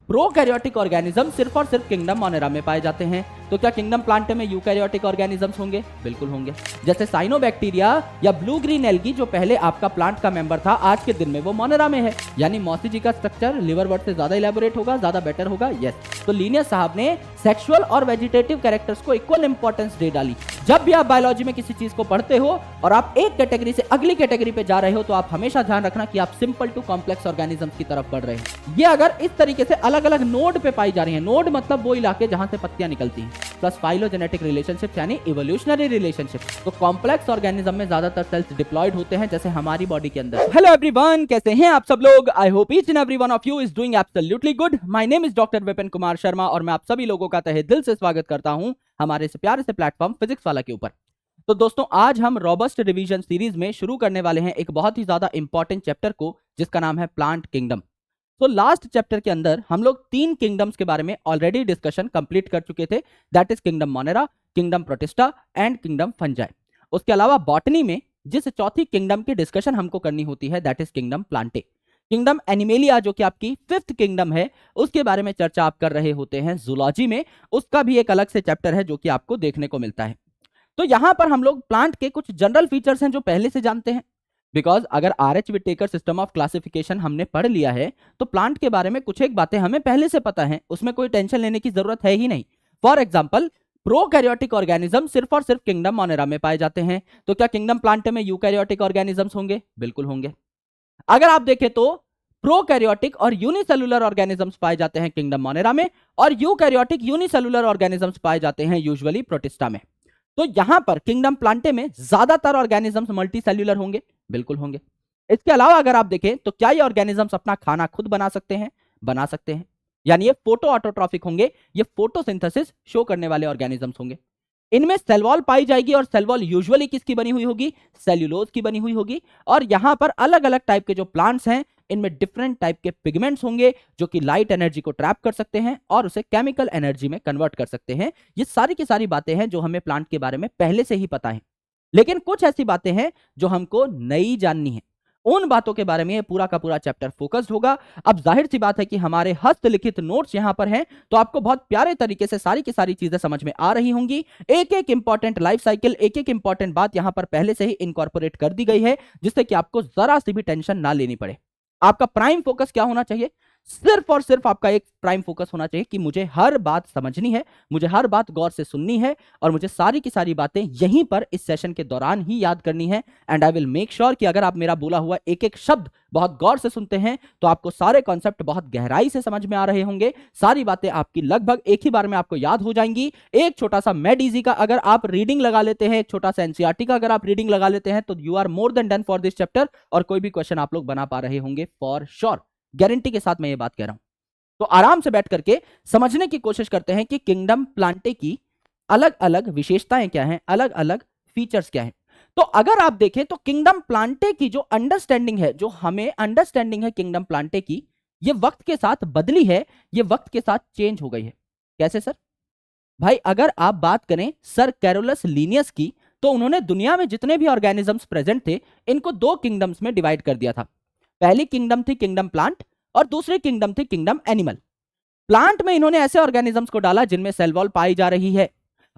Prokaryotic organism सिर्फ और सिर्फ किंगडम मोनेरा में पाए जाते हैं। तो क्या किंगडम प्लांट में यूकैरियोटिक ऑर्गेनिजम्स होंगे? बिल्कुल होंगे। जैसे साइनोबैक्टीरिया या ब्लू ग्रीन एल्गी जो पहले आपका प्लांट का मेंबर था, आज के दिन में वो मोनेरा में है। यानी मौसी जी का स्ट्रक्चर लिवरवर्ट से ज्यादा इलेबोरेट होगा, ज्यादा बेटर होगा। यस, तो लिनियस साहब ने सेक्सुअल और वेजिटेटिव कैरेक्टर्स को इक्वल इंपॉर्टेंस दे डाली। जब भी आप बायोलॉजी में किसी चीज को पढ़ते हो और आप एक कैटेगरी से अगली कैटेगरी पे जा रहे हो, तो आप हमेशा ध्यान रखना कि आप सिंपल टू कॉम्प्लेक्स ऑर्गेनिजम्स की तरफ बढ़ रहे हैं। ये अगर इस तरीके से अलग अलग नोड पे पाई जा रही है, नोड मतलब वो इलाके जहां से पत्तियां निकलती हैं, प्लस फाइलोजेनेटिक रिलेशनशिप यानी इवोल्यूशनरी रिलेशनशिप, तो कॉम्प्लेक्स ऑर्गेनिज्म में ज्यादातर सेल्स डिप्लॉयड होते हैं, जैसे हमारी बॉडी के अंदर। हेलो एवरीवन, कैसे हैं आप सब लोग? I hope each and every one of you is doing absolutely good. My name is doctor Vipin Kumar Sharma और मैं आप सभी लोगों का तहे दिल से स्वागत करता हूं हमारे इस प्यारे से प्लेटफॉर्म फिजिक्स वाला के ऊपर। तो दोस्तों, आज हम रॉबस्ट रिवीजन सीरीज में शुरू करने वाले हैं एक बहुत ही ज्यादा इंपॉर्टेंट चैप्टर को, जिसका नाम है प्लांट किंगडम। तो लास्ट चैप्टर के अंदर हम लोग 3 किंगडम्स के बारे में ऑलरेडी डिस्कशन कंप्लीट कर चुके थे, that is kingdom Monera, kingdom protista and kingdom fungi. उसके अलावा बॉटनी में जिस चौथी किंगडम की डिस्कशन हमको करनी होती है, that is kingdom Plantae. Kingdom animalia जो कि आपकी 5th किंगडम है, उसके बारे में चर्चा आप कर रहे होते हैं जूलॉजी में, उसका भी एक अलग से चैप्टर है जो कि आपको देखने को मिलता है। तो यहां पर हम लोग प्लांट के कुछ जनरल फीचर्स हैं जो पहले से जानते हैं, बिकॉज अगर RH Whittaker system of classification हमने पढ़ लिया है तो प्लांट के बारे में कुछ एक बातें हमें पहले से पता है, उसमें कोई टेंशन लेने की जरूरत है ही नहीं। फॉर एग्जाम्पल, प्रोकैरियोटिक ऑर्गेनिज्म सिर्फ और सिर्फ किंगडम मोनेरा में पाए जाते हैं। तो क्या किंगडम प्लांट में यूकैरियोटिक ऑर्गेनिजम्स होंगे? बिल्कुल होंगे। अगर आप देखें तो प्रोकैरियोटिक और यूनिसेलुलर ऑर्गेनिजम्स पाए जाते हैं किंगडम मोनेरा में, और यूकैरियोटिक यूनिसेलुलर ऑर्गेनिजम्स पाए जाते हैं यूजुअली प्रोटिस्टा में। तो यहां पर किंगडम प्लांटे में ज्यादातर ऑर्गेनिजम्स मल्टी सेल्यूलर होंगे? बिल्कुल होंगे। इसके अलावा अगर आप देखें तो क्या ये ऑर्गेनिजम्स अपना खाना खुद बना सकते हैं? बना सकते हैं। यानी ये फोटो ऑटोट्रॉफिक होंगे, ये फोटोसिंथेसिस शो करने वाले ऑर्गेनिजम्स होंगे। इनमें सेल वॉल पाई जाएगी, और सेल वॉल यूजुअली किसकी बनी हुई होगी? सेल्यूलोज की बनी हुई होगी। और यहां पर अलग अलग टाइप के जो प्लांट्स हैं, इनमें डिफरेंट टाइप के पिगमेंट्स होंगे जो कि लाइट एनर्जी को ट्रैप कर सकते हैं और उसे केमिकल एनर्जी में कन्वर्ट कर सकते हैं। ये सारी की सारी बातें हैं जो हमें प्लांट के बारे में पहले से ही पता है, लेकिन कुछ ऐसी बातें हैं जो हमको नई जाननी है। उन बातों के बारे में ये पूरा का पूरा चैप्टर फोकस्ड होगा। अब जाहिर सी बात है कि हमारे हस्तलिखित नोट्स यहां पर हैं, तो आपको बहुत प्यारे तरीके से सारी की सारी चीजें समझ में आ रही होंगी। एक एक इंपॉर्टेंट लाइफ साइकिल, एक एक इंपॉर्टेंट बात यहां पर पहले से ही इनकॉर्पोरेट कर दी गई है, जिससे कि आपको जरा सी भी टेंशन ना लेनी पड़े। आपका प्राइम फोकस क्या होना चाहिए? सिर्फ और सिर्फ आपका एक प्राइम फोकस होना चाहिए कि मुझे हर बात समझनी है, मुझे हर बात गौर से सुननी है, और मुझे सारी की सारी बातें यहीं पर इस सेशन के दौरान ही याद करनी है। And I will make sure कि अगर आप मेरा बोला हुआ एक एक शब्द बहुत गौर से सुनते हैं तो आपको सारे कॉन्सेप्ट बहुत गहराई से समझ में आ रहे होंगे। सारी बातें आपकी लगभग एक ही बार में आपको याद हो जाएंगी। एक छोटा सा मेड इजी का अगर आप रीडिंग लगा लेते हैं, एक छोटा सा एनसीईआरटी का अगर आप रीडिंग लगा लेते हैं, तो you are more than done for this chapter, और कोई भी क्वेश्चन आप लोग बना पा रहे होंगे फॉर श्योर। गारंटी के साथ मैं ये बात कह रहा हूं। तो आराम से बैठ करके समझने की कोशिश करते हैं कि किंगडम प्लांटे की अलग अलग विशेषताएं क्या हैं, अलग अलग फीचर्स क्या हैं। तो अगर आप देखें तो किंगडम प्लांटे की जो अंडरस्टैंडिंग है, जो हमें अंडरस्टैंडिंग है किंगडम प्लांटे की, ये वक्त के साथ बदली है, ये वक्त के साथ चेंज हो गई है। कैसे सर? भाई, अगर आप बात करें सर कैरोलस लीनियस की, तो उन्होंने दुनिया में जितने भी ऑर्गेनिजम्स प्रेजेंट थे, इनको 2 किंगडम्स में डिवाइड कर दिया था। पहली किंगडम थी किंगडम प्लांट, और दूसरी किंगडम थी किंगडम एनिमल। प्लांट में इन्होंने ऐसे ऑर्गेनिजम्स को डाला जिनमें सेल वॉल पाई जा रही है,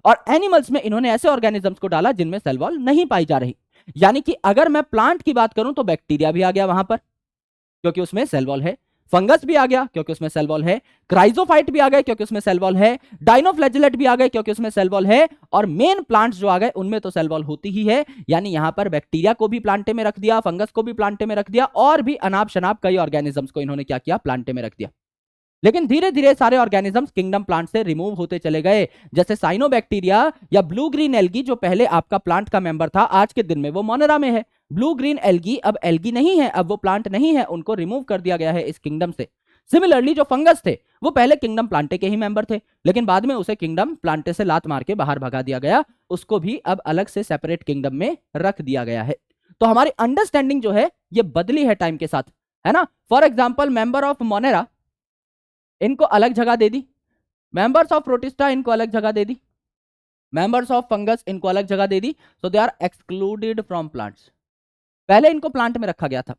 और एनिमल्स में इन्होंने ऐसे ऑर्गेनिजम्स को डाला जिनमें सेल वॉल नहीं पाई जा रही। यानी कि अगर मैं प्लांट की बात करूं तो बैक्टीरिया भी आ गया वहां पर, क्योंकि उसमें सेल वॉल है। फंगस भी आ गया क्योंकि उसमें सेल वॉल है। क्राइजोफाइट भी आ गए क्योंकि उसमें सेल वॉल है। डाइनोफ्लैजेलेट भी आ गए क्योंकि उसमें सेल वॉल है। और मेन प्लांट्स जो आ गए उनमें तो सेल वॉल होती ही है। यानी यहां पर बैक्टीरिया को भी प्लांटे में रख दिया, फंगस को भी प्लांटे में रख दिया, और भी अनाप शनाप कई ऑर्गेनिजम्स को इन्होंने क्या किया? प्लांटे में रख दिया। लेकिन धीरे धीरे सारे ऑर्गेनिजम्स किंगडम प्लांट से रिमूव होते चले गए। जैसे साइनोबैक्टीरिया या ब्लू ग्रीन एल्गी जो पहले आपका प्लांट का मेंबर था, आज के दिन में वो मोनेरा में है। ब्लू ग्रीन एल्गी अब एल्गी नहीं है, अब वो प्लांट नहीं है, उनको रिमूव कर दिया गया है इस किंगडम से। सिमिलरली जो फंगस थे वो पहले किंगडम प्लांटे के ही मेंबर थे, लेकिन बाद में उसे किंगडम प्लांटे से लात मार के बाहर भगा दिया गया, उसको भी अब अलग से सेपरेट किंगडम में रख दिया गया है। तो हमारी अंडरस्टैंडिंग जो है ये बदली है टाइम के साथ, है ना। For example, member of Monera इनको अलग जगह दे दी, मेंबर्स ऑफ प्रोटिस्टा इनको अलग जगह दे दी, मेंबर्स ऑफ फंगस इनको अलग जगह दे दी। So they are excluded from plants. पहले इनको प्लांट में रखा गया था,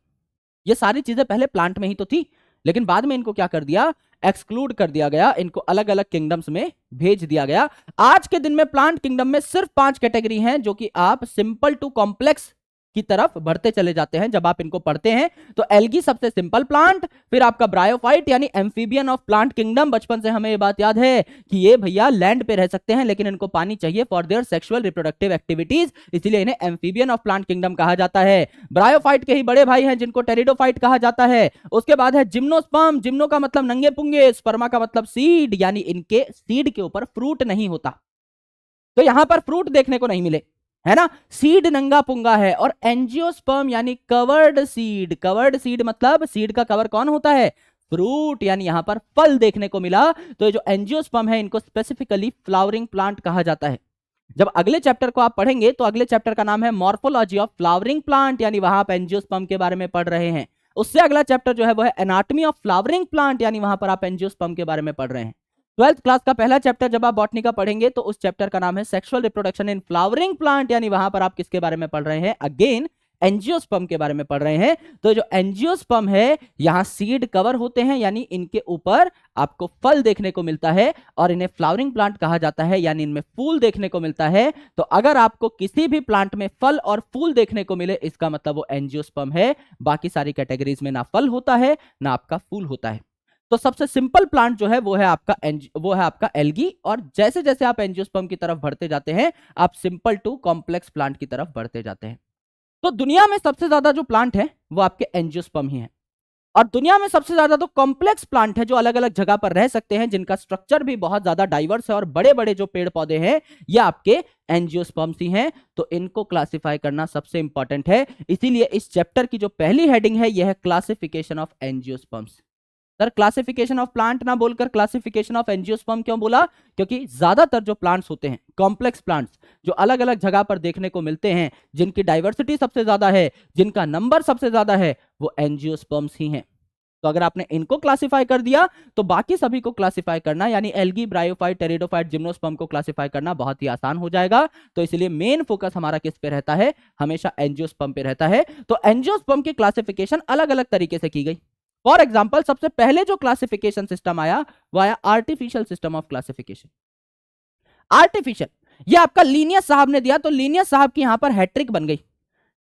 ये सारी चीजें पहले प्लांट में ही तो थी, लेकिन बाद में इनको क्या कर दिया? एक्सक्लूड कर दिया गया, इनको अलग अलग किंगडम्स में भेज दिया गया। आज के दिन में प्लांट किंगडम में सिर्फ 5 कैटेगरी हैं जो कि आप सिंपल टू कॉम्प्लेक्स की तरफ बढ़ते चले जाते हैं। जब आप इनको पढ़ते हैं तो एल्गी सबसे सिंपल प्लांट, फिर आपका ब्रायोफाइट यानी एम्फीबियन ऑफ प्लांट किंगडम। बचपन से हमें ये बात याद है कि ये भैया लैंड पे रह सकते हैं लेकिन इनको पानी चाहिए for their sexual reproductive activities, इसलिए इन्हें एम्फीबियन ऑफ प्लांट किंगडम कहा जाता है। ब्रायोफाइट के ही बड़े भाई हैं जिनको टेरिडोफाइट कहा जाता है। उसके बाद है जिम्नोस्पर्म, जिम्नो का मतलब नंगे पुंगे, स्पर्मा का मतलब सीड, यानी इनके सीड के ऊपर फ्रूट नहीं होता, तो यहां पर फ्रूट देखने को नहीं मिले, है ना। सीड नंगा पुंगा है। और एंजियोस्पर्म यानी कवर्ड सीड, कवर्ड सीड मतलब सीड का कवर कौन होता है, फ्रूट, यानी यहां पर फल देखने को मिला। तो ये जो एंजियोस्पर्म है इनको स्पेसिफिकली फ्लावरिंग प्लांट कहा जाता है। जब अगले चैप्टर को आप पढ़ेंगे तो अगले चैप्टर का नाम है मॉर्फोलॉजी ऑफ फ्लावरिंग प्लांट, यानी वहां आप एंजियोस्पर्म के बारे में पढ़ रहे हैं। उससे अगला चैप्टर जो है वो है एनाटॉमी ऑफ फ्लावरिंग प्लांट, यानी वहां पर आप एंजियोस्पर्म के बारे में पढ़ रहे हैं। 12th क्लास का पहला चैप्टर जब आप बॉटनी का पढ़ेंगे तो उस चैप्टर का नाम है sexual reproduction in flowering plant, यानी वहां पर आप किसके बारे में पढ़ रहे हैं, अगेन एंजियोस्पर्म के बारे में पढ़ रहे हैं। तो जो एंजियोस्पर्म है यहां सीड कवर होते हैं, यानी इनके ऊपर आपको फल देखने को मिलता है और इन्हें फ्लावरिंग प्लांट कहा जाता है, यानी इनमें फूल देखने को मिलता है। तो अगर आपको किसी भी प्लांट में फल और फूल देखने को मिले इसका मतलब वो एंजियोस्पर्म है। बाकी सारी कैटेगरीज में ना फल होता है ना आपका फूल होता है। तो सबसे सिंपल प्लांट जो है वो है आपका एल्गी। और जैसे जैसे आप एंजियोस्पर्म की तरफ बढ़ते जाते हैं आप सिंपल टू कॉम्प्लेक्स प्लांट की तरफ बढ़ते जाते हैं। तो दुनिया में सबसे ज्यादा जो प्लांट है वो आपके एंजियोस्पर्म ही है, और दुनिया में सबसे ज्यादा तो कॉम्प्लेक्स प्लांट है जो अलग अलग जगह पर रह सकते हैं, जिनका स्ट्रक्चर भी बहुत ज्यादा डाइवर्स है, और बड़े बड़े जो पेड़ पौधे हैं ये आपके एंजियोस्पर्म्स ही हैं। तो इनको क्लासिफाई करना सबसे इंपॉर्टेंट है, इसीलिए इस चैप्टर की जो पहली हेडिंग है यह है classification of angiosperms. Sir classification of plant ना बोलकर क्लासिफिकेशन ऑफ एंजियोस्पर्म क्यों बोला, क्योंकि ज्यादातर जो प्लांट्स होते हैं कॉम्प्लेक्स प्लांट्स जो अलग अलग जगह पर देखने को मिलते हैं, जिनकी डाइवर्सिटी सबसे ज्यादा है, जिनका नंबर सबसे ज्यादा है, वो एंजियोस्पर्म्स ही हैं। तो अगर आपने इनको क्लासिफाई कर दिया तो बाकी सभी को क्लासिफाई करना, यानी एल्गी, ब्रायोफाइट, टेरिडोफाइट, जिम्नोस्पर्म को क्लासिफाई करना बहुत ही आसान हो जाएगा। तो इसलिए मेन फोकस हमारा किस पे रहता है, हमेशा एंजियोस्पर्म पे रहता है। तो एंजियोस्पर्म की क्लासिफिकेशन अलग अलग तरीके से की गई। फॉर एग्जाम्पल सबसे पहले जो क्लासिफिकेशन सिस्टम आया वो आया artificial system of classification. Artificial ये आपका लीनियस साहब ने दिया, तो लीनियस साहब की यहां पर हैट्रिक बन गई।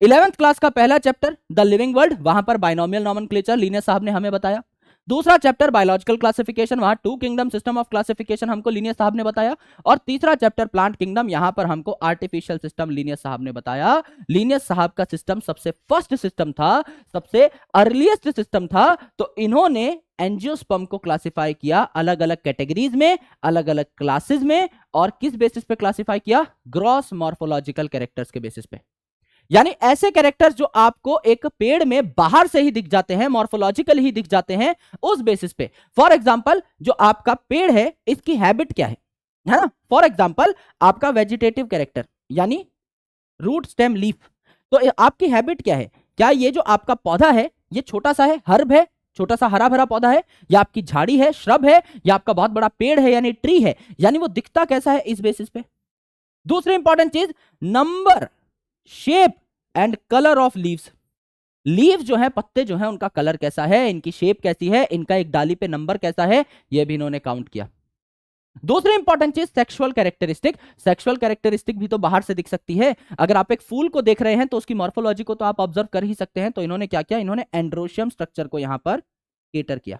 11th क्लास का पहला चैप्टर द लिविंग वर्ल्ड, वहां पर बाइनोमियल नॉमेनक्लेचर लीनियस साहब ने हमें बताया। दूसरा चैप्टर बायोलॉजिकल क्लासिफिकेशन, वहां 2 किंगडम सिस्टम ऑफ क्लासिफिकेशन हमको लीनियस साहब ने बताया। और तीसरा चैप्टर प्लांट किंगडम, यहां पर हमको आर्टिफिशियल सिस्टम लीनियस साहब ने बताया। लीनियस साहब का सिस्टम सबसे फर्स्ट सिस्टम था, सबसे अर्लीस्ट सिस्टम था। तो इन्होंने एंजियोस्पर्म को क्लासिफाई किया अलग अलग कैटेगरीज में, अलग अलग क्लासेस में। और किस बेसिस पे क्लासिफाई किया, ग्रॉस मॉर्फोलॉजिकल कैरेक्टर्स के बेसिस पे, यानी ऐसे कैरेक्टर्स जो आपको एक पेड़ में बाहर से ही दिख जाते हैं, मॉर्फोलॉजिकल ही दिख जाते हैं, उस बेसिस पे। फॉर एग्जांपल जो आपका पेड़ है इसकी हैबिट क्या है ना। फॉर एग्जांपल आपका वेजिटेटिव कैरेक्टर यानी रूट, स्टेम, लीफ, तो आपकी हैबिट क्या है, क्या ये जो आपका पौधा है ये छोटा सा है, हर्ब है, छोटा सा हरा भरा पौधा है, या आपकी झाड़ी है, श्रब है, या आपका बहुत बड़ा पेड़ है यानी ट्री है, यानी वो दिखता कैसा है, इस बेसिस पे। दूसरी इंपॉर्टेंट चीज, number, shape and colour of leaves. Leave जो है, पत्ते जो है, उनका कलर कैसा है, इनकी शेप कैसी है, इनका एक डाली पे नंबर कैसा है, यह भी इन्होंने काउंट किया। दूसरी इंपॉर्टेंट चीज सेक्सुअल कैरेक्टरिस्टिक। सेक्सुअल कैरेक्टरिस्टिक भी तो बाहर से दिख सकती है। अगर आप एक फूल को देख रहे हैं तो उसकी मॉर्फोलॉजी को तो आप ऑब्जर्व कर ही सकते हैं। तो इन्होंने क्या किया, इन्होंने एंड्रोशियम स्ट्रक्चर को यहां पर केटर किया।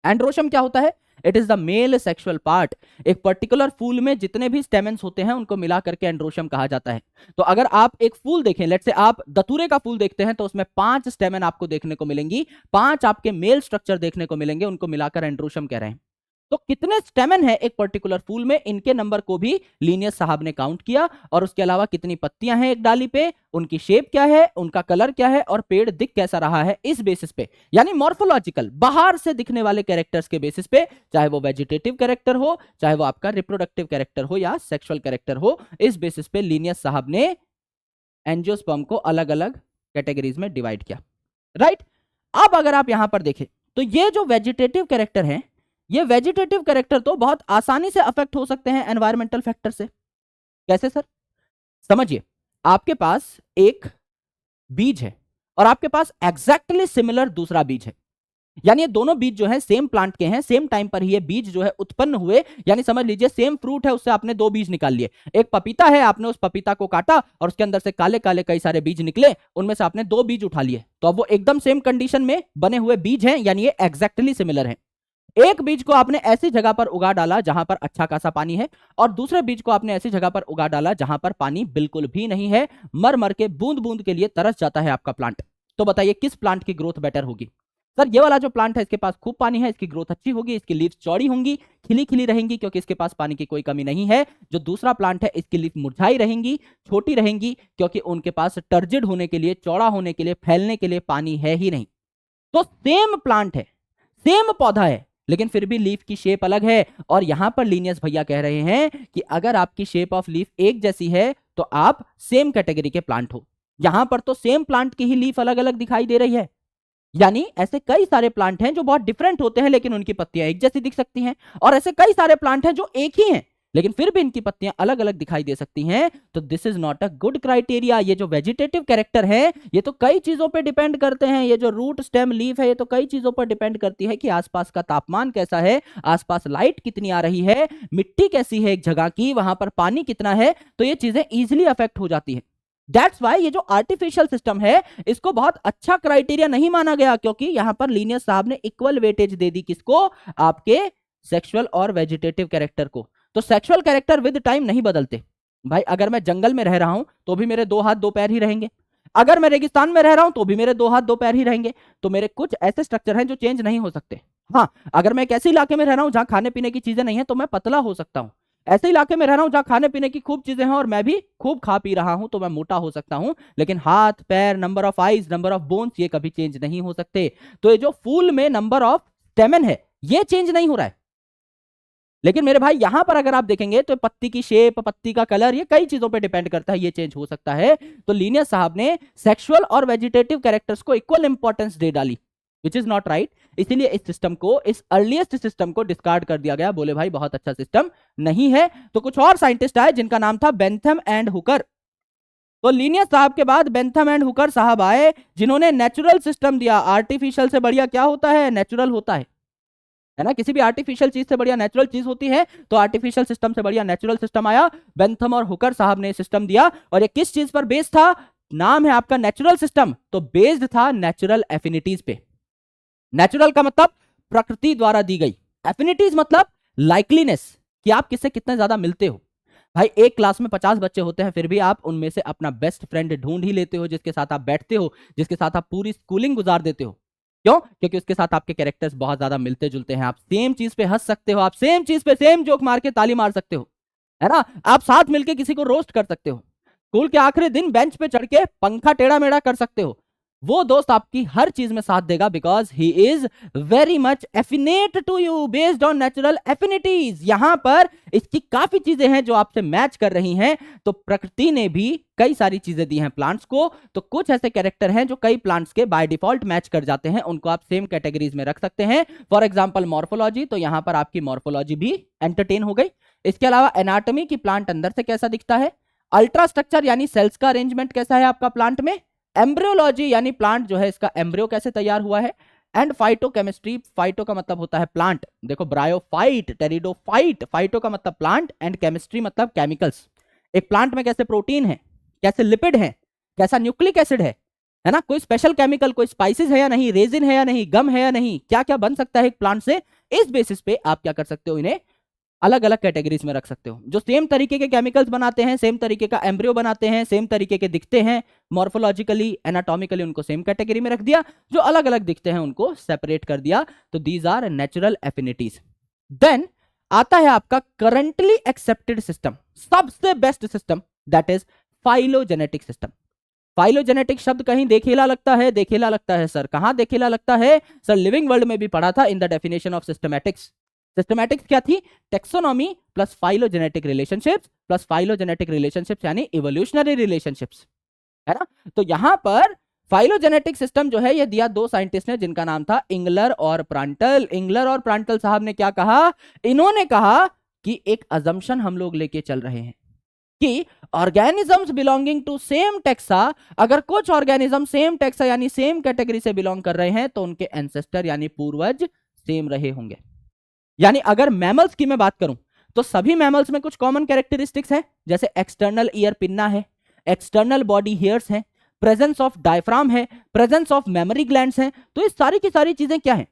एंड्रोशियम क्या होता है, it is the male sexual part. एक पर्टिकुलर फूल में जितने भी स्टेमेंस होते हैं उनको मिला करके एंड्रोशियम कहा जाता है। तो अगर आप एक फूल देखें, लेट से आप दतूरे का फूल देखते हैं, तो उसमें 5 स्टेमेन आपको देखने को मिलेंगी, 5 आपके मेल स्ट्रक्चर देखने को मिलेंगे, उनको मिलाकर एंड्रोशियम कह रहे हैं। तो कितने स्टेमेन है एक पर्टिकुलर फूल में, इनके नंबर को भी लीनियस साहब ने काउंट किया। और उसके अलावा कितनी पत्तियां हैं एक डाली पे, उनकी शेप क्या है, उनका कलर क्या है, और पेड़ दिख कैसा रहा है, इस बेसिस पे, यानी मॉर्फोलॉजिकल बाहर से दिखने वाले कैरेक्टर्स के बेसिस पे, चाहे वो वेजिटेटिव कैरेक्टर हो, चाहे वो आपका रिप्रोडक्टिव कैरेक्टर हो या सेक्सुअल कैरेक्टर हो, इस बेसिस पे लीनियस साहब ने एंजियोस्पर्म को अलग अलग कैटेगरीज में डिवाइड किया। राइट, अब अगर आप यहां पर देखें तो ये जो वेजिटेटिव कैरेक्टर है, ये वेजिटेटिव कैरेक्टर तो बहुत आसानी से अफेक्ट हो सकते हैं एनवायरमेंटल फैक्टर से। कैसे सर, समझिए, आपके पास एक बीज है और आपके पास एग्जैक्टली सिमिलर दूसरा बीज है। यानी ये दोनों बीज जो है सेम प्लांट के हैं, सेम टाइम पर ही ये बीज जो है उत्पन्न हुए, यानी समझ लीजिए सेम फ्रूट है, उससे आपने दो बीज निकाल लिए। एक पपीता है, आपने उस पपीता को काटा और उसके अंदर से काले काले कई सारे बीज निकले, उनमें से आपने दो बीज उठा लिए, तो अब वो एकदम सेम कंडीशन में बने हुए बीज हैं, यानी ये एग्जैक्टली सिमिलर है। एक बीज को आपने ऐसी जगह पर उगा डाला जहां पर अच्छा खासा पानी है, और दूसरे बीज को आपने ऐसी जगह पर उगा डाला जहां पर पानी बिल्कुल भी नहीं है, मर मर के बूंद बूंद के लिए तरस जाता है आपका प्लांट। तो बताइए किस प्लांट की ग्रोथ बेटर होगी? सर ये वाला जो प्लांट है इसके पास खूब पानी है, इसकी ग्रोथ अच्छी होगी, इसकी लीव्स चौड़ी होंगी, खिली खिली रहेंगी क्योंकि इसके पास पानी की कोई कमी नहीं है। जो दूसरा प्लांट है इसकी लीफ मुरझाई रहेंगी, छोटी रहेंगी, क्योंकि उनके पास टर्जिड होने के लिए, चौड़ा होने के लिए, फैलने के लिए पानी है ही नहीं। तो सेम प्लांट है, सेम पौधा है, लेकिन फिर भी लीफ की शेप अलग है। और यहां पर लीनियस भैया कह रहे हैं कि अगर आपकी शेप ऑफ लीफ एक जैसी है तो आप सेम कैटेगरी के प्लांट हो। यहां पर तो सेम प्लांट की ही लीफ अलग अलग दिखाई दे रही है, यानी ऐसे कई सारे प्लांट हैं जो बहुत डिफरेंट होते हैं लेकिन उनकी पत्तियां एक जैसी दिख सकती हैं, और ऐसे कई सारे प्लांट हैं जो एक ही हैं लेकिन फिर भी इनकी पत्तियां अलग अलग दिखाई दे सकती हैं। तो this is not a good criteria. ये जो वेजिटेटिव कैरेक्टर है ये तो कई चीजों पे डिपेंड करते हैं। ये जो रूट स्टेम लीफ है ये तो कई चीजों पर डिपेंड करती है कि आसपास का तापमान कैसा है, आसपास लाइट कितनी आ रही है, मिट्टी कैसी है एक जगह की, वहां पर पानी कितना है, तो ये चीजें इजिली अफेक्ट हो जाती है। दैट्स वाई ये जो आर्टिफिशियल सिस्टम है इसको बहुत अच्छा क्राइटेरिया नहीं माना गया, क्योंकि यहां पर लीनियस साहब ने इक्वल वेटेज दे दी किसको? आपके सेक्सुअल और वेजिटेटिव कैरेक्टर को। तो सेक्सुअल कैरेक्टर विद टाइम नहीं बदलते भाई। अगर मैं जंगल में रह रहा हूं तो भी मेरे दो हाथ दो पैर ही रहेंगे, अगर मैं रेगिस्तान में रह रहा हूं तो भी मेरे दो हाथ दो पैर ही रहेंगे। तो मेरे कुछ ऐसे स्ट्रक्चर हैं जो चेंज नहीं हो सकते। हाँ, अगर मैं एक ऐसे इलाके में रह रहा हूं जहां खाने पीने की चीजें नहीं है तो मैं पतला हो सकता हूं। ऐसे इलाके में रह रहा हूं जहां खाने पीने की खूब चीजें हैं और मैं भी खूब खा पी रहा हूं तो मैं मोटा हो सकता हूं, लेकिन हाथ पैर, number of eyes, number of bones, ये कभी चेंज नहीं हो सकते। तो ये जो फूल में नंबर ऑफ स्टेमन है ये चेंज नहीं हो रहा है, लेकिन मेरे भाई यहां पर अगर आप देखेंगे तो पत्ती की शेप, पत्ती का कलर, ये कई चीजों पे डिपेंड करता है, ये चेंज हो सकता है। तो लीनियस साहब ने सेक्सुअल और वेजिटेटिव कैरेक्टर्स को इक्वल इंपॉर्टेंस दे डाली, विच इज नॉट राइट। इसीलिए इस सिस्टम को, इस अर्लीस्ट सिस्टम को डिस्कार्ड कर दिया गया। बोले भाई बहुत अच्छा सिस्टम नहीं है। तो कुछ और साइंटिस्ट आए जिनका नाम था बेंथम एंड हुकर। तो लीनियस साहब के बाद बेंथम एंड हुकर साहब आए जिन्होंने नेचुरल सिस्टम दिया। आर्टिफिशियल से बढ़िया क्या होता है? नेचुरल होता है ना। किसी भी आर्टिफिशियल चीज से बढ़िया नेचुरल चीज होती है, तो आर्टिफिशियल सिस्टम से बढ़िया नेचुरल सिस्टम आया। बेंथम और हुकर साहब ने सिस्टम दिया, और ये किस चीज पर बेस्ड था? नाम है आपका नेचुरल सिस्टम, तो बेस्ड था नेचुरल एफिनिटीज पे। नेचुरल का मतलब प्रकृति द्वारा दी गई, एफिनिटीज मतलब लाइकलीनेस, कि आप किससे कितने ज्यादा मिलते हो। भाई एक क्लास में 50 बच्चे होते हैं, फिर भी आप उनमें से अपना बेस्ट फ्रेंड ढूंढ ही लेते हो, जिसके साथ आप बैठते हो, जिसके साथ आप पूरी स्कूलिंग गुजार देते हो। क्यों? क्योंकि उसके साथ आपके कैरेक्टर्स बहुत ज्यादा मिलते जुलते हैं। आप सेम चीज पे हंस सकते हो, आप सेम चीज पे सेम जोक मार के ताली मार सकते हो, है ना। आप साथ मिलके किसी को रोस्ट कर सकते हो, स्कूल के आखिरी दिन बेंच पे चढ़ के पंखा टेढ़ा मेढ़ा कर सकते हो। वो दोस्त आपकी हर चीज में साथ देगा, because he is very much affinate to you based on natural affinities. यहां पर इसकी काफी चीजें हैं जो आपसे मैच कर रही हैं। तो प्रकृति ने भी कई सारी चीजें दी हैं प्लांट्स को, तो कुछ ऐसे कैरेक्टर हैं जो कई प्लांट्स के बाय डिफॉल्ट मैच कर जाते हैं, उनको आप सेम कैटेगरीज में रख सकते हैं। फॉर एग्जाम्पल मॉर्फोलॉजी, तो यहां पर आपकी मॉर्फोलॉजी भी एंटरटेन हो गई। इसके अलावा एनाटॉमी की प्लांट अंदर से कैसा दिखता है, अल्ट्रा स्ट्रक्चर यानी सेल्स का अरेंजमेंट कैसा है आपका प्लांट में, एम्ब्रियोलॉजी यानी प्लांट जो है इसका एम्ब्रियो कैसे तैयार हुआ है, एंड फाइटोकेमिस्ट्री, फाइटो का मतलब होता है प्लांट, देखो ब्रायोफाइट, टेरिडोफाइट, फाइटो का मतलब प्लांट एंड केमिस्ट्री मतलब केमिकल्स। एक प्लांट में कैसे प्रोटीन है, कैसे लिपिड है, कैसा न्यूक्लिक एसिड है ना, कोई स्पेशल केमिकल, कोई स्पाइसेस है या नहीं, रेजिन है या नहीं, गम है या नहीं, क्या क्या बन सकता है एक प्लांट से। इस बेसिस पे आप क्या कर सकते हो, इन्हें अलग अलग कैटेगरीज में रख सकते हो। जो सेम तरीके के केमिकल्स बनाते हैं, सेम तरीके का एम्ब्रियो बनाते हैं, सेम तरीके के दिखते हैं, मॉर्फोलॉजिकली एनाटॉमिकली उनको सेम कैटेगरी में रख दिया, जो अलग अलग दिखते हैं उनको सेपरेट कर दिया। तो these are natural affinities. Then आता है आपका करंटली एक्सेप्टेड सिस्टम, सबसे best system, that is phylogenetic system. Phylogenetic शब्द कहीं देखेला लगता है, देखेला लगता है सर, कहां देखेला लगता है सर? लिविंग वर्ल्ड में भी पढ़ा था in the definition of systematics. Systematics क्या थी? Taxonomy plus phylogenetic relationships, plus phylogenetic relationships यानी इवोल्यूशनरी रिलेशनशिप्स, है ना। तो यहां पर फाइलोजेनेटिक सिस्टम जो है ये दिया दो साइंटिस्ट ने जिनका नाम था इंगलर और प्रांटल। इंगलर और प्रांटल साहब ने क्या कहा? इन्होंने कहा कि एक अजम्पशन हम लोग लेके चल रहे हैं, कि organisms belonging to same taxa, अगर कुछ ऑर्गेनिज्म सेम टेक्सा यानी सेम कैटेगरी से बिलोंग कर रहे हैं तो उनके एंसेस्टर यानी पूर्वज सेम रहे होंगे। यानी अगर मैमल्स की मैं बात करूं तो सभी मैमल्स में कुछ कॉमन कैरेक्टरिस्टिक्स है, जैसे एक्सटर्नल ईयर पिन्ना है, एक्सटर्नल बॉडी हेयर्स है, प्रेजेंस ऑफ डायफ्राम है, प्रेजेंस ऑफ मेमोरी ग्लैंड्स है। तो ये सारी की सारी चीजें क्या है,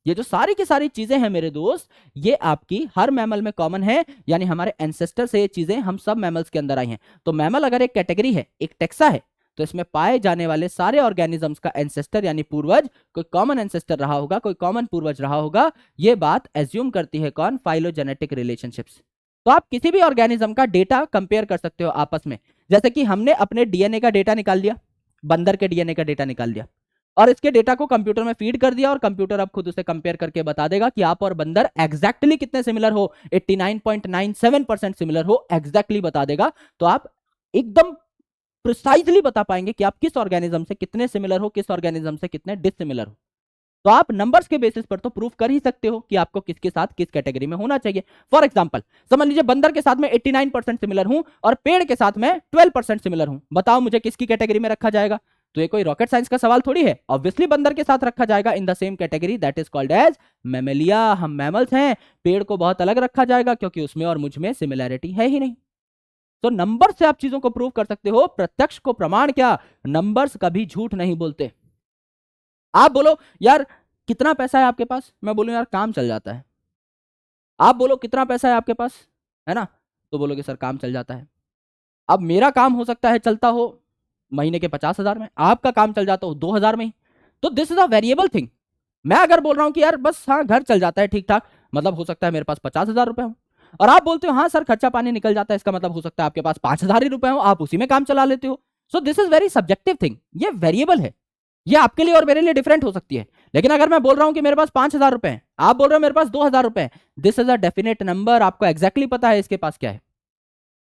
ये जो सारी की सारी चीजें हैं मेरे दोस्त, ये आपकी हर मैमल में कॉमन है, यानी हमारे एंसेस्टर से ये चीजें हम सब मैमल्स के अंदर आई हैं। तो मैमल अगर एक कैटेगरी है, एक टेक्सा है, तो इसमें पाए जाने वाले सारे ऑर्गेनिजम्स का एंसेस्टर यानी पूर्वज कोई कॉमन एंसेस्टर रहा होगा, कोई कॉमन पूर्वज रहा होगा। ये बात एज्यूम करती है कौन, फाइलोजेनेटिक रिलेशनशिप्स। तो आप किसी भी ऑर्गेनिज्म का डेटा कंपेयर कर सकते हो आपस में, जैसे कि हमने अपने डीएनए का डेटा निकाल लिया, बंदर के डीएनए का डेटा निकाल लिया और इसके डेटा को कंप्यूटर में फीड कर दिया और कंप्यूटर अब खुद उसे कंपेयर करके बता देगा कि आप और बंदर एग्जैक्टली कितने सिमिलर हो, 89.97% सिमिलर हो, एग्जैक्टली बता देगा। तो आप एकदम प्रिसाइजली बता पाएंगे कि आप किस ऑर्गेनिज्म से कितने सिमिलर हो, किस ऑर्गेनिज्म से कितने डिससिमिलर हो। तो आप नंबर्स के बेसिस पर तो प्रूफ कर ही सकते हो कि आपको किसके साथ किस कैटेगरी में होना चाहिए। फॉर एग्जांपल समझ लीजिए बंदर के साथ मैं 89% सिमिलर हूं और पेड़ के साथ मैं 12% सिमिलर हूं, बताओ मुझे किसकी कैटेगरी में रखा जाएगा। तो ये कोई रॉकेट साइंस का सवाल थोड़ी है, ऑब्वियसली बंदर के साथ रखा जाएगा in the same category, that is called as Mammalia. हम मैमल्स हैं, पेड़ को बहुत अलग रखा जाएगा क्योंकि उसमें और मुझ में सिमिलैरिटी है ही नहीं। तो नंबर से आप चीजों को प्रूव कर सकते हो, प्रत्यक्ष को प्रमाण क्या, नंबर्स कभी झूठ नहीं बोलते। आप बोलो यार कितना पैसा है आपके पास, मैं बोलूं यार काम चल जाता है। आप बोलो कितना पैसा है आपके पास, है ना, तो बोलोगे सर काम चल जाता है। अब मेरा काम हो सकता है चलता हो महीने के 50,000 में, आपका काम चल जाता हो 2,000 में ही। तो this is a variable thing. मैं अगर बोल रहा हूं कि यार बस हाँ घर चल जाता है ठीक ठाक, मतलब हो सकता है मेरे पास 50,000 रुपए हो, और आप बोलते हो हाँ सर खर्चा पानी निकल जाता है, इसका मतलब हो सकता है आपके पास 5,000 ही रुपए हो, आप उसी में काम चला लेते हो। So this is very subjective thing, ये वेरिएबल है, ये आपके लिए और मेरे लिए डिफरेंट हो सकती है। लेकिन अगर मैं बोल रहा हूं कि मेरे पास 5,000 रुपए हैं, आप बोल रहे हो मेरे पास 2,000 रुपए हैं, this is a definite number, आपको एग्जैक्टली पता है इसके पास क्या है,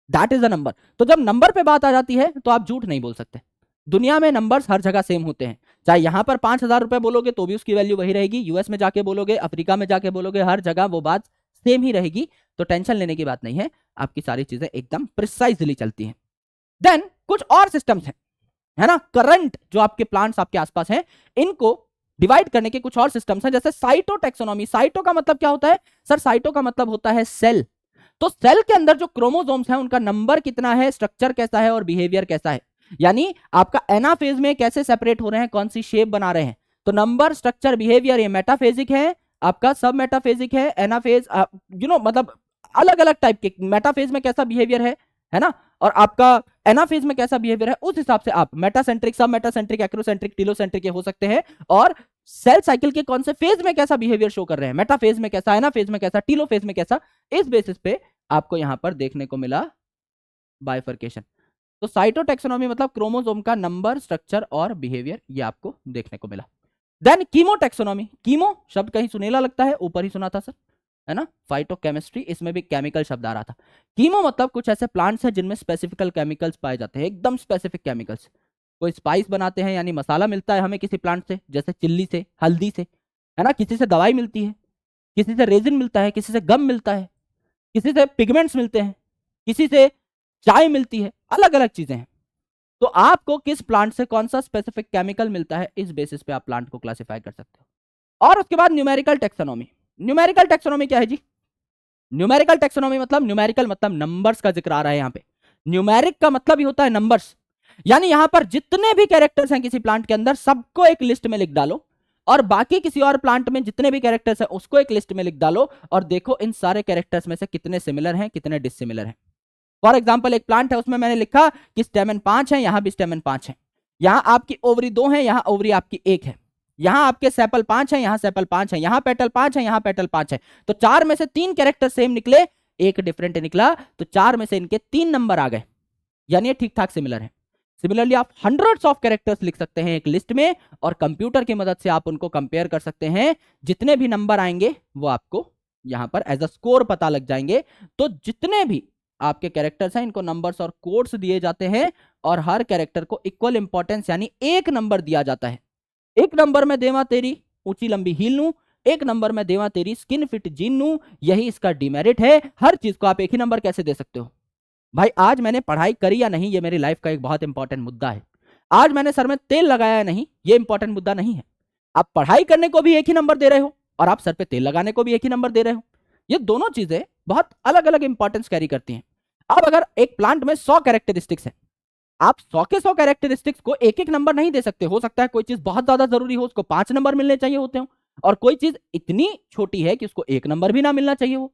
दैट इज अ नंबर। तो जब नंबर पे बात आ जाती है तो आप झूठ नहीं बोल सकते। दुनिया में नंबर्स हर जगह सेम होते हैं, चाहे यहां पर 5,000 रुपए बोलोगे तो भी उसकी वैल्यू वही रहेगी, यूएस में जाके बोलोगे, अफ्रीका में जाके बोलोगे, हर जगह वो बात सेम ही रहेगी। तो टेंशन लेने की बात नहीं है, आपकी सारी चीजें एकदम प्रिसाइजली चलती हैं। देन कुछ और सिस्टम्स हैं, है ना, करंट जो आपके प्लांट्स आपके आसपास हैं, इनको डिवाइड करने के कुछ और सिस्टम्स हैं, जैसे साइटो टेक्सोनॉमी। साइटो का मतलब क्या होता है सर, साइटो का मतलब होता है सेल। तो सेल के अंदर जो क्रोमोसोम्स हैं उनका नंबर कितना है, स्ट्रक्चर कैसा है और बिहेवियर कैसा है, यानी आपका एनाफेज में कैसे सेपरेट हो रहे हैं, कौन सी शेप बना रहे हैं। तो नंबर, स्ट्रक्चर, बिहेवियर ये मेटाफेजिक है, आपका सब मेटाफेजिक है, एनाफेज मतलब अलग अलग टाइप के, मेटाफेज में कैसा बिहेवियर है ना, और आपका एनाफेज में कैसा बिहेवियर है, उस हिसाब से आप मेटासेंट्रिक, सब मेटासेंट्रिक, एक्रोसेंट्रिक, टीलोसेंट्रिक के हो सकते हैं, और सेल साइकिल के कौन से फेज में कैसा बिहेवियर शो कर रहे हैं, मेटाफेज में कैसा, एनाफेज में कैसा, टीलोफेज में कैसा, इस बेसिस पे आपको यहां पर देखने को मिला बाइफर्केशन। तो साइटोटेक्सोनॉमी मतलब क्रोमोसोम का नंबर, स्ट्रक्चर और बिहेवियर, ये आपको देखने को मिला। देन कीमोटेक्सोनॉमी, कीमो शब्द कहीं सुनेला लगता है, ऊपर ही सुना था सर, है ना, फाइटोकेमिस्ट्री, इसमें भी केमिकल शब्द आ रहा था। कीमो मतलब कुछ ऐसे प्लांट्स हैं जिनमें स्पेसिफिकल केमिकल्स पाए जाते हैं, एकदम स्पेसिफिक केमिकल्स। कोई स्पाइस बनाते हैं यानी मसाला मिलता है हमें किसी प्लांट से, जैसे चिल्ली से, हल्दी से, है ना, किसी से दवाई मिलती है, किसी से रेजिन मिलता है, किसी से गम मिलता है, किसी से पिगमेंट्स मिलते हैं, किसी से चाय मिलती है, अलग अलग चीजें हैं। तो आपको किस प्लांट से कौन सा स्पेसिफिक केमिकल मिलता है, इस बेसिस पे आप प्लांट को क्लासिफाई कर सकते हो। और उसके बाद न्यूमेरिकल टेक्सोनॉमी। न्यूमेरिकल टेक्सोनॉमी क्या है जी, न्यूमेरिकल टेक्सोनॉमी मतलब, न्यूमेरिकल मतलब नंबर्स का जिक्र आ रहा है यहाँ पे, न्यूमेरिक का मतलब ही होता है नंबर्स, यानी यहां पर जितने भी कैरेक्टर्स हैं किसी प्लांट के अंदर सबको एक लिस्ट में लिख डालो, और बाकी किसी और प्लांट में जितने भी कैरेक्टर्स हैं उसको एक लिस्ट में लिख डालो, और देखो इन सारे कैरेक्टर्स में से कितने सिमिलर हैं कितने डिसिमिलर हैं। फॉर एग्जाम्पल एक प्लांट है, उसमें मैंने लिखा कि स्टेमन 5 है, यहां भी स्टेमन 5 है, यहां आपकी ओवरी 2 है, यहां ओवरी आपकी 1 है, यहां आपके सेपल 5 है, यहां सेपल 5 है, यहां पेटल 5 है, यहां पेटल 5 है। तो 4 में से 3 कैरेक्टर सेम निकले, एक डिफरेंट निकला, तो 4 में से इनके 3 नंबर आ गए, यानी ये ठीक ठाक सिमिलर है। सिमिलरली आप हंड्रेड्स ऑफ कैरेक्टर्स लिख सकते हैं एक लिस्ट में, और कंप्यूटर की मदद से आप उनको कंपेयर कर सकते हैं, जितने भी नंबर आएंगे वो आपको यहां पर एज अ स्कोर पता लग जाएंगे। तो जितने भी आपके कैरेक्टर्स हैं इनको नंबर्स और कोड्स दिए जाते हैं, और हर कैरेक्टर को इक्वल इंपॉर्टेंस यानी एक नंबर दिया जाता है। एक नंबर में देवा तेरी ऊंची लंबी हील नू, एक नंबर में देवा तेरी स्किन फिट जीन नू, यही इसका डिमेरिट है। हर चीज को आप एक ही नंबर कैसे दे सकते हो, भाई आज मैंने पढ़ाई करी या नहीं, ये मेरी लाइफ का एक बहुत इंपॉर्टेंट मुद्दा है। आज मैंने सर में तेल लगाया या नहीं, ये इंपॉर्टेंट मुद्दा नहीं है। आप पढ़ाई करने को भी एक ही नंबर दे रहे हो और आप सर पे तेल लगाने को भी एक ही नंबर दे रहे हो। ये दोनों चीजें बहुत अलग अलग इंपॉर्टेंस कैरी करती हैं। अब अगर एक प्लांट में 100 कैरेक्टरिस्टिक्स है, आप 100 के 100 कैरेक्टरिस्टिक्स को एक एक नंबर नहीं दे सकते। हो सकता है कोई चीज बहुत ज्यादा जरूरी हो, उसको 5 नंबर मिलने चाहिए होते हो, और कोई चीज इतनी छोटी है कि उसको 1 नंबर भी ना मिलना चाहिए हो।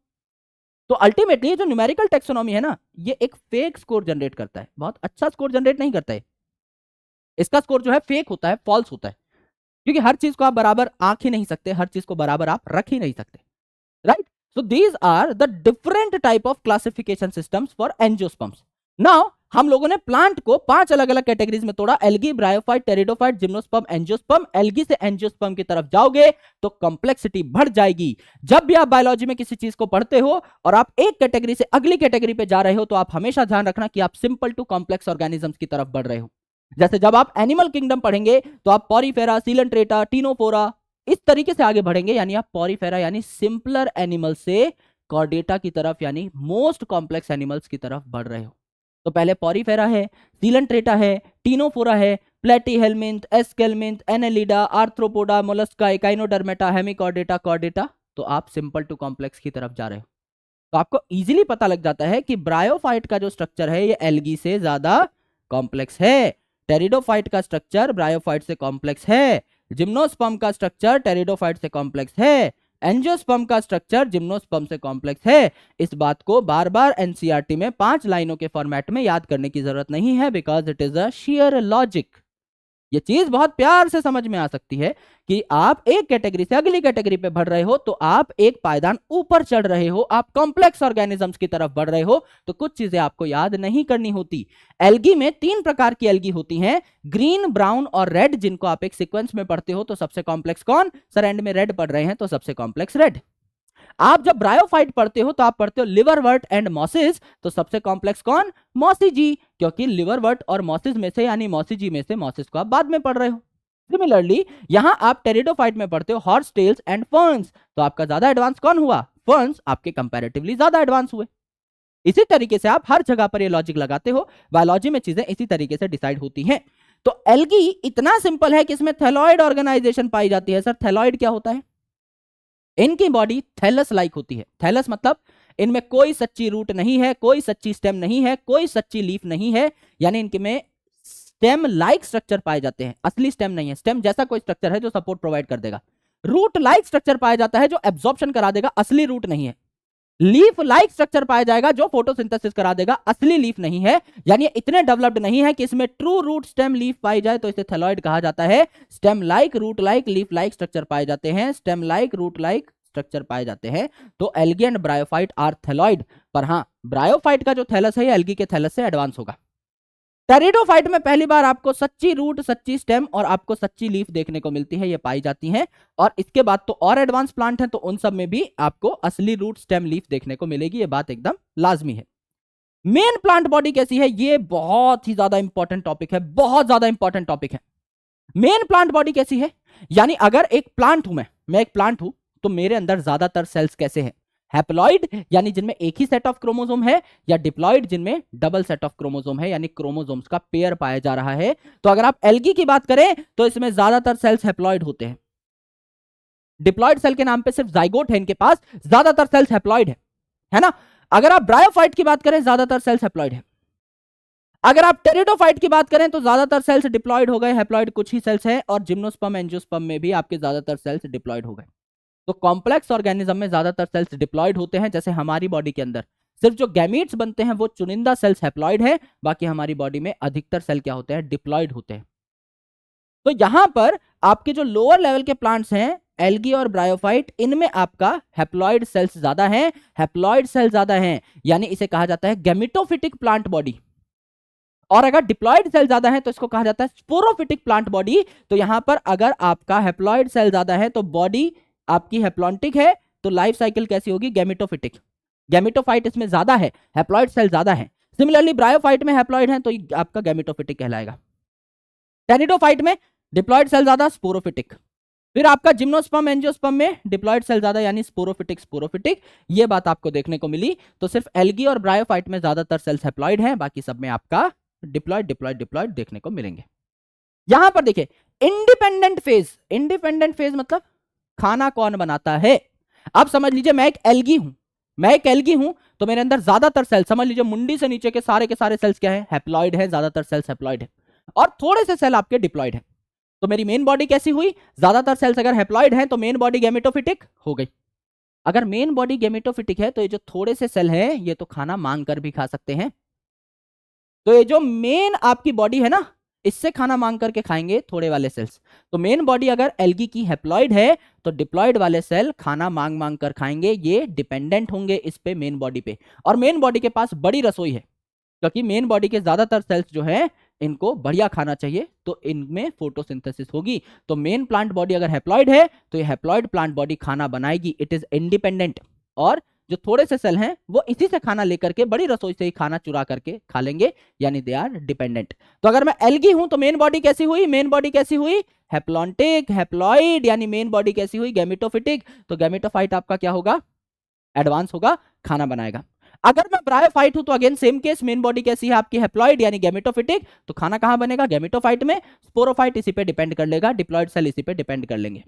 तो अल्टीमेटली जो न्यूमेरिकल टेक्सोनॉमी है ना, ये एक फेक स्कोर जनरेट करता है, बहुत अच्छा स्कोर जनरेट नहीं करता है। इसका स्कोर जो है फेक होता है, फॉल्स होता है, क्योंकि हर चीज को आप बराबर आंक ही नहीं सकते, हर चीज को बराबर आप रख ही नहीं सकते, right. So these are the different type of classification systems for angiosperms. Now हम लोगों ने प्लांट को 5 अलग अलग कैटेगरीज में तोड़ा, algae, bryophyte, pteridophyte, gymnosperm, angiosperm. Algae से एंजियोस्पर्म की तरफ जाओगे तो कॉम्प्लेक्सिटी बढ़ जाएगी। जब भी आप बायोलॉजी में किसी चीज को पढ़ते हो और आप एक कैटेगरी से अगली कैटेगरी पे जा रहे हो, तो आप हमेशा ध्यान रखना कि आप सिंपल टू कॉम्प्लेक्स ऑर्गेनिजम्स की तरफ बढ़ रहे हो। जैसे जब आप एनिमल किंगडम पढ़ेंगे तो आप पॉरीफेरा, सीलेंट्रेटा, टीनोफोरा इस तरीके से आगे बढ़ेंगे, यानी आप पॉरीफेरा यानी सिंपलर एनिमल से कॉर्डेटा की तरफ यानी मोस्ट कॉम्प्लेक्स एनिमल्स की तरफ बढ़ रहे हो। तो पहले पॉरीफेरा है, सीलेंट्रेटा है, टीनोफोरा है, Platyhelminth, Aschelminth, Annelida, Arthropoda, Mollusca, Echinodermata, Hemichordata, Chordata. तो आप सिंपल टू कॉम्प्लेक्स की तरफ जा रहे हो। तो आपको इजीली पता लग जाता है कि ब्रायोफाइट का जो स्ट्रक्चर है ये एल्गी से ज्यादा कॉम्प्लेक्स है, टेरिडोफाइट का स्ट्रक्चर ब्रायोफाइट से कॉम्प्लेक्स है, जिम्नोस्पर्म का स्ट्रक्चर टेरिडोफाइट से कॉम्प्लेक्स है, एंजियोस्पर्म का स्ट्रक्चर जिम्नोस्पर्म से कॉम्प्लेक्स है। इस बात को बार बार एनसीईआरटी में 5 लाइनों के फॉर्मेट में याद करने की जरूरत नहीं है, because it is a share logic. ये चीज बहुत प्यार से समझ में आ सकती है कि आप एक कैटेगरी से अगली कैटेगरी पे बढ़ रहे हो तो आप एक पायदान ऊपर चढ़ रहे हो, आप कॉम्प्लेक्स ऑर्गेनिजम्स की तरफ बढ़ रहे हो, तो कुछ चीजें आपको याद नहीं करनी होती। एल्गी में 3 प्रकार की एल्गी होती हैं, ग्रीन, ब्राउन और रेड, जिनको आप एक सीक्वेंस में पढ़ते हो। तो सबसे कॉम्प्लेक्स कौन? सर एंड में रेड पढ़ रहे हैं तो सबसे कॉम्प्लेक्स रेड। आप जब ब्रायोफाइट पढ़ते हो तो आप पढ़ते हो लिवरवर्ट एंड मॉसिस, तो सबसे कॉम्प्लेक्स कौन? मॉसिजी, क्योंकि लिवरवर्ट और मॉसिस में से यानी मॉसिजी में से मॉसिस को आप बाद में पढ़ रहे हो। सिमिलरली यहां आप टेरिडोफाइट में पढ़ते हो हॉर्स टेल्स एंड फर्न्स, तो आपका ज्यादा एडवांस कौन हुआ? फर्न्स आपके कंपैरेटिवली ज्यादा एडवांस हुए। इसी तरीके से आप हर जगह पर ये लॉजिक लगाते हो, बायोलॉजी में चीजें इसी तरीके से डिसाइड होती हैं। तो एल्गी इतना सिंपल है कि इसमें थैलॉइड ऑर्गेनाइजेशन पाई जाती है। सर थैलॉइड क्या होता है? इनकी बॉडी थैलस लाइक होती है। थैलस मतलब इनमें कोई सच्ची रूट नहीं है, कोई सच्ची स्टेम नहीं है, कोई सच्ची लीफ नहीं है, यानी इनके में स्टेम लाइक स्ट्रक्चर पाए जाते हैं। असली स्टेम नहीं है, स्टेम जैसा कोई स्ट्रक्चर है जो सपोर्ट प्रोवाइड कर देगा। रूट लाइक स्ट्रक्चर पाया जाता है जो एब्जॉर्प्शन करा देगा, असली रूट नहीं है। लीफ लाइक स्ट्रक्चर पाया जाएगा जो फोटोसिंथेसिस करा देगा, असली लीफ नहीं है। यानी इतने डेवलप्ड नहीं है कि इसमें ट्रू रूट स्टेम लीफ पाई जाए, तो इसे थैलॉइड कहा जाता है। Stem like, root like, leaf like structure पाए जाते हैं, stem like, root like structure पाए जाते हैं। तो algae and bryophyte are thalloid. पर हाँ, ब्रायोफाइट का जो थैलस है एल्गी के थैलस से एडवांस होगा। टेरिडोफाइट में पहली बार आपको सच्ची रूट, सच्ची स्टेम और आपको सच्ची लीफ देखने को मिलती है, ये पाई जाती हैं। और इसके बाद तो और एडवांस प्लांट हैं, तो उन सब में भी आपको असली रूट, स्टेम, लीफ देखने को मिलेगी, ये बात एकदम लाजमी है। मेन प्लांट बॉडी कैसी है? ये बहुत ही ज्यादा इंपॉर्टेंट टॉपिक है, बहुत ज्यादा इंपॉर्टेंट टॉपिक है। मेन प्लांट बॉडी कैसी है? यानी अगर एक प्लांट हूं मैं एक प्लांट हूं, तो मेरे अंदर ज्यादातर सेल्स कैसे हैं? हैप्लॉइड यानी जिनमें एक ही सेट ऑफ क्रोमोसोम है, या डिप्लॉइड जिनमें डबल सेट ऑफ क्रोमोसोम है, यानी क्रोमोसोम्स का पेयर पाया जा रहा है। तो अगर आप एल्गी की बात करें तो इसमें ज्यादातर सेल्स हैप्लॉइड होते हैं। डिप्लॉइड सेल के नाम पे सिर्फ जाइगोट है इनके पास, ज्यादातर सेल्स हैप्लॉइड है ना। अगर आप ब्रायोफाइट की बात करें ज्यादातर सेल्स हैप्लॉइड है। अगर आप टेरिडोफाइट की बात करें तो ज्यादातर सेल्स डिप्लॉइड हो गए, हैप्लॉइड कुछ ही सेल्स हैं, और जिम्नोस्पर्म, एंजियोस्पर्म में भी आपके ज्यादातर सेल्स डिप्लॉइड हो गए। तो कॉम्प्लेक्स ऑर्गेनिज्म में ज्यादातर सेल्स डिप्लॉइड होते हैं। जैसे हमारी बॉडी के अंदर सिर्फ जो गैमीट्स बनते हैं वो चुनिंदा सेल्स हैप्लॉइड है, बाकी हमारी बॉडी में अधिकतर सेल क्या होते हैं? डिप्लॉइड होते हैं। तो यहां पर आपके जो लोअर लेवल के प्लांट्स हैं एल्गी और ब्रायोफाइट, इनमें आपका हैप्लॉइड सेल्स ज्यादा हैं, हैप्लॉइड सेल ज्यादा हैं, यानी इसे कहा जाता है गैमेटोफिटिक प्लांट बॉडी। और अगर डिप्लॉइड सेल ज्यादा है तो इसको कहा जाता है स्पोरोफिटिक प्लांट बॉडी। तो यहां पर अगर आपका हैप्लॉइड सेल ज्यादा है तो बॉडी आपकी हैप्लॉन्टिक है, तो लाइफ साइकिल कैसी होगी? गैमेटोफिटिक। गैमेटोफाइट इसमें ज्यादा है, हैप्लॉइड सेल ज्यादा है। सिमिलरली ब्रायोफाइट में हैप्लॉइड है तो आपका गैमेटोफिटिक कहलाएगा। टेरिडोफाइट में डिप्लॉइड सेल ज्यादा, स्पोरोफिटिक। फिर आपका जिम्नोस्पर्म एंजियोस्पर्म में डिप्लॉयड सेल ज्यादा यानी स्पोरोफिटिक स्पोरोफिटिक, ये बात आपको देखने को मिली। तो सिर्फ एल्गी और ब्रायोफाइट में ज्यादातर सेल्स हैप्लॉयड हैं, बाकी सब में आपका डिप्लॉयड डिप्लॉयड डिप्लॉयड देखने को मिलेंगे। यहां पर देखिए इंडिपेंडेंट फेज, इंडिपेंडेंट फेज मतलब खाना कौन बनाता है। आप समझ लीजिए मैं एक एल्गी हूं, मैं एक एल्गी हूं, तो मेरे अंदर ज्यादातर सेल्स, समझ लीजिए मुंडी से नीचे के सारे सेल्स क्या है, हैप्लॉयड है, ज्यादातर सेल्स हैप्लॉयड है, और थोड़े से सेल आपके डिप्लॉयड है। तो मेरी मेन बॉडी कैसी हुई, ज्यादातर सेल्स अगर हैप्लॉयड हैं तो मेन बॉडी गैमेटोफिटिक हो गई। अगर मेन बॉडी गैमेटोफिटिक है तो ये जो थोड़े से सेल हैं ये तो खाना मांग कर भी खा सकते हैं। तो ये जो मेन आपकी बॉडी है ना, इससे खाना मांग करके खाएंगे थोड़े वाले सेल्स। तो मेन बॉडी अगर एल्गी की हैप्लॉयड है तो डिप्लॉयड वाले सेल खाना मांग मांग कर खाएंगे, ये डिपेंडेंट होंगे इस पे, मेन बॉडी पे। और मेन बॉडी के पास बड़ी रसोई है, क्योंकि मेन बॉडी के ज्यादातर सेल्स जो है इनको बढ़िया खाना चाहिए, तो इनमें फोटोसिंथेसिस होगी। तो मेन प्लांट बॉडी अगर हैप्लॉयड है तो ये हैप्लॉयड प्लांट बॉडी खाना बनाएगी, इट इज इंडिपेंडेंट। और जो थोड़े से सेल हैं वो इसी से खाना लेकर के बड़ी रसोई से ही खाना चुरा करके खा लेंगे, यानी दे आर डिपेंडेंट। तो अगर मैं एल्गी हूं तो मेन बॉडी कैसी हुई, मेन बॉडी कैसी हुई, हैप्लॉन्टिक हैप्लॉइड, यानी मेन बॉडी कैसी हुई, गैमेटोफिटिक। तो गैमेटोफाइट आपका क्या होगा, एडवांस होगा, खाना बनाएगा। अगर मैं ब्रायोफाइट हूं तो again same case, main body कैसी है आपकी, हैप्लॉइड यानी गैमेटोफिटिक, तो खाना कहां बनेगा, गैमेटोफाइट में। स्पोरोफाइट इसी पे डिपेंड कर लेगा, डिप्लॉयड सेल इसी पे डिपेंड कर लेंगे।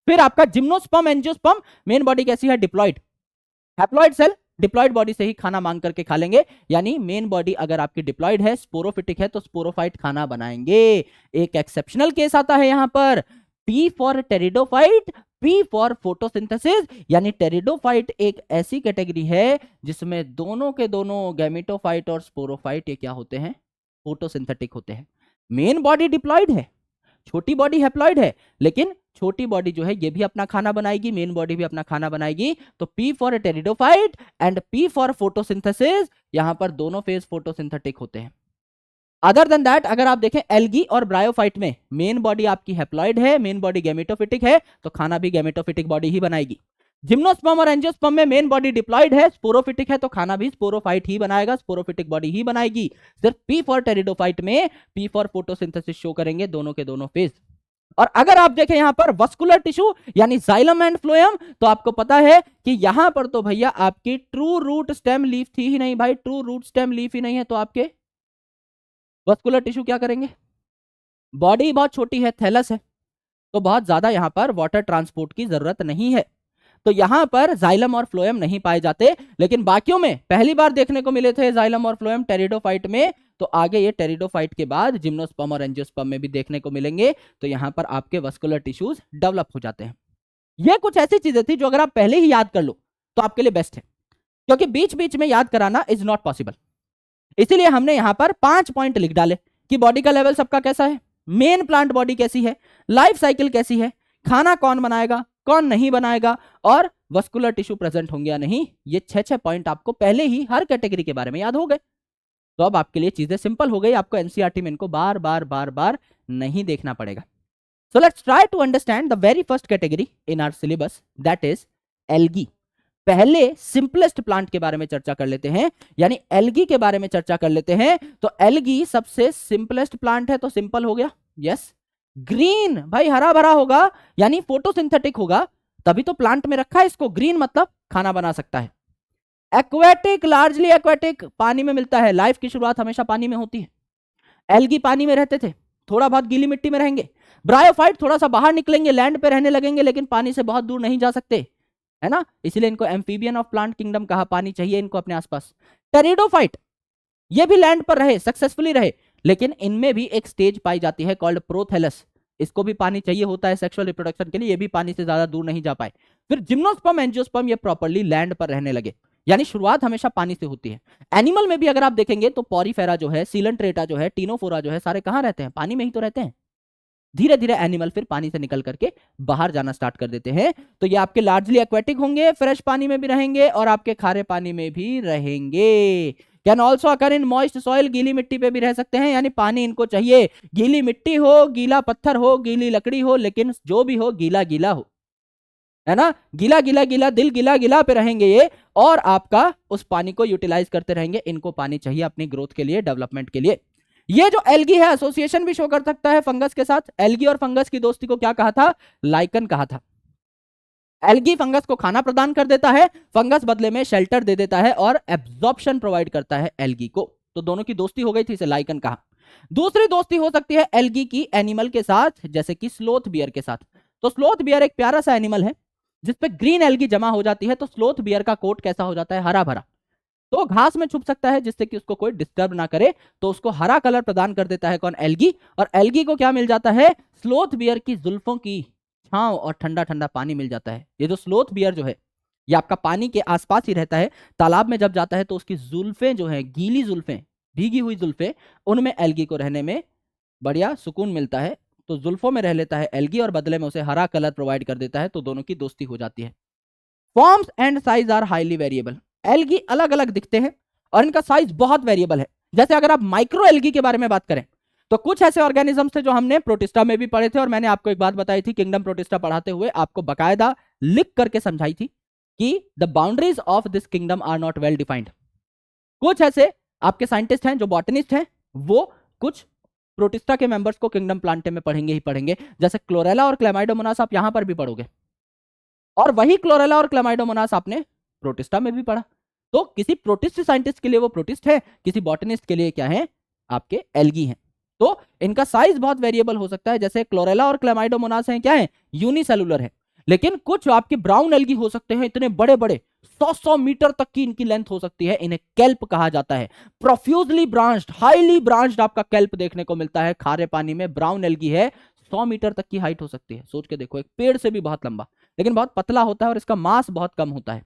फिर आपका जिम्नोस्पर्म एंजियोस्पर्म, मेन बॉडी कैसी है, diploid, haploid cell diploid body से ही खाना मांग करके खा लेंगे, यानी मेन बॉडी अगर आपकी डिप्लॉयड है, स्पोरोफिटिक है, तो स्पोरोफाइट खाना बनाएंगे। एक एक्सेप्शनल केस आता है यहां पर, P for pteridophyte, P for photosynthesis, यानी टेरिडोफाइट एक ऐसी कैटेगरी है जिसमें दोनों के दोनों गैमेटोफाइट और स्पोरोफाइट ये क्या होते हैं, फोटोसिंथेटिक होते हैं। मेन बॉडी डिप्लॉयड है, छोटी बॉडी हैप्लॉयड है, लेकिन छोटी बॉडी जो है ये भी अपना खाना बनाएगी, मेन बॉडी भी अपना खाना बनाएगी। तो P for pteridophyte and P for photosynthesis, यहां पर दोनों फेज फोटोसिंथेटिक होते हैं। अदर देन दैट अगर आप देखें एल्गी और ब्रायोफाइट में मेन बॉडी आपकी हैप्लॉयड है, मेन बॉडी गैमेटोफिटिक है, तो खाना भी गैमेटोफिटिक बॉडी ही बनाएगी। जिम्नोस्पर्म और एंजियोस्पर्म में मेन बॉडी डिप्लॉयड है, स्पोरोफिटिक है, तो खाना भी स्पोरोफाइट ही बनाएगा, स्पोरोफिटिक बॉडी ही बनाएगी। सिर्फ P फॉर टेरिडोफाइट में P फॉर फोटोसिंथेसिस शो करेंगे दोनों के दोनों फेज। और अगर आप देखें यहां पर वस्कुलर टिश्यू यानी जाइलम एंड फ्लोएम, तो आपको पता है कि यहां पर तो भैया आपकी ट्रू रूट स्टेम लीफ थी ही नहीं भाई, ट्रू रूट स्टेम लीफ ही नहीं है, तो आपके वस्कुलर टिश्यू क्या करेंगे, बॉडी बहुत छोटी है, थैलस है, तो बहुत ज्यादा यहां पर वाटर ट्रांसपोर्ट की जरूरत नहीं है, तो यहां पर जाइलम और फ्लोएम नहीं पाए जाते। लेकिन बाकियों में पहली बार देखने को मिले थे जाइलम और फ्लोएम टेरिडोफाइट में, तो आगे ये टेरिडोफाइट के बाद जिम्नोस्पर्म और एंजियोस्पर्म में भी देखने को मिलेंगे। तो यहां पर आपके वस्कुलर टिश्यूज डेवलप हो जाते हैं। ये कुछ ऐसी चीजें थी जो अगर आप पहले ही याद कर लो तो आपके लिए बेस्ट है, क्योंकि बीच बीच में याद कराना इज नॉट पॉसिबल। इसीलिए हमने यहां पर 5 पॉइंट लिख डाले कि बॉडी का लेवल सबका कैसा है, मेन प्लांट बॉडी कैसी है, लाइफ साइकिल कैसी है, खाना कौन बनाएगा कौन नहीं बनाएगा, और वस्कुलर टिश्यू प्रेजेंट होंगे या नहीं। ये 6 पॉइंट आपको पहले ही हर कैटेगरी के बारे में याद हो गए, तो अब आपके लिए चीजें सिंपल हो गई, आपको एनसीईआरटी में इनको बार बार बार बार नहीं देखना पड़ेगा। So let's try to understand the very first category in our syllabus, that is algae. पहले सिंपलेस्ट प्लांट के बारे में चर्चा कर लेते हैं, यानी एल्गी के बारे में चर्चा कर लेते हैं। तो एल्गी सबसे सिंपलेस्ट प्लांट है, तो सिंपल हो गया, यस। ग्रीन भाई हरा भरा होगा, यानी फोटोसिंथेटिक होगा, तभी तो प्लांट में रखा है इसको, ग्रीन मतलब खाना बना सकता है। एक्वेटिक, लार्जली एक्वेटिक, पानी में मिलता है, लाइफ की शुरुआत हमेशा पानी में होती है। एल्गी पानी में रहते थे, थोड़ा बहुत गीली मिट्टी में रहेंगे। ब्रायोफाइट थोड़ा सा बाहर निकलेंगे, लैंड पे रहने लगेंगे, लेकिन पानी से बहुत दूर नहीं जा सकते, है ना, इसलिए इनको एम्फीबियन ऑफ प्लांट किंगडम कहा, पानी चाहिए इनको अपने आसपास। टेरिडोफाइट ये भी लैंड पर रहे, सक्सेसफुली रहे, लेकिन इनमें भी एक स्टेज पाई जाती है कॉल्ड प्रोथेलस, इसको भी पानी चाहिए होता है सेक्सुअल रिप्रोडक्शन के लिए, ये भी पानी से ज्यादा दूर नहीं जा पाए। फिर जिम्नोस्पर्म एंजियोस्पर्म ये प्रॉपर्ली लैंड पर रहने लगे, यानी शुरुआत हमेशा पानी से होती है। एनिमल में भी अगर आप देखेंगे तो पॉरीफेरा जो है, सीलेंट्रेटा जो है, टीनोफोरा जो है, सारे कहां रहते हैं, पानी में ही तो रहते हैं। धीरे धीरे एनिमल फिर पानी से निकल करके बाहर जाना स्टार्ट कर देते हैं। तो ये आपके लार्जली एक्वेटिक होंगे, फ्रेश पानी में भी रहेंगे और आपके खारे पानी में भी रहेंगे। Can also occur in moist soil, गीली मिट्टी पे भी रह सकते हैं, यानी पानी इनको चाहिए, गीली मिट्टी हो, गीला पत्थर हो, गीली लकड़ी हो, लेकिन जो भी हो गीला गीला हो, है ना, गीला गीला गीला, दिल गीला गीला पे रहेंगे ये, और आपका उस पानी को यूटिलाइज करते रहेंगे, इनको पानी चाहिए अपनी ग्रोथ के लिए, डेवलपमेंट के लिए। ये जो एल्गी है एसोसिएशन भी शो कर सकता है फंगस के साथ। एल्गी और फंगस की दोस्ती को क्या कहा था? लाइकन कहा था। एल्गी फंगस को खाना प्रदान कर देता है, फंगस बदले में शेल्टर दे देता है और एब्जॉर्प्शन प्रोवाइड करता है एल्गी को। तो दोनों की दोस्ती हो गई थी, इसे लाइकन कहा। दूसरी दोस्ती हो सकती है एल्गी की एनिमल के साथ, जैसे कि स्लोथ बियर के साथ। तो स्लोथ बियर एक प्यारा सा एनिमल है जिसपे ग्रीन एल्गी जमा हो जाती है, तो स्लोथ बियर का कोट कैसा हो जाता है? हरा भरा। तो घास में छुप सकता है जिससे कि उसको कोई डिस्टर्ब ना करे, तो उसको हरा कलर प्रदान कर देता है कौन? एल्गी। और एल्गी को क्या मिल जाता है? स्लोथ बियर की जुल्फों की छांव और ठंडा ठंडा पानी मिल जाता है। ये जो स्लोथ बियर जो है ये आपका पानी के आसपास ही रहता है, तालाब में जब जाता है तो उसकी जुल्फें जो है, गीली जुल्फें, भीगी हुई जुल्फें, उनमें एल्गी को रहने में बढ़िया सुकून मिलता है। तो जुल्फों में रह लेता है एल्गी और बदले में उसे हरा कलर प्रोवाइड कर देता है, तो दोनों की दोस्ती हो जाती है। Forms and size are highly variable. Algae अलग अलग दिखते हैं और इनका साइज बहुत वेरिएबल है। जैसे अगर आप माइक्रो एल्गी के बारे में बात करें तो कुछ ऐसे ऑर्गेनिजम्स थे जो हमने प्रोटिस्टा में भी पढ़े थे, और मैंने आपको एक बात बताई थी किंगडम प्रोटिस्टा पढ़ाते हुए, आपको बकायदा लिख करके समझाई थी कि the boundaries of this kingdom are not well defined. कुछ ऐसे आपके साइंटिस्ट हैं जो बॉटनिस्ट हैं, वो कुछ प्रोटिस्टा के मेंबर्स को किंगडम प्लांटे में पढ़ेंगे ही पढ़ेंगे, जैसे क्लोरेला और क्लेमाइडोमोनास आप यहां पर भी पढ़ोगे, और वही क्लोरेला और क्लेमाइडोमोनास आपने प्रोटिस्टा में भी पढ़ा। तो किसी प्रोटिस्ट साइंटिस्ट के लिए वो प्रोटिस्ट है, किसी बॉटनिस्ट के लिए क्या है? आपके एल्गी हैं। तो इनका साइज बहुत वेरिएबल हो सकता है। जैसे क्लोरेला और क्लेमाइडोमोनास हैं क्या है? यूनिसेलुलर है। लेकिन कुछ आपके ब्राउन एल्गी हो सकते हैं इतने बड़े बड़े, 100 मीटर तक की इनकी लेंथ हो सकती है, इन्हें केल्प कहा जाता है। प्रोफ्यूजली ब्रांच्ड, हाईली ब्रांच्ड आपका केल्प देखने को मिलता है खारे पानी में। ब्राउन एल्गी है, 100 मीटर तक की हाइट हो सकती है। सोच के देखो, एक पेड़ से भी बहुत लंबा, लेकिन बहुत पतला होता है और इसका मास बहुत कम होता है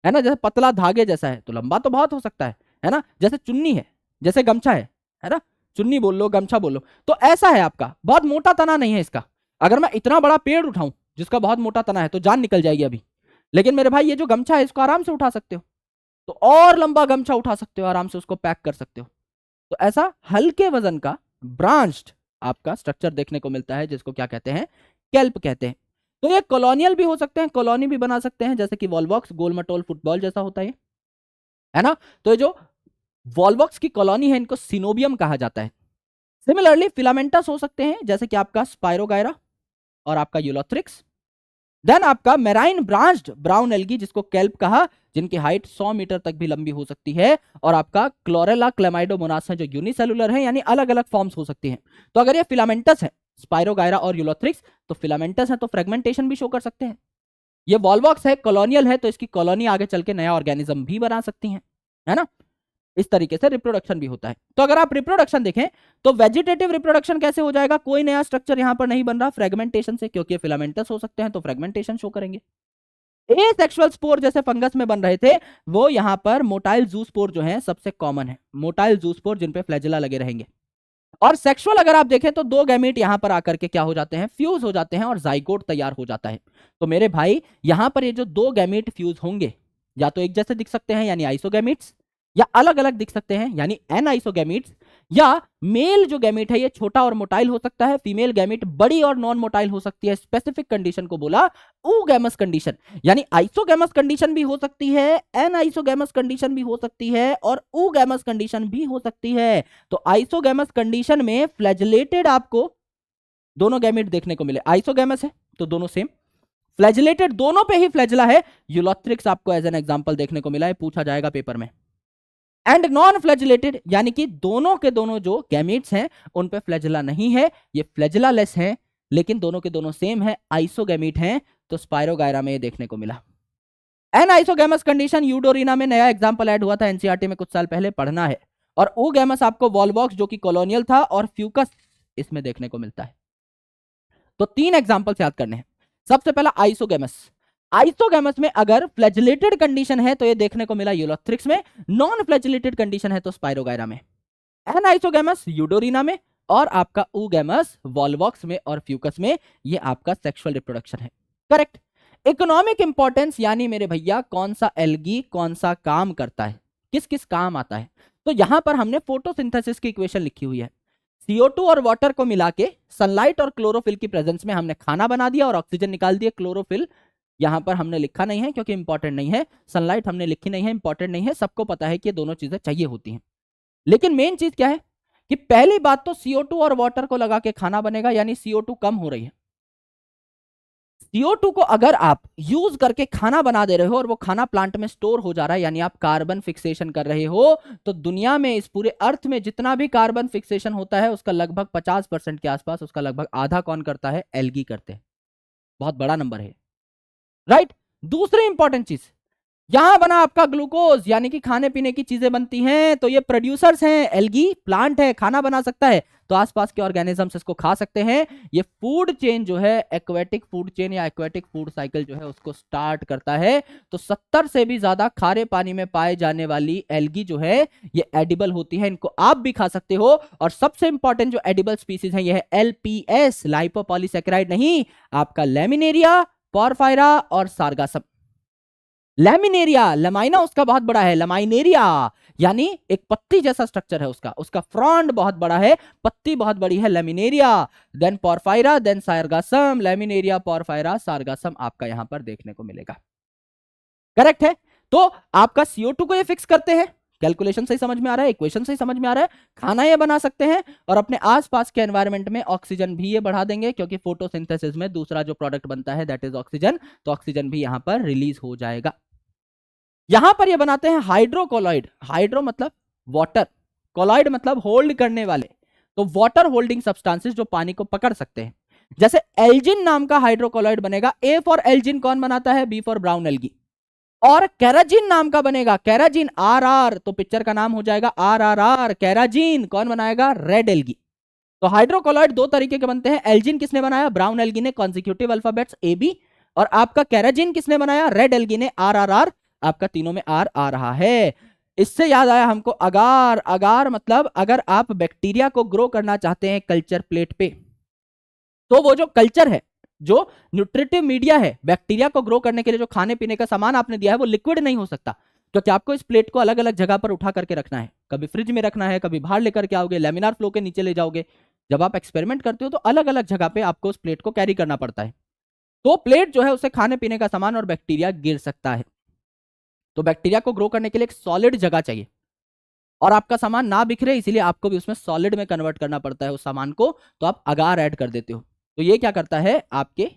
ना? जैसे पतला धागे जैसा है तो लंबा तो बहुत हो सकता है ना? जैसे चुन्नी है, जैसे गमछा है ना? चुन्नी बोल लो, गमछा बोल लो, तो ऐसा है आपका, बहुत मोटा तना नहीं है इसका। अगर मैं इतना बड़ा पेड़ उठाऊं जिसका बहुत मोटा तना है तो जान निकल जाएगी अभी। लेकिन मेरे भाई ये जो गमछा है इसको आराम से उठा सकते हो, तो और लंबा गमछा उठा सकते हो, आराम से उसको पैक कर सकते हो। तो ऐसा हल्के वजन का ब्रांच्ड आपका स्ट्रक्चर देखने को मिलता है, जिसको क्या कहते हैं? केल्प कहते हैं। तो ये कॉलोनियल भी हो सकते हैं, कॉलोनी भी बना सकते हैं, जैसे कि वॉलवॉक्स, गोलमटोल फुटबॉल जैसा होता है ना? तो ये जो वॉलवॉक्स की कॉलोनी है इनको सिनोबियम कहा जाता है। सिमिलरली फिलामेंटस हो सकते हैं, जैसे कि आपका स्पाइरोगायरा और आपका यूलोथ्रिक्स। देन आपका मेराइन ब्रांच्ड ब्राउन एल्गी, जिसको केल्प कहा, जिनकी हाइट 100 मीटर तक भी लंबी हो सकती है। और आपका क्लोरेला क्लेमाइडोमोनास है जो यूनिसेलुलर है, यानी अलग अलग फॉर्म्स हो सकती हैं। तो अगर ये फिलामेंटस है, स्पाइरोगायरा और यूलोथ्रिक्स, तो फिलामेंटस है तो फ्रेगमेंटेशन भी शो कर सकते हैं। ये वॉलवॉक्स है, कॉलोनियल है, तो इसकी कॉलोनी आगे चल के नया ऑर्गेनिज्म भी बना सकती है ना? इस तरीके से रिप्रोडक्शन भी होता है। तो अगर आप रिप्रोडक्शन देखें तो वेजिटेटिव रिप्रोडक्शन कैसे हो जाएगा? कोई नया स्ट्रक्चर यहां पर नहीं बन रहा, फ्रेगमेंटेशन से, क्योंकि ये फिलामेंटस हो सकते हैं तो फ्रेगमेंटेशन शो करेंगे। एसेक्सुअल स्पोर जैसे फंगस में बन रहे थे, वो यहां पर मोटाइल जूस्पोर जो है सबसे कॉमन है। मोटाइल जूस्पोर जिन पे फ्लैजेला लगे रहेंगे। और सेक्सुअल अगर आप देखें तो दो गैमीट यहां पर आकर के क्या हो जाते हैं? फ्यूज हो जाते हैं और जाइगोट तैयार हो जाता है। तो मेरे भाई यहां पर ये जो दो गैमीट फ्यूज होंगे, या तो एक जैसे दिख सकते हैं यानी आइसोगैमीट्स, या अलग अलग दिख सकते हैं यानी एनआइसोगैमीट्स। या मेल जो गैमीट है ये छोटा और मोटाइल हो सकता है, फीमेल गैमीट बड़ी और नॉन मोटाइल हो सकती है। स्पेसिफिक कंडीशन को बोला ऊगैमस कंडीशन, यानी आइसोगैमस कंडीशन भी हो सकती है, एनआइसोगैमस कंडीशन भी हो सकती है, और ऊगैमस कंडीशन भी हो सकती है। तो आइसोगैमस कंडीशन में फ्लैजिलेटेड आपको दोनों गैमीट देखने को मिले। आइसोगैमस है तो दोनों सेम, फ्लैजिलेटेड दोनों पे ही फ्लैजिला है। यूलोथ्रिक्स आपको एज एन एग्जांपल देखने को मिला है, पूछा जाएगा पेपर में। एंड नॉन फ्लैजिलेटेड, यानी कि दोनों के दोनों जो गैमीट्स हैं उन पे फ्लैजिला नहीं है, ये फ्लैजिला लेस है, लेकिन दोनों के दोनों सेम है, आइसोगैमीट हैं। तो स्पाइरोगायरा में ये देखने को मिला। एनआइसोगैमस कंडीशन यूडोरिना में नया एग्जांपल ऐड हुआ था, एनसीईआरटी में कुछ साल पहले, पढ़ना है। और ऊगैमस आपको वॉलवॉक्स जो कि कॉलोनियल था, और फ्यूकस इसमें देखने को मिलता है। तो तीन एग्जांपल्स याद करने हैं। सबसे पहला आइसोगैमस। आइसोगैमस में अगर फ्लैजिलेटेड कंडीशन है तो ये देखने को मिला यूलोथ्रिक्स में, नॉन फ्लैजिलेटेड कंडीशन है तो स्पाइरोगायरा में। एनाइसोगैमस यूडोरिना में, और आपका ऊगैमस वॉलवॉक्स में और फ्यूकस में। ये आपका सेक्सुअल रिप्रोडक्शन है। करेक्ट। इकोनॉमिक इंपॉर्टेंस, यानी मेरे भैया कौन सा एल्गी कौन सा काम करता है, किस किस काम आता है। तो यहां पर हमने फोटोसिंथेसिस की इक्वेशन लिखी हुई है। CO2 और वाटर को मिला के सनलाइट और क्लोरोफिल की प्रेजेंस में हमने खाना बना दिया और ऑक्सीजन निकाल दिया। क्लोरोफिल यहां पर हमने लिखा नहीं है क्योंकि इंपॉर्टेंट नहीं है, सनलाइट हमने लिखी नहीं है, इंपॉर्टेंट नहीं है, सबको पता है कि ये दोनों चीजें चाहिए होती हैं। लेकिन मेन चीज क्या है कि पहली बात तो CO2 और वाटर को लगा के खाना बनेगा, यानी CO2 कम हो रही है। CO2 को अगर आप यूज करके खाना बना दे रहे हो और वो खाना प्लांट में स्टोर हो जा रहा है, यानी आप कार्बन फिक्सेशन कर रहे हो, तो दुनिया में, इस पूरे अर्थ में जितना भी कार्बन फिक्सेशन होता है उसका लगभग 50% के आसपास, उसका लगभग आधा कौन करता है? एल्गी करते हैं। बहुत बड़ा नंबर है, राइट। दूसरी इंपॉर्टेंट चीज, यहां बना आपका ग्लूकोज, यानी कि खाने पीने की चीजें बनती हैं, तो ये प्रोड्यूसर्स हैं, एल्गी प्लांट है, खाना बना सकता है, तो आसपास के ऑर्गेनिजम्स इसको खा सकते हैं। ये फूड चेन जो है, एक्वेटिक फूड चेन या एक्वेटिक फूड साइकिल जो है, उसको स्टार्ट करता है। तो 70 से भी ज्यादा खारे पानी में पाए जाने वाली एल्गी जो है, ये एडिबल होती है, इनको आप भी खा सकते हो। और सबसे इंपॉर्टेंट जो एडिबल स्पीसीज है, ये है LPS, लाइपोपॉलीसेकेराइड नहीं, आपका लैमिनेरिया, पोरफायरा और सार्गासम। लैमिनेरिया, लमाइना उसका बहुत बड़ा है, लमाइनेरिया यानी एक पत्ती जैसा स्ट्रक्चर है उसका फ्रॉन्ड बहुत बड़ा है, पत्ती बहुत बड़ी है, Laminaria. Then Porphyra, then Sargassum, Laminaria, Porphyra, Sargassum आपका यहां पर देखने को मिलेगा। करेक्ट है। तो आपका CO2 को ये फिक्स करते हैं, कैलकुलेशन सही समझ में आ रहा है, इक्वेशन सही समझ में आ रहा है, खाना ये बना सकते हैं, और अपने आसपास के एनवायरनमेंट में ऑक्सीजन भी ये बढ़ा देंगे, क्योंकि फोटोसिंथेसिस में दूसरा जो प्रोडक्ट बनता है दैट इज ऑक्सीजन, तो ऑक्सीजन भी यहां पर रिलीज हो जाएगा। यहां पर ये बनाते हैं हाइड्रोकोलॉइड, हाइड्रो मतलब वाटर, कोलॉइड मतलब होल्ड करने वाले, तो वाटर होल्डिंग सब्सटेंसेस जो पानी को पकड़ सकते हैं। जैसे एल्जिन नाम का हाइड्रोकोलॉइड बनेगा, ए फॉर एल्जिन कौन बनाता है? B for brown algae. और कैराजिन नाम का बनेगा, कैराजिन RR, तो पिक्चर का नाम हो जाएगा RRR, कैराजिन कौन बनाएगा? Red algae. तो हाइड्रोकोलॉइड दो तरीके के बनते हैं, एल्जिन किसने बनाया? ब्राउन एल्गी ने, कॉन्जिक्यूटिव अल्फाबेट्स AB, और आपका कैराजिन किसने बनाया? रेड एल्गी ने, RRR, आपका तीनों में R आ रहा है। इससे याद आया हमको अगार, अगार मतलब अगर आप बैक्टीरिया को ग्रो करना चाहते हैं कल्चर प्लेट पे, तो वो जो कल्चर है, जो न्यूट्रिटिव मीडिया है बैक्टीरिया को ग्रो करने के लिए, जो खाने पीने का सामान आपने दिया है, वो लिक्विड नहीं हो सकता, क्योंकि आपको इस प्लेट को अलग अलग जगह पर उठा करके रखना है, कभी फ्रिज में रखना है, कभी बाहर लेकर के आओगे, लैमिनार फ्लो के नीचे ले जाओगे। जब आप एक्सपेरिमेंट करते हो तो अलग अलग जगह पे आपको उस प्लेट को कैरी करना पड़ता है, तो प्लेट जो है उससे खाने पीने का सामान और बैक्टीरिया गिर सकता है। तो बैक्टीरिया को ग्रो करने के लिए एक सॉलिड जगह चाहिए, और आपका सामान ना बिखरे, इसीलिए आपको भी उसमें सॉलिड में कन्वर्ट करना पड़ता है उस सामान को, तो आप अगार ऐड कर देते हो। तो ये क्या करता है आपके,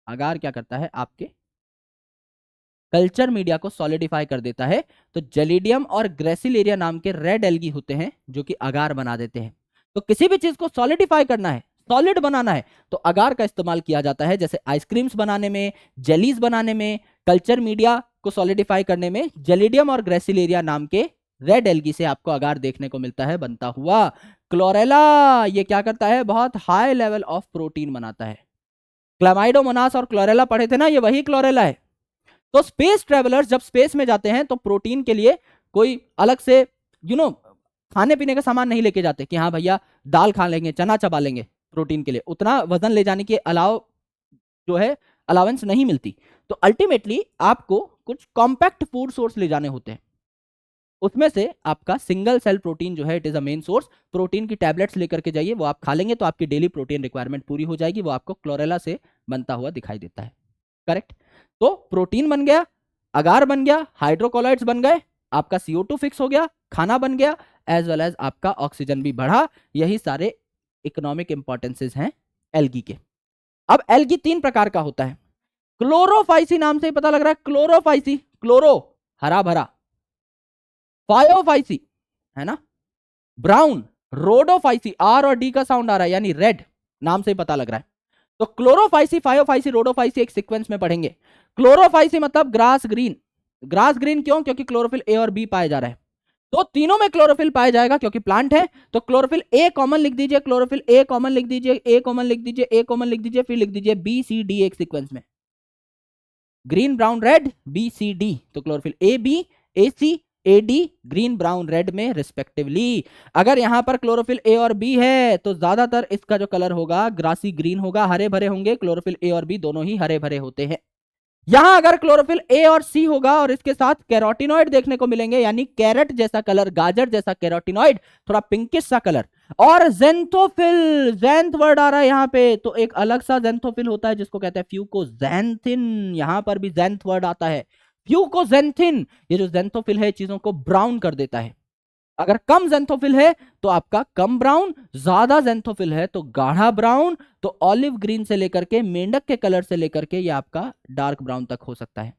अगार क्या करता है आपके कल्चर मीडिया को सॉलिडिफाई कर देता है। तो जेलिडियम और ग्रेसिलेरिया नाम के रेड एल्गी होते हैं जो कि अगार बना देते हैं। तो किसी भी चीज को सॉलिडिफाई करना है, सॉलिड बनाना है, तो अगार का इस्तेमाल किया जाता है, जैसे आइसक्रीम्स बनाने में, जेलीज बनाने में, कल्चर मीडिया को सॉलिडिफाई करने में जेलिडियम और ग्रेसिलेरिया नाम के रेड एल्गी से आपको अगार देखने को मिलता है बनता हुआ। क्लोरेला, ये क्या करता है? बहुत हाई लेवल ऑफ प्रोटीन बनाता है। क्लामाइडोमोनास और क्लोरेला पढ़े थे ना, ये वही क्लोरेला है। तो स्पेस ट्रेवलर्स जब स्पेस में जाते हैं तो प्रोटीन के लिए कोई अलग से खाने पीने का सामान नहीं लेके जाते कि हाँ भैया दाल खा लेंगे, चना चबा लेंगे, प्रोटीन के लिए उतना वजन ले जाने के अलाव जो है अलावेंस नहीं मिलती। तो अल्टीमेटली आपको कुछ कॉम्पैक्ट फूड सोर्स ले जाने होते हैं, उसमें से आपका सिंगल सेल प्रोटीन जो है it is a main source. Protein की टैबलेट्स लेकर के जाइए, वो आप खा लेंगे तो आपकी डेली प्रोटीन रिक्वायरमेंट पूरी हो जाएगी, वो आपको क्लोरेला से बनता हुआ दिखाई देता है। करेक्ट। तो प्रोटीन बन गया, अगार बन गया, हाइड्रोकोलॉइड्स बन गए, आपका CO2 फिक्स हो गया, खाना बन गया, एज वेल एज आपका ऑक्सीजन भी बढ़ा। यही सारे इकोनॉमिक इंपॉर्टेंसेस हैं एल्गी के। अब एल्गी 3 प्रकार का होता है। क्लोरोफाइसी नाम से ही पता लग रहा है, क्लोरोफाइसी, क्लोरो हरा भरा, फायोफाइसी है ना ब्राउन, रोडोफाइसी, R और D का साउंड आ रहा है यानी रेड, नाम से ही पता लग रहा है। तो क्लोरोफाइसी, फायोफाइसी, रोडोफाइसी एक सीक्वेंस में पढ़ेंगे। क्लोरोफाइसी मतलब ग्रास ग्रीन, ग्रास ग्रीन क्यों? क्योंकि क्लोरोफिल A और B पाया जा रहा है, तो तीनों में क्लोरोफिल पाया जाएगा क्योंकि प्लांट है। तो क्लोरोफिल A कॉमन लिख दीजिए, क्लोरोफिल A कॉमन लिख दीजिए, A कॉमन लिख दीजिए, A कॉमन लिख दीजिए, फिर लिख दीजिए BCD एक सीक्वेंस में, ग्रीन ब्राउन रेड BCD, तो chlorophyll AB AC AD green brown red में रिस्पेक्टिवली। अगर यहां पर क्लोरोफिल A और B है तो ज्यादातर इसका जो कलर होगा ग्रासी ग्रीन होगा, हरे भरे होंगे। क्लोरोफिल A और B दोनों ही हरे भरे होते हैं। यहां अगर क्लोरोफिल A और C होगा और इसके साथ कैरोटिनॉइड देखने को मिलेंगे, यानी कैरेट जैसा कलर, गाजर जैसा कैरोटिनॉइड, थोड़ा पिंकिश सा कलर, और जेंथोफिल, जेंथ वर्ड आ रहा है यहां पे, तो एक अलग सा जेंथोफिल होता है जिसको कहते हैं फ्यूकोजेंथिन, यहां पर भी जेंथ वर्ड आता है, फ्यूकोजेंथिन। ये जो जेंथोफिल है चीजों को ब्राउन कर देता है, अगर कम ज़ेंथोफिल है तो आपका कम ब्राउन, ज्यादा ज़ेंथोफिल है तो गाढ़ा ब्राउन, तो ऑलिव ग्रीन से लेकर के मेंढक के कलर से लेकर के ये आपका डार्क ब्राउन तक हो सकता है।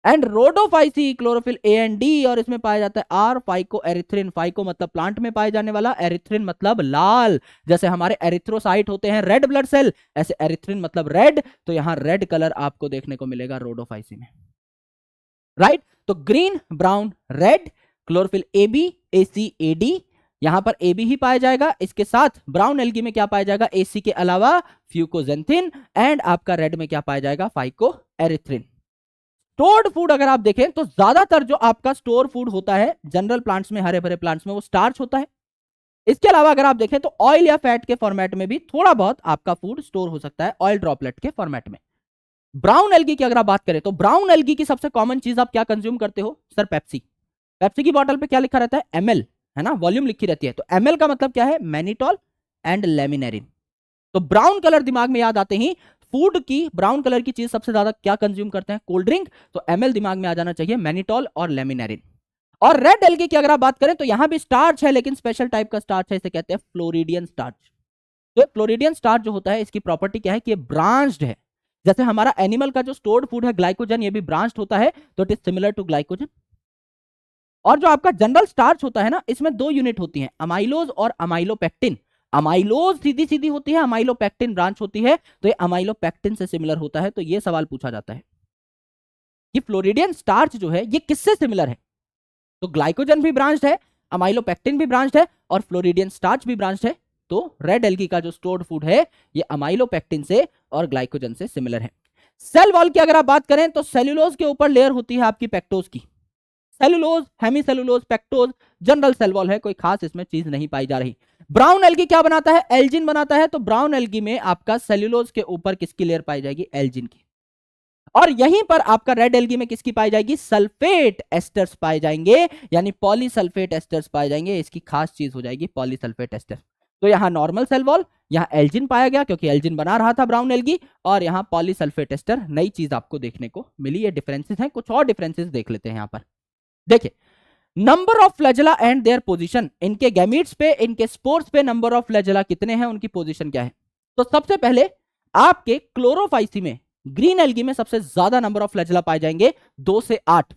And Rhodophyceae chlorophyll A and D, और इसमें पाया जाता है आर फाइको एरिथ्रिन। फाइको मतलब प्लांट में पाए जाने वाला, एरिथ्रिन मतलब लाल। जैसे हमारे एरिथ्रोसाइट होते हैं रेड ब्लड सेल, ऐसे एरिथ्रिन मतलब रेड, तो यहां रेड कलर आपको देखने को मिलेगा रोडोफाइसी में, राइट। तो green, brown, red, chlorophyll A B, A C, A D, यहां पर ए बी ही पाया जाएगा। इसके साथ ब्राउन एल्गी में क्या पाया जाएगा, ए सी के अलावा फ्यूकोजेंथिन, एंड आपका रेड में क्या पाया जाएगा, फाइको एरिथ्रिन। स्टोर्ड फूड अगर आप देखें तो ज्यादातर जो आपका स्टोर फूड होता है जनरल प्लांट्स में, हरे भरे प्लांट्स में, वो स्टार्च होता है। इसके अलावा अगर आप देखें तो ऑयल या फैट के फॉर्मेट में भी थोड़ा बहुत आपका फूड स्टोर हो सकता है, ऑयल ड्रॉपलेट के फॉर्मेट में। ब्राउन एल्गी की अगर आप बात करें तो ब्राउन एल्गी की सबसे कॉमन चीज आप क्या कंज्यूम करते हो, सर पेप्सी। पेप्सी की बोतल पे क्या लिखा रहता है, एमएल, है ना, वॉल्यूम लिखी रहती है। तो एमएल का मतलब क्या है, मैनिटॉल एंड लेमिनेरिन। तो ब्राउन कलर दिमाग में याद आते ही फूड की ब्राउन कलर की चीज सबसे ज्यादा क्या कंज्यूम करते हैं, कोल्ड ड्रिंक, तो एमएल दिमाग में आ जाना चाहिए, मैनिटॉल और लेमिनेरिन। और रेड एल्गी की अगर आप बात करें तो यहां भी स्टार्च है, लेकिन स्पेशल टाइप का स्टार्च है, इसे कहते हैं फ्लोरिडियन स्टार्च। तो फ्लोरिडियन स्टार्च जो होता है इसकी प्रॉपर्टी क्या है कि ये ब्रांच्ड है। जैसे हमारा एनिमल का जो स्टोर्ड फूड है ग्लाइकोजन, ये भी ब्रांच्ड होता है, तो it is similar to glycogen. और जो आपका जनरल स्टार्च होता है ना, इसमें दो यूनिट होती हैं, अमाइलोज और अमाइलोपेक्टिन। अमाइलोज सीधी सीधी होती है, अमाइलोपेक्टिन ब्रांच होती है, तो ये अमाइलोपेक्टिन से सिमिलर होता है। तो ये सवाल पूछा जाता है कि फ्लोरिडियन स्टार्च जो है ये किससे सिमिलर है। तो ग्लाइकोजन भी ब्रांच्ड है, अमाइलोपेक्टिन भी ब्रांच्ड है, और फ्लोरिडियन स्टार्च भी ब्रांच्ड है। तो रेड एल्गी का जो स्टोर्ड फूड है ये अमाइलोपेक्टिन से और ग्लाइकोजन से सिमिलर है। सेल वॉल की अगर आप बात करें तो सेल्यूलोज के ऊपर लेयर होती है आपकी पेक्टोज की। Cellulose, hemicellulose, pectose, general cell wall है, कोई खास इसमें चीज नहीं पाई जा रही। ब्राउन एल्गी क्या बनाता है, एल्जिन बनाता है। तो ब्राउन एल्गी में आपका सेल्युलोज के ऊपर किसकी लेयर पाई जाएगी, एल्जिन की। और यहीं पर आपका रेड एल्गी में किसकी पाई जाएगी, सल्फेट एस्टर्स पाए जाएंगे, यानी पॉलीसल्फेट एस्टर्स पाए जाएंगे। इसकी खास चीज हो जाएगी पॉलीसल्फेट एस्टर। तो यहां नॉर्मल सेल वॉल, यहां एल्जिन पाया गया क्योंकि एल्जिन बना रहा था ब्राउन एल्गी, और यहां पॉलीसल्फेट एस्टर, नई चीज आपको देखने को मिली। ये डिफरेंसेस हैं, कुछ और डिफरेंसेस देख लेते हैं यहां पर। देखिए, number of flagella and their position, इनके गैमीट्स पे, इनके स्पोर्स पे नंबर ऑफ फ्लैजेला कितने हैं, उनकी पोजीशन क्या है। तो सबसे पहले आपके क्लोरोफाइसी में, ग्रीन एल्गी में सबसे ज्यादा नंबर ऑफ फ्लैजेला पाए जाएंगे, 2 से 8।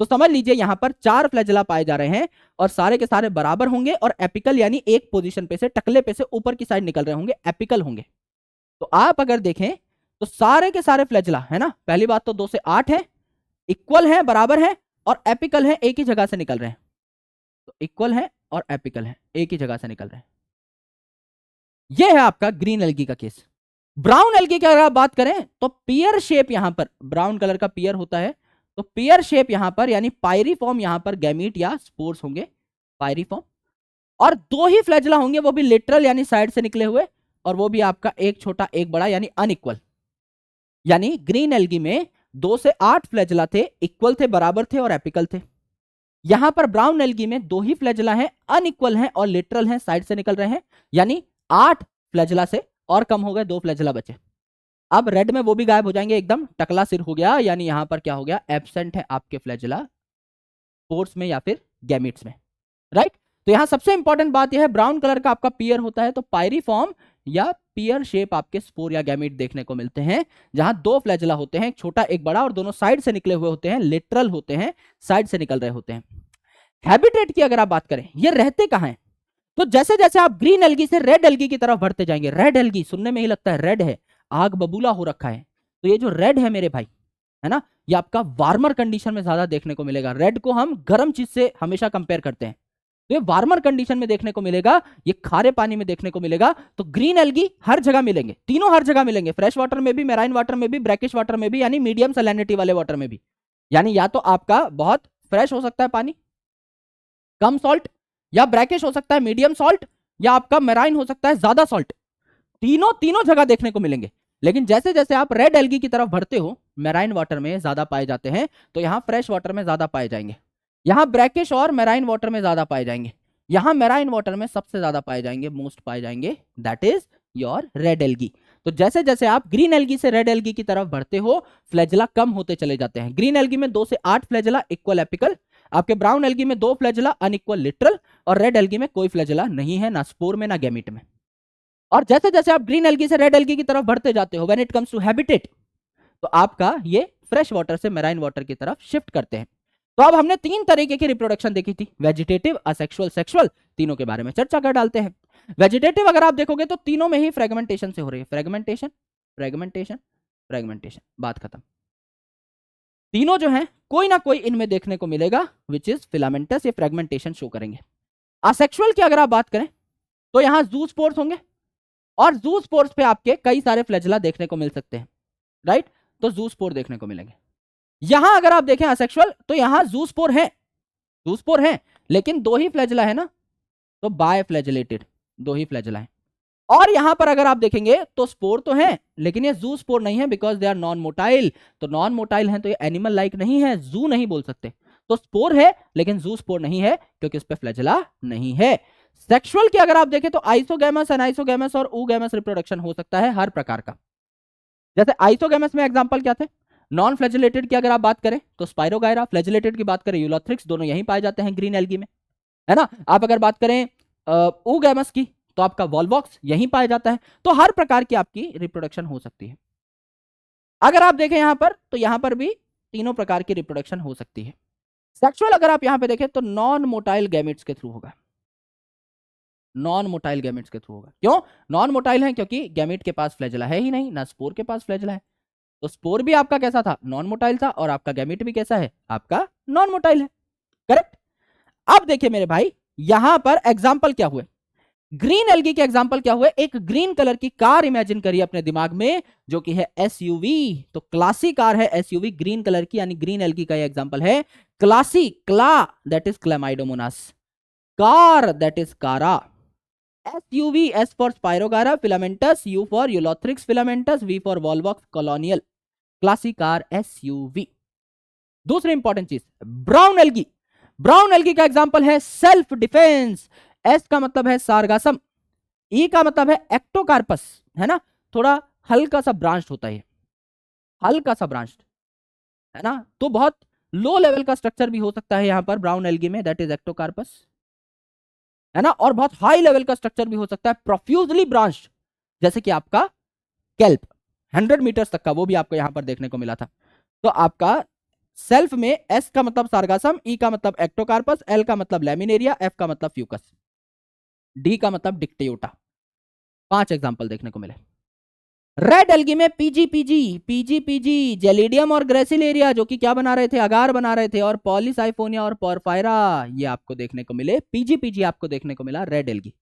तो समझ लीजिए यहां पर 4 फ्लैजेला पाए जा रहे हैं, और सारे के सारे बराबर होंगे, और एपिकल यानी एक पोजीशन पे से, टकले पे से ऊपर की साइड निकल रहे होंगे, एपिकल होंगे। तो आप अगर देखें तो सारे के सारे फ्लैजेला, है ना, पहली बात तो 2 से 8 है, इक्वल है, बराबर है, और एपिकल है, एक ही जगह से निकल रहे हैं। तो इक्वल है और एपिकल है, एक ही जगह से निकल रहे हैं। यह है आपका ग्रीन एल्गी का केस। ब्राउन एल्गी की अगर आप बात करें तो पियर शेप, यहां पर ब्राउन कलर का पियर होता है, तो पियर शेप यहां पर, यानी पायरीफॉर्म यहां पर गैमीट या स्पोर्स होंगे, पायरीफॉर्म। और 2 ही फ्लैजेला होंगे, वो भी लिटरल यानी साइड से निकले हुए, और वो भी आपका एक छोटा एक बड़ा, यानी अनइक्वल। यानी ग्रीन एल्गी में 2 से 8 फ्लैजेला थे, इक्वल थे, बराबर थे, और एपिकल थे। यहां पर ब्राउन एल्गी में 2 ही फ्लैजेला हैं, अनइक्वल हैं और लिटरल हैं, साइड से निकल रहे हैं, यानी 8 फ्लैजेला से और कम हो गए, 2 फ्लैजेला बचे। अब रेड में वो भी गायब हो जाएंगे, एकदम टकला सिर हो गया, यानी यहां पर क्या हो गया, एब्सेंट है आपके फ्लैजेला स्पोर्स में या फिर गैमिट्स में, राइट। तो यहां सबसे इंपॉर्टेंट बात यह है, ब्राउन कलर का आपका पियर होता है, तो पायरीफॉर्म या पियर शेप आपके स्पोर या गैमिट देखने को मिलते हैं, जहां 2 फ्लैजेला होते हैं, एक छोटा एक बड़ा, और दोनों साइड से निकले हुए होते हैं, लिटरल होते हैं, साइड से निकल रहे होते हैं। हैबिटेट की अगर आप बात करें, ये रहते कहां हैं, तो जैसे जैसे आप ग्रीन एल्गी से रेड एल्गी की तरफ बढ़ते जाएंगे, रेड एल्गी सुनने में ही लगता है रेड है, आग बबूला हो रखा है, तो ये जो रेड है मेरे भाई, है ना, ये आपका वार्मर कंडीशन में ज्यादा देखने को मिलेगा। रेड को हम गर्म चीज से हमेशा कंपेयर करते हैं, तो ये वार्मर कंडीशन में देखने को मिलेगा, ये खारे पानी में देखने को मिलेगा। तो ग्रीन एल्गी हर जगह मिलेंगे, तीनों हर जगह मिलेंगे, फ्रेश वाटर में भी, मैराइन वाटर में भी, ब्रैकिश वाटर में भी, यानी मीडियम सैलिनिटी वाले वाटर में भी। यानी या तो आपका बहुत फ्रेश हो सकता है पानी, कम सॉल्ट, या ब्रैकिश हो सकता है मीडियम सॉल्ट, या आपका मैराइन हो सकता है ज्यादा सॉल्ट। तीनों जगह देखने को मिलेंगे। लेकिन जैसे जैसे आप रेड एल्गी की तरफ बढ़ते हो, मैराइन वाटर में ज्यादा पाए जाते हैं, तो यहां फ्रेश वाटर में ज्यादा पाए जाएंगे, यहां ब्रैकिश और मैराइन वाटर में ज्यादा पाए जाएंगे, यहां मैराइन वाटर में सबसे ज्यादा पाए जाएंगे, मोस्ट पाए जाएंगे, that is your red algae. तो जैसे जैसे आप ग्रीन एल्गी से रेड एल्गी की तरफ बढ़ते हो, फ्लैजेला कम होते चले जाते हैं। ग्रीन एल्गी में 2 से 8 फ्लैजेला, इक्वल एपिकल। आपके ब्राउन एल्गी में 2 फ्लैजेला अनइक्वल लिटरल, और रेड एल्गी में कोई फ्लैजेला नहीं है, ना स्पोर में ना गैमीट में। और जैसे जैसे आप ग्रीन एल्गी से रेड एल्गी की तरफ बढ़ते जाते हो, when it comes to habitat, तो आपका ये फ्रेश वाटर से मैराइन वाटर की तरफ शिफ्ट करते हैं। तो अब हमने 3 तरीके की रिप्रोडक्शन देखी थी, वेजिटेटिव, असेक्सुअल, सेक्सुअल। तीनों के बारे में चर्चा कर डालते हैं। वेजिटेटिव अगर आप देखोगे तो तीनों में ही फ्रेगमेंटेशन से हो रही है, फ्रेगमेंटेशन फ्रेगमेंटेशन फ्रेगमेंटेशन, बात खत्म। तीनों जो है कोई ना कोई इनमें देखने को मिलेगा विच इज फिलामेंटस, ये फ्रेगमेंटेशन शो करेंगे। असेक्सुअल की अगर आप बात करें तो यहां जूस्पोर्स होंगे, और जूस्पोर्स पे आपके कई सारे फ्लैजेला देखने को मिल सकते हैं, राइट। तो जूस्पोर देखने को मिलेंगे। यहां अगर आप देखें असेक्सुअल, तो यहां जूस्पोर है, लेकिन 2 ही फ्लैजेला है ना, तो बाय फ्लैजेलेटेड, 2 ही फ्लैजेला है। और यहां पर अगर आप देखेंगे तो स्पोर तो है, लेकिन ये जू स्पोर नहीं है, because they are non motile. तो नॉन मोटाइल है तो ये एनिमल लाइक नहीं है, जू नहीं बोल सकते। तो स्पोर है लेकिन जू स्पोर नहीं है, क्योंकि इस पे फ्लैजेला नहीं है। सेक्सुअल की अगर आप देखें तो आइसोगैमस, एनाइसोगैमस और ऊगैमस रिप्रोडक्शन हो सकता है हर प्रकार का। जैसे आइसोगैमस में एग्जांपल क्या थे, नॉन फ्लैजेलेटेड की अगर आप बात करें तो स्पाइरोगायरा, फ्लैजेलेटेड की बात करें यूलोथ्रिक्स, दोनों यहीं पाए जाते हैं ग्रीन एल्गी में, है ना। आप अगर बात करें ऊगैमस की तो आपका वॉल्वॉक्स यहीं पाया जाता है। तो हर प्रकार की आपकी रिप्रोडक्शन हो सकती है। अगर आप देखें यहां पर, तो यहां पर भी तीनों प्रकार की रिप्रोडक्शन हो सकती है। सेक्सुअल अगर आप यहां पे देखें तो नॉन मोटाइल गैमेट्स के थ्रू होगा, नॉन मोटाइल गैमेट्स के थ्रू होगा। क्यों नॉन मोटाइल है? क्योंकि गैमेट के पास फ्लैजेला है ही नहीं, ना स्पोर के पास फ्लैजेला है। तो स्पोर भी आपका कैसा था? नॉन मोटाइल था, और आपका गैमेट भी कैसा है? आपका नॉन मोटाइल है, करेक्ट। अब देखिए मेरे भाई, यहां पर एग्जाम्पल क्या हुए, ग्रीन एल्गी के एग्जांपल क्या हुए। एक ग्रीन कलर की कार इमेजिन करिए अपने दिमाग में, जो कि है एसयूवी। तो क्लासी कार है एसयूवी, ग्रीन कलर की, यानी ग्रीन एल्गी का ये एग्जांपल है क्लासी, क्ला that is Chlamydomonas, car that is Chara. SUV, S for Spirogyra filamentous, U for Ulothrix filamentous, V for Volvox colonial, classy car SUV. दूसरी important चीज, brown algae. Brown algae का example है self defence. S का मतलब है सार्गासम, ई का मतलब है एक्टोकार्पस, है ना। थोड़ा हल्का सा ब्रांच्ड होता है, हल्का सा ब्रांच्ड, है ना। तो बहुत लो लेवल का स्ट्रक्चर भी हो सकता है यहां पर ब्राउन एल्गी में, दैट इज एक्टोकार्पस, है ना। और बहुत हाई लेवल का स्ट्रक्चर भी हो सकता है प्रोफ्यूजली ब्रांच्ड, जैसे कि आपका केल्प 100 मीटर्स तक का, वो भी आपको यहां पर देखने को मिला था। तो आपका सेल्फ में एस का मतलब सार्गासम, ई का मतलब एक्टोकार्पस, एल का मतलब लैमिनेरिया, एफ का मतलब फ्यूकस, डी का मतलब डिक्टियोटा। 5 एग्जांपल देखने को मिले। रेड एल्गी में पीजी जेलिडियम और ग्रेसिलेरिया, जो कि क्या बना रहे थे? अगार बना रहे थे। और पॉलीसाइफोनिया और पोरफायरा, ये आपको देखने को मिले। पीजी आपको देखने को मिला रेड एल्गी।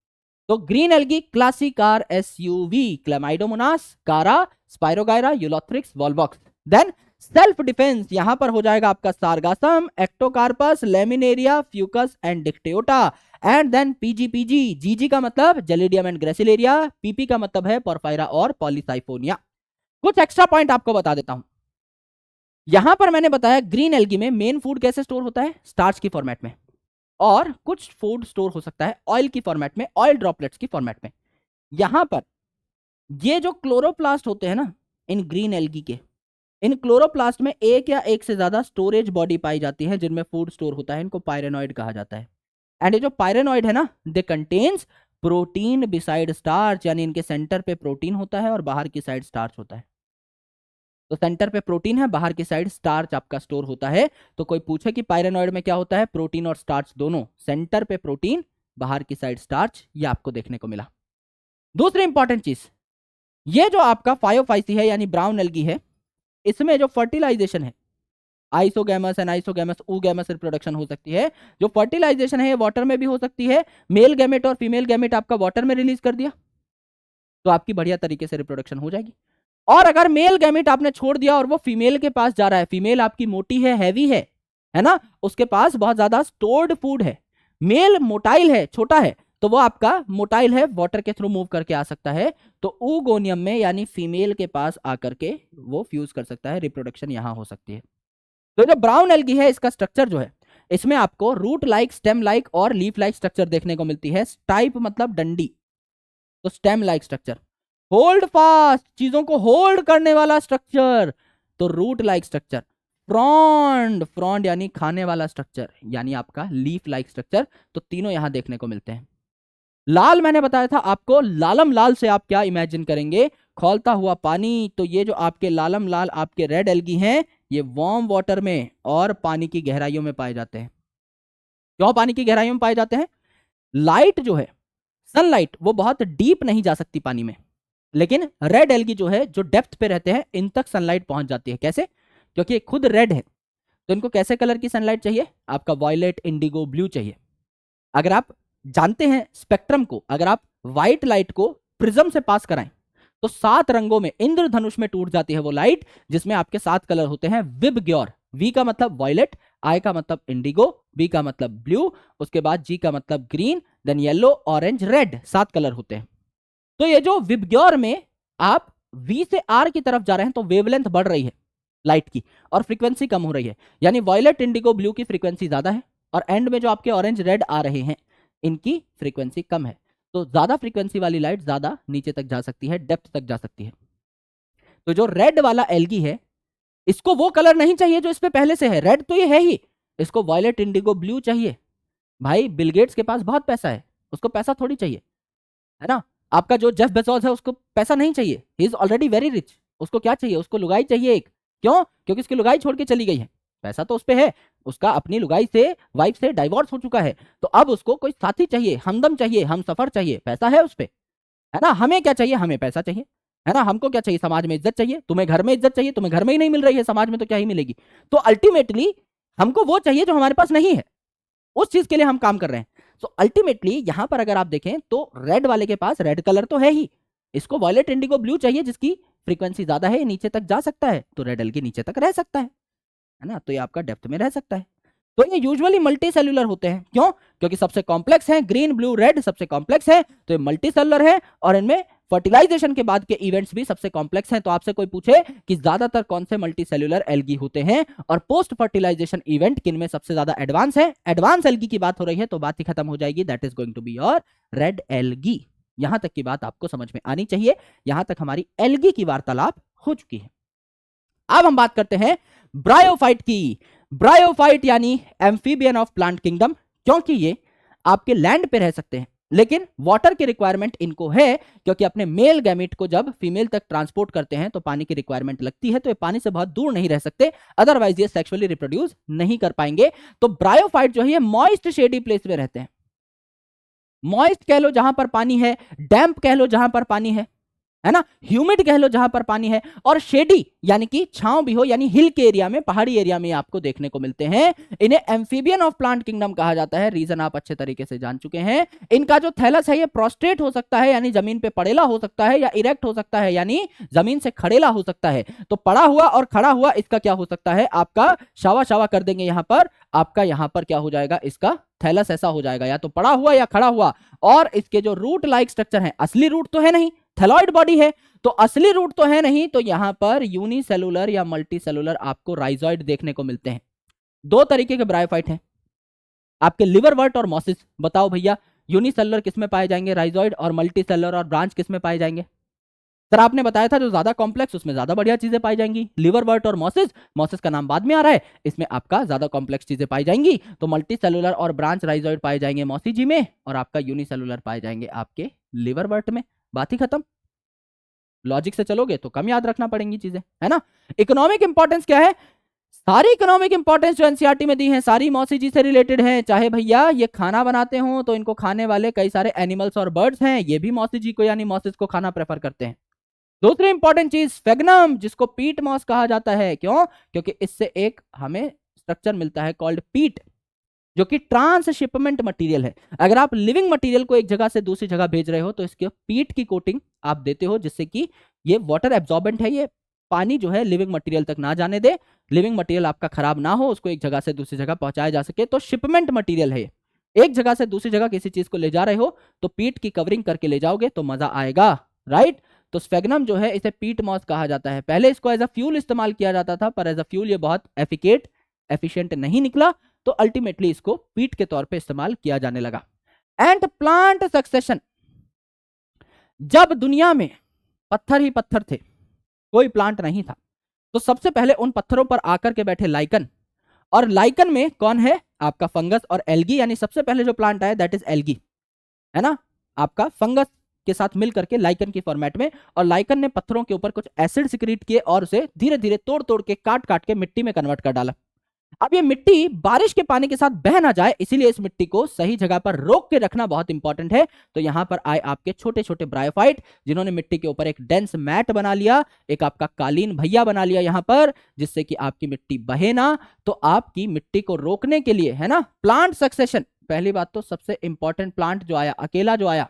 तो green algae classy, car SUV, Chlamydomonas, Chara, Spirogyra, Ulothrix, Volvox. Then self defence, यहां पर हो जाएगा आपका Sargassum, Ectocarpus, Laminaria, Fucus and Dictyota. And then PG, GG का मतलब जेलिडियम एंड ग्रेसिलेरिया, पीपी का मतलब है पोरफायरा और पॉलीसाइफोनिया। कुछ एक्स्ट्रा पॉइंट आपको बता देता हूं। यहां पर मैंने बताया ग्रीन एल्गी में मेन फूड कैसे स्टोर होता है? स्टार्च की फॉर्मेट में, और कुछ फूड स्टोर हो सकता है ऑयल की फॉर्मेट में, ऑयल ड्रॉपलेट्स की फॉर्मेट में। यहां पर ये जो क्लोरोप्लास्ट होते हैं ना इन ग्रीन एल्गी के, इन क्लोरोप्लास्ट में एक या एक से ज्यादा स्टोरेज बॉडी पाई जाती है जिनमें फूड स्टोर होता है। इनको पायरेनॉइड कहा जाता है। एंड ये जो पायरेनॉइड है ना, दे कंटेन्स प्रोटीन बिसाइड स्टार्च, यानी इनके सेंटर पे प्रोटीन होता है और बाहर की साइड स्टार्च होता है। तो सेंटर पे प्रोटीन है, बाहर की साइड स्टार्च आपका स्टोर होता है। तो कोई पूछे कि पायरेनॉइड में क्या होता है? प्रोटीन और स्टार्च दोनों, सेंटर पे प्रोटीन, बाहर की साइड स्टार्च, ये आपको देखने को मिला। दूसरी इंपॉर्टेंट चीज, ये जो आपका फायोफाइसी है यानी ब्राउन एल्गी है, इसमें जो फर्टिलाइजेशन है, आइसोगैमस, एनाइसोगैमस, ऊगैमस रिप्रोडक्शन हो सकती है। जो फर्टिलाइजेशन है ये वाटर में भी हो सकती है। मेल गैमेट और फीमेल गैमेट आपका वाटर में रिलीज कर दिया तो आपकी बढ़िया तरीके से रिप्रोडक्शन हो जाएगी। और अगर मेल गैमेट आपने छोड़ दिया और वो फीमेल के पास जा रहा है, फीमेल आपकी मोटी है, हैवी है ना, उसके पास बहुत ज्यादा स्टोर्ड फूड है, मेल मोटाइल है, छोटा है, तो वो आपका मोटाइल है, वाटर के थ्रू मूव करके आ सकता है। तो ऊगोनियम में यानी फीमेल के पास आकर के वो फ्यूज कर सकता है, रिप्रोडक्शन यहां हो सकती है। तो जो ब्राउन एल्गी है इसका स्ट्रक्चर जो है, इसमें आपको रूट लाइक, स्टेम लाइक और लीफ लाइक स्ट्रक्चर देखने को मिलती है। टाइप मतलब डंडी, तो stem like structure. Holdfast, चीजों को होल्ड करने वाला स्ट्रक्चर, तो root like structure. Frond, frond यानी खाने वाला स्ट्रक्चर, यानी आपका लीफ लाइक स्ट्रक्चर। तो तीनों यहां देखने को मिलते हैं। लाल मैंने बताया था आपको, लालम लाल से आप क्या इमेजिन करेंगे, खौलता हुआ पानी। तो ये जो आपके लालम लाल आपके रेड एल्गी हैं, ये वार्म वाटर में और पानी की गहराइयों में पाए जाते हैं। क्यों पानी की गहराइयों में पाए जाते हैं? लाइट जो है, सनलाइट, वो बहुत डीप नहीं जा सकती पानी में, लेकिन रेड एल्गी जो है, जो डेप्थ पे रहते हैं, इन तक सनलाइट पहुंच जाती है। कैसे? क्योंकि ये खुद रेड है, तो इनको कैसे कलर की सनलाइट चाहिए? आपका वॉयलेट, इंडिगो, ब्लू चाहिए। अगर आप जानते हैं स्पेक्ट्रम को, अगर आप व्हाइट लाइट को प्रिज्म से पास कराएं तो 7 रंगों में, इंद्रधनुष में टूट जाती है वो लाइट, जिसमें आपके 7 कलर होते हैं विबग्योर। वी का मतलब वॉयलेट, आई का मतलब इंडिगो, बी का मतलब ब्लू, उसके बाद जी का मतलब green, then yellow, orange, red, 7 colour होते हैं। तो ये जो विबग्योर में आप वी से आर की तरफ जा रहे हैं तो वेवलेंथ बढ़ रही है लाइट की और फ्रीक्वेंसी कम हो रही है, यानी वॉयलेट, इंडिगो, ब्लू की फ्रीक्वेंसी ज्यादा है और एंड में जो आपके ऑरेंज, रेड आ रहे हैं इनकी फ्रीक्वेंसी कम है। तो ज्यादा फ्रीक्वेंसी वाली लाइट ज्यादा नीचे तक जा सकती है, डेप्थ तक जा सकती है। तो जो रेड वाला एल्गी है, इसको वो कलर नहीं चाहिए जो इस पे पहले से है, रेड तो ये है ही, इसको वॉयलेट, इंडिगो, ब्लू चाहिए। भाई बिल गेट्स के पास बहुत पैसा है, उसको पैसा थोड़ी चाहिए, है ना? आपका जो जेफ बेजोस है, उसको पैसा नहीं चाहिए, he is already very rich. उसको क्या चाहिए? उसको लुगाई चाहिए एक। क्यों? क्योंकि उसकी लुगाई छोड़ के चली गई है, पैसा तो उस पे है, उसका अपनी लुगाई से, वाइफ से डाइवोर्स हो चुका है, तो अब उसको कोई साथी चाहिए, हमदम चाहिए, हम सफर चाहिए, पैसा है उस पे, है ना? हमें क्या चाहिए? हमें पैसा चाहिए, है ना? हमको क्या चाहिए? समाज में इज्जत चाहिए। तुम्हें घर में इज्जत चाहिए, तुम्हें घर में ही नहीं मिल रही है, समाज में तो क्या ही मिलेगी? तो अल्टीमेटली हमको वो चाहिए जो हमारे पास नहीं है, उस चीज के लिए हम काम कर रहे हैं। सो अल्टीमेटली यहां पर अगर आप देखें तो रेड वाले के पास रेड कलर तो है ही, इसको वॉयलेट, इंडिगो, ब्लू चाहिए जिसकी फ्रीक्वेंसी ज्यादा है, नीचे तक जा सकता है, तो रेड एल्गी नीचे तक रह सकता है ना? तो ये आपका डेप्थ में रह सकता है। तो ये यूजुअली मल्टी सेल्यूलर होते हैं। क्यों? क्योंकि सबसे कॉम्प्लेक्स है, ग्रीन, ब्लू, रेड सबसे कॉम्प्लेक्स है, तो ये मल्टी सेल्यूलर है और इनमें फर्टिलाइजेशन के बाद के इवेंट्स भी सबसे कॉम्प्लेक्स हैं। तो आपसे कोई पूछे कि ज्यादातर कौन से मल्टी सेल्यूलर एल्गी होते हैं और पोस्ट फर्टिलाइजेशन इवेंट किन में सबसे ज्यादा एडवांस है, एडवांस एल्गी की बात हो रही है, तो बात ही खत्म हो जाएगी, that is going to be your red algae. यहां तक की बात आपको समझ में आनी चाहिए, यहां तक हमारी एल्गी की वार्तालाप हो चुकी है। अब हम बात करते हैं ब्रायोफाइट की। ब्रायोफाइट यानी एम्फीबियन ऑफ प्लांट किंगडम, क्योंकि ये आपके लैंड पे रह सकते हैं, लेकिन वाटर की रिक्वायरमेंट इनको है, क्योंकि अपने मेल गैमेट को जब फीमेल तक ट्रांसपोर्ट करते हैं तो पानी की रिक्वायरमेंट लगती है, तो ये पानी से बहुत दूर नहीं रह सकते, अदरवाइज ये सेक्सुअली रिप्रोड्यूस नहीं कर पाएंगे। तो ब्रायोफाइट जो है ये मॉइस्ट शेडी प्लेस में रहते हैं। मॉइस्ट कह लो जहां पर पानी है, डैम्प कह लो जहां पर पानी है ना, ह्यूमिड कह लो जहां पर पानी है, और शेडी यानी कि छांव भी हो, यानी हिल के एरिया में, पहाड़ी एरिया में आपको देखने को मिलते हैं। इन्हें एम्फीबियन ऑफ प्लांट किंगडम कहा जाता है। रीजन आप अच्छे तरीके से जान चुके हैं। इनका जो थैलस है ये प्रोस्ट्रेट हो सकता है, यानी जमीन पे पड़ेला हो सकता है, या इरेक्ट हो सकता है, यानी जमीन से खड़ेला हो सकता है। तो पड़ा हुआ और खड़ा हुआ इसका क्या हो सकता है? आपका शावा शावा कर देंगे यहां पर, आपका यहां पर क्या हो जाएगा? इसका थैलस ऐसा हो जाएगा, या तो पड़ा हुआ या खड़ा हुआ। और इसके जो रूट लाइक स्ट्रक्चर है, असली रूट तो है नहीं, थैलॉइड बॉडी है, तो असली रूट तो है नहीं, तो यहां पर यूनिसेलुलर या मल्टी सेलुलर आपको राइजॉइड देखने को मिलते हैं। 2 तरीके के ब्रायोफाइट हैं आपके, लिवरवर्ट और मॉसिस। बताओ भैया यूनिसेलुलर किस में पाए जाएंगे राइजॉइड, और मल्टी सेलुलर और ब्रांच किस में पाए जाएंगे? सर आपने बताया था जो ज्यादा कॉम्प्लेक्स उसमें ज्यादा बढ़िया चीजें पाई जाएंगी, लिवरवर्ट और मॉसिस। मॉसिस का नाम बाद में आ रहा है, इसमें आपका ज्यादा कॉम्प्लेक्स चीजें पाई जाएंगी। तो मल्टी सेलुलर और ब्रांच राइजॉइड पाए जाएंगे मॉसिजी में, और आपका यूनिसेलुलर पाए जाएंगे आपके लिवरवर्ट में। बात ही खत्म। लॉजिक से चलोगे तो कम याद रखना पड़ेंगी चीजें, है ना? इकोनॉमिक इंपॉर्टेंस क्या है? सारी इकोनॉमिक इंपॉर्टेंस जो एनसीईआरटी में दी है सारी मौसी जी से रिलेटेड है। चाहे भैया ये खाना बनाते हो तो इनको खाने वाले कई सारे एनिमल्स और बर्ड्स हैं, ये भी मौसी जी को यानी मॉसिस को खाना प्रेफर करते हैं। दूसरी इंपॉर्टेंट चीज स्फेग्नम, जिसको पीट मॉस कहा जाता है। क्यों? क्योंकि इससे एक हमें स्ट्रक्चर मिलता है कॉल्ड पीट, जो कि ट्रांसशिपमेंट मटेरियल है। अगर आप लिविंग मटेरियल को एक जगह से दूसरी जगह भेज रहे हो तो इसके पीट की कोटिंग आप देते हो, जिससे कि ये वाटर एब्जॉर्बेंट है, ये पानी जो है लिविंग मटेरियल तक ना जाने दे, लिविंग मटेरियल आपका खराब ना हो, उसको एक जगह से दूसरी जगह पहुंचाया जा सके। तो शिपमेंट मटेरियल है, एक जगह से दूसरी जगह किसी चीज को ले जा रहे हो तो पीट की कवरिंग करके ले जाओगे तो मजा आएगा, राइट? तो स्फेग्नम जो है इसे पीट मॉस कहा जाता है। पहले इसको एज अ फ्यूल इस्तेमाल किया जाता था, पर एज अ फ्यूल ये बहुत एफिशिएंट नहीं निकला, तो अल्टीमेटली इसको पीट के तौर पे इस्तेमाल किया जाने लगा। एंड प्लांट सक्सेशन, जब दुनिया में पत्थर ही पत्थर थे, कोई प्लांट नहीं था, तो सबसे पहले उन पत्थरों पर आकर के बैठे लाइकन, और लाइकन में कौन है आपका फंगस और एल्गी, यानी सबसे पहले जो प्लांट आया दैट इज एल्गी, है ना, आपका फंगस के साथ मिल करके लाइकन की फॉर्मेट में, और लाइकन ने पत्थरों के ऊपर कुछ एसिड सिक्रीट किए और उसे धीरे धीरे तोड़ तोड़ के काट काट के मिट्टी में कन्वर्ट कर डाला। अब ये मिट्टी बारिश के पानी के साथ बह ना जाए, इसीलिए इस मिट्टी को सही जगह पर रोक के रखना बहुत इंपॉर्टेंट है। तो यहां पर आए आपके छोटे छोटे ब्रायोफाइट, जिन्होंने मिट्टी के ऊपर एक डेंस मैट बना लिया, एक आपका कालीन भैया बना लिया यहां पर, जिससे कि आपकी मिट्टी बहे ना। तो आपकी मिट्टी को रोकने के लिए, है ना, प्लांट सक्सेशन, पहली बात तो सबसे इंपॉर्टेंट प्लांट जो आया, अकेला जो आया,